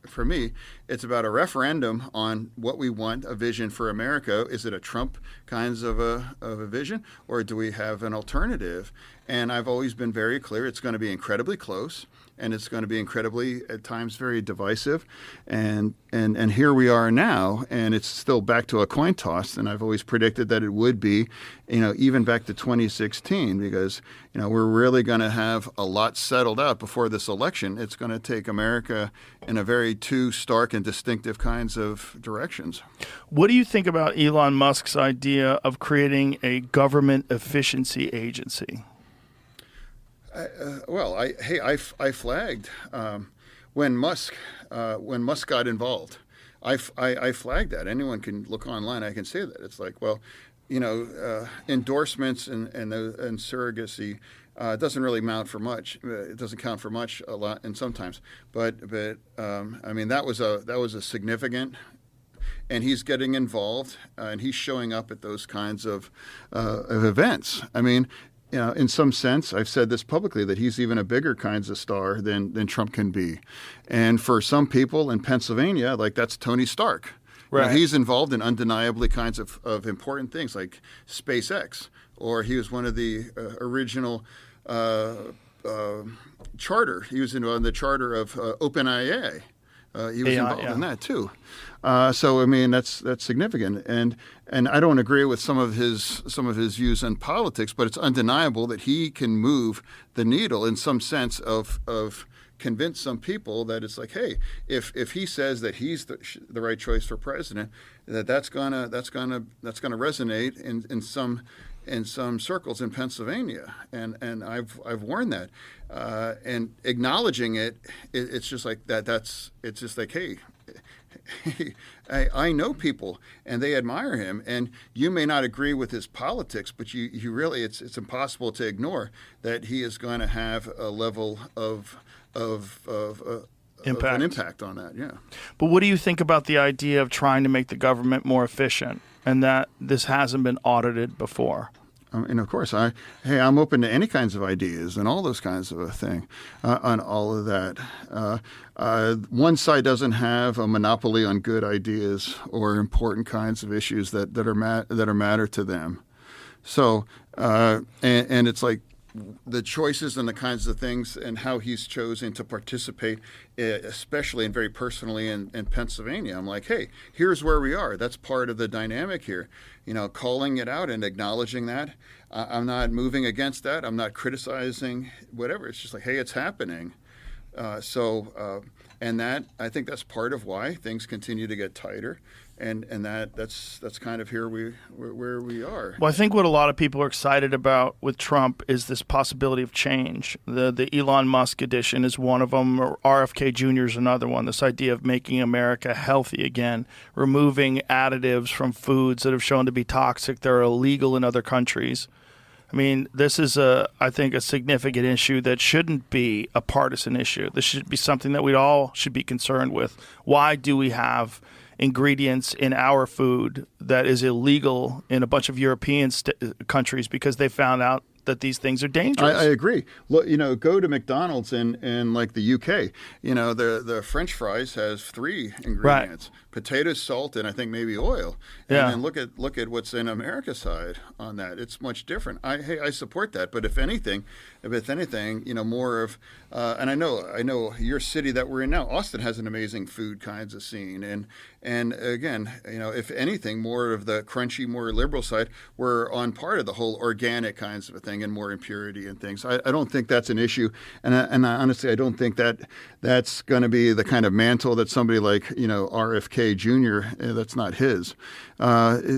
for me, it's about a referendum on what we want, a vision for America. Is it a Trump kinds of a vision, or do we have an alternative? And I've always been very clear it's going to be incredibly close, and it's going to be incredibly, at times, very divisive. And here we are now, and it's still back to a coin toss. And I've always predicted that it would be, even back to 2016, because, we're really going to have a lot settled out before this election. It's going to take America in a very two stark and distinctive kinds of directions. What do you think about Elon Musk's idea of creating a government efficiency agency? I flagged when Musk got involved, I flagged that. Anyone can look online. I can say that. It's like, well, endorsements and surrogacy doesn't really mount for much. It doesn't count for much a lot, and sometimes. But I mean, that was a significant. And he's getting involved, and he's showing up at those kinds of events. I mean, in some sense, I've said this publicly, that he's even a bigger kinds of star than Trump can be. And for some people in Pennsylvania, like, that's Tony Stark. Right. He's involved in undeniably kinds of important things like SpaceX, or he was one of the original charter. He was on the charter of OpenAI. He was involved in that too. So I mean, that's significant, and I don't agree with some of his views on politics, but it's undeniable that he can move the needle in some sense of convince some people that it's like, hey, if he says that he's the right choice for president, that's gonna resonate in some circles in Pennsylvania, and I've warned that, and acknowledging it's just like that. It's just like, hey, I know people and they admire him, and you may not agree with his politics, but you really, it's impossible to ignore that he is going to have a level of an impact on that. Yeah. But what do you think about the idea of trying to make the government more efficient, and that this hasn't been audited before? And of course, I'm open to any kinds of ideas and all those kinds of a thing on all of that. One side doesn't have a monopoly on good ideas or important kinds of issues that are matter to them. So, and it's like, the choices and the kinds of things and how he's chosen to participate, especially and very personally in Pennsylvania. I'm like, hey, here's where we are. That's part of the dynamic here. Calling it out and acknowledging that. I'm not moving against that. I'm not criticizing whatever. It's just like, hey, it's happening. And that, I think that's part of why things continue to get tighter. And that's kind of where we are. Well, I think what a lot of people are excited about with Trump is this possibility of change. The Elon Musk edition is one of them, or RFK Jr. is another one. This idea of making America healthy again, removing additives from foods that have shown to be toxic, that are illegal in other countries. I mean, this is, I think, a significant issue that shouldn't be a partisan issue. This should be something that we all should be concerned with. Why do we have ingredients in our food that is illegal in a bunch of European countries because they found out that these things are dangerous? I agree. Look, go to McDonald's in like the UK. The French fries has 3 ingredients: potatoes, salt, and I think maybe oil. Yeah. And then look at what's in America's side on that. It's much different. I support that. But if anything, more of and I know your city that we're in now, Austin, has an amazing food kinds of scene. And again, if anything, more of the crunchy, more liberal side, we're on part of the whole organic kinds of a thing and more impurity and things. I don't think that's an issue. And I honestly, I don't think that's going to be the kind of mantle that somebody like, RFK Jr., that's not his.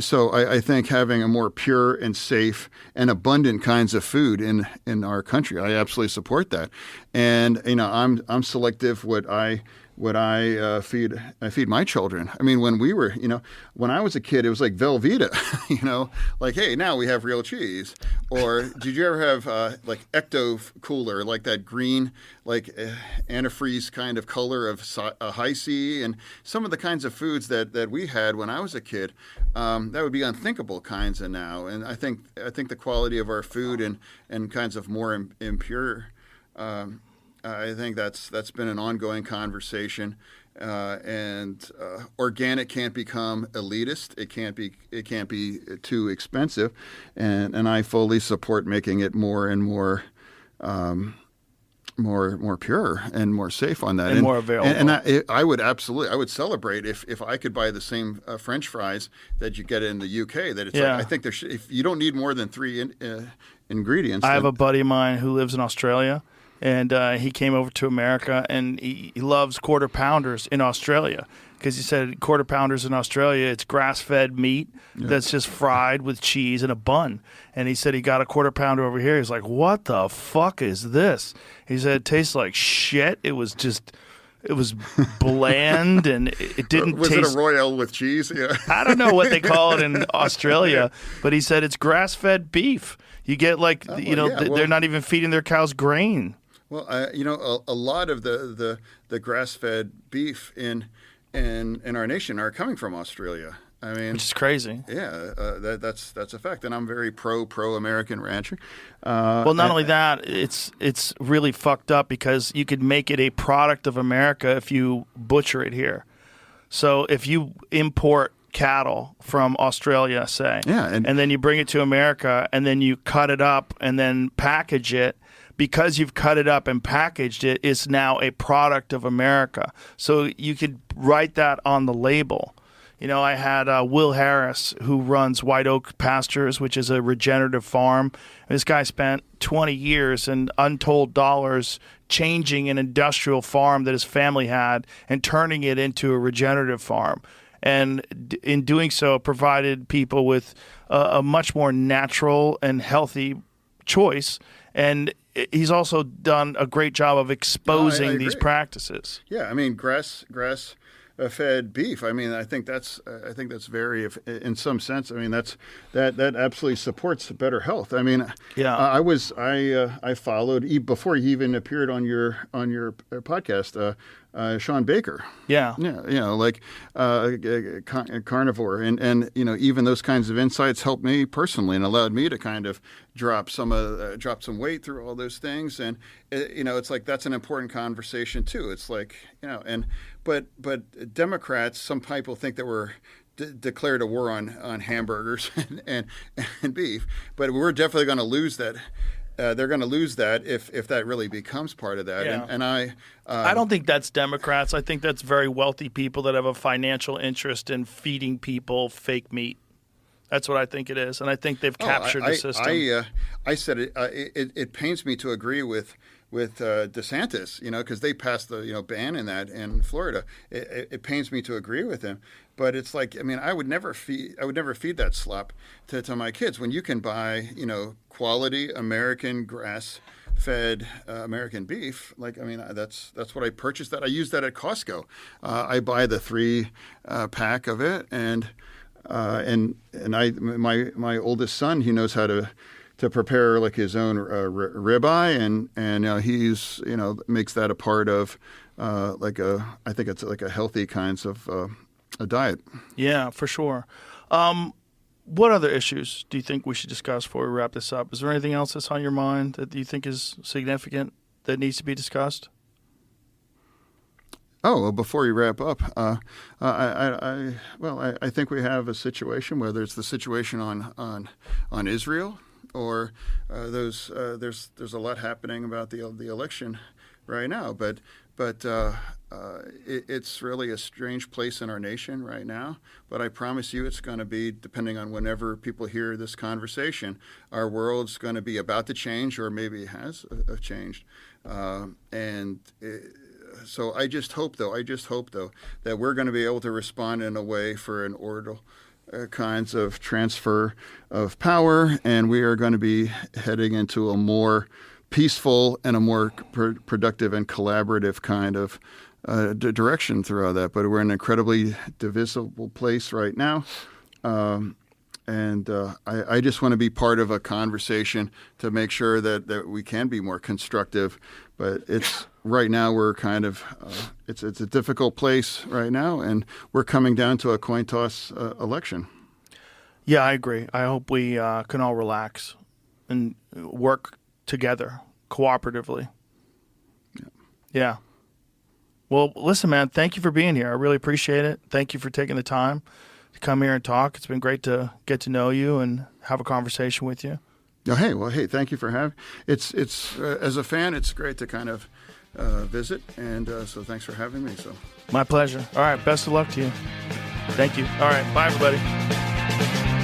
So I think having a more pure and safe and abundant kinds of food in our country, I absolutely support that. And, I'm selective what I feed my children. I mean, when I was a kid, it was like Velveeta, like, hey, now we have real cheese. Or did you ever have like Ecto Cooler, like that green, like antifreeze kind of color of High C, and some of the kinds of foods that we had when I was a kid, that would be unthinkable kinds of now. And I think the quality of our food and kinds of more impure. I think that's been an ongoing conversation, and organic can't become elitist. It can't be too expensive, and I fully support making it more and more pure and more safe on that, and more available. And I would celebrate if I could buy the same French fries that you get in the UK. That it's like, I think if you don't need more than 3 ingredients. I have a buddy of mine who lives in Australia. And he came over to America, and he loves quarter pounders in Australia because he said quarter pounders in Australia, it's grass-fed meat that's just fried with cheese and a bun. And he said he got a quarter pounder over here. He's like, what the fuck is this? He said it tastes like shit. It was just It was bland, and it didn't was taste... it a Royale with cheese? Yeah. I don't know what they call it in Australia, but he said it's grass-fed beef. You get they're not even feeding their cows grain. Well, a lot of the grass-fed beef in our nation are coming from Australia. I mean, which is crazy. Yeah, that's a fact, and I'm very pro American rancher. Well, not only that, it's really fucked up because you could make it a product of America if you butcher it here. So if you import cattle from Australia, say, and then you bring it to America, and then you cut it up and then package it. Because you've cut it up and packaged it, it's now a product of America. So you could write that on the label. I had Will Harris, who runs White Oak Pastures, which is a regenerative farm. This guy spent 20 years and untold dollars changing an industrial farm that his family had and turning it into a regenerative farm. And in doing so, provided people with a much more natural and healthy choice. And he's also done a great job of exposing these practices. Yeah, I mean, grass-fed beef. I mean, I think that's very, in some sense. I mean, that absolutely supports better health. I mean, I followed before he even appeared on your podcast. Sean Baker. Yeah. Like carnivore, and even those kinds of insights helped me personally and allowed me to kind of drop some weight through all those things, and it's like that's an important conversation too. It's like but Democrats, some people think that we're declared a war on hamburgers and beef, but we're definitely going to lose that. They're going to lose that if that really becomes part of that. Yeah. And I don't think that's Democrats. I think that's very wealthy people that have a financial interest in feeding people fake meat. That's what I think it is, and I think they've captured the system. I said it. It pains me to agree with DeSantis, because they passed the ban in that in Florida. It pains me to agree with him, but it's like, I mean, I would never feed that slop to my kids when you can buy quality American grass-fed American beef. Like, I mean, that's what I purchased. That I use that at Costco. I buy the 3 pack of it, and my oldest son, he knows how to prepare like his own ribeye, and he's makes that a part of I think it's like a healthy kinds of a diet. Yeah, for sure. What other issues do you think we should discuss before we wrap this up? Is there anything else that's on your mind that you think is significant that needs to be discussed? Oh, well, before you wrap up, I think we have a situation, whether it's the situation on Israel or there's a lot happening about the election right now, but it's really a strange place in our nation right now. But I promise you, it's going to be, depending on whenever people hear this conversation, our world's going to be about to change, or maybe it has changed, so I just hope though that we're going to be able to respond in a way for an orderly kinds of transfer of power, and we are going to be heading into a more peaceful and a more productive and collaborative kind of direction throughout that. But we're in an incredibly divisible place right now. And I just want to be part of a conversation to make sure that we can be more constructive. But it's right now we're kind of it's a difficult place right now, and we're coming down to a coin toss election. Yeah, I agree. I hope we can all relax and work together cooperatively. Yeah. Well, listen, man, thank you for being here. I really appreciate it. Thank you for taking the time to come here and talk. It's been great to get to know you and have a conversation with you. Oh, hey, thank you for having. It's as a fan, it's great to kind of visit, and so thanks for having me. So my pleasure. All right, best of luck to you. Thank you. All right, bye, everybody.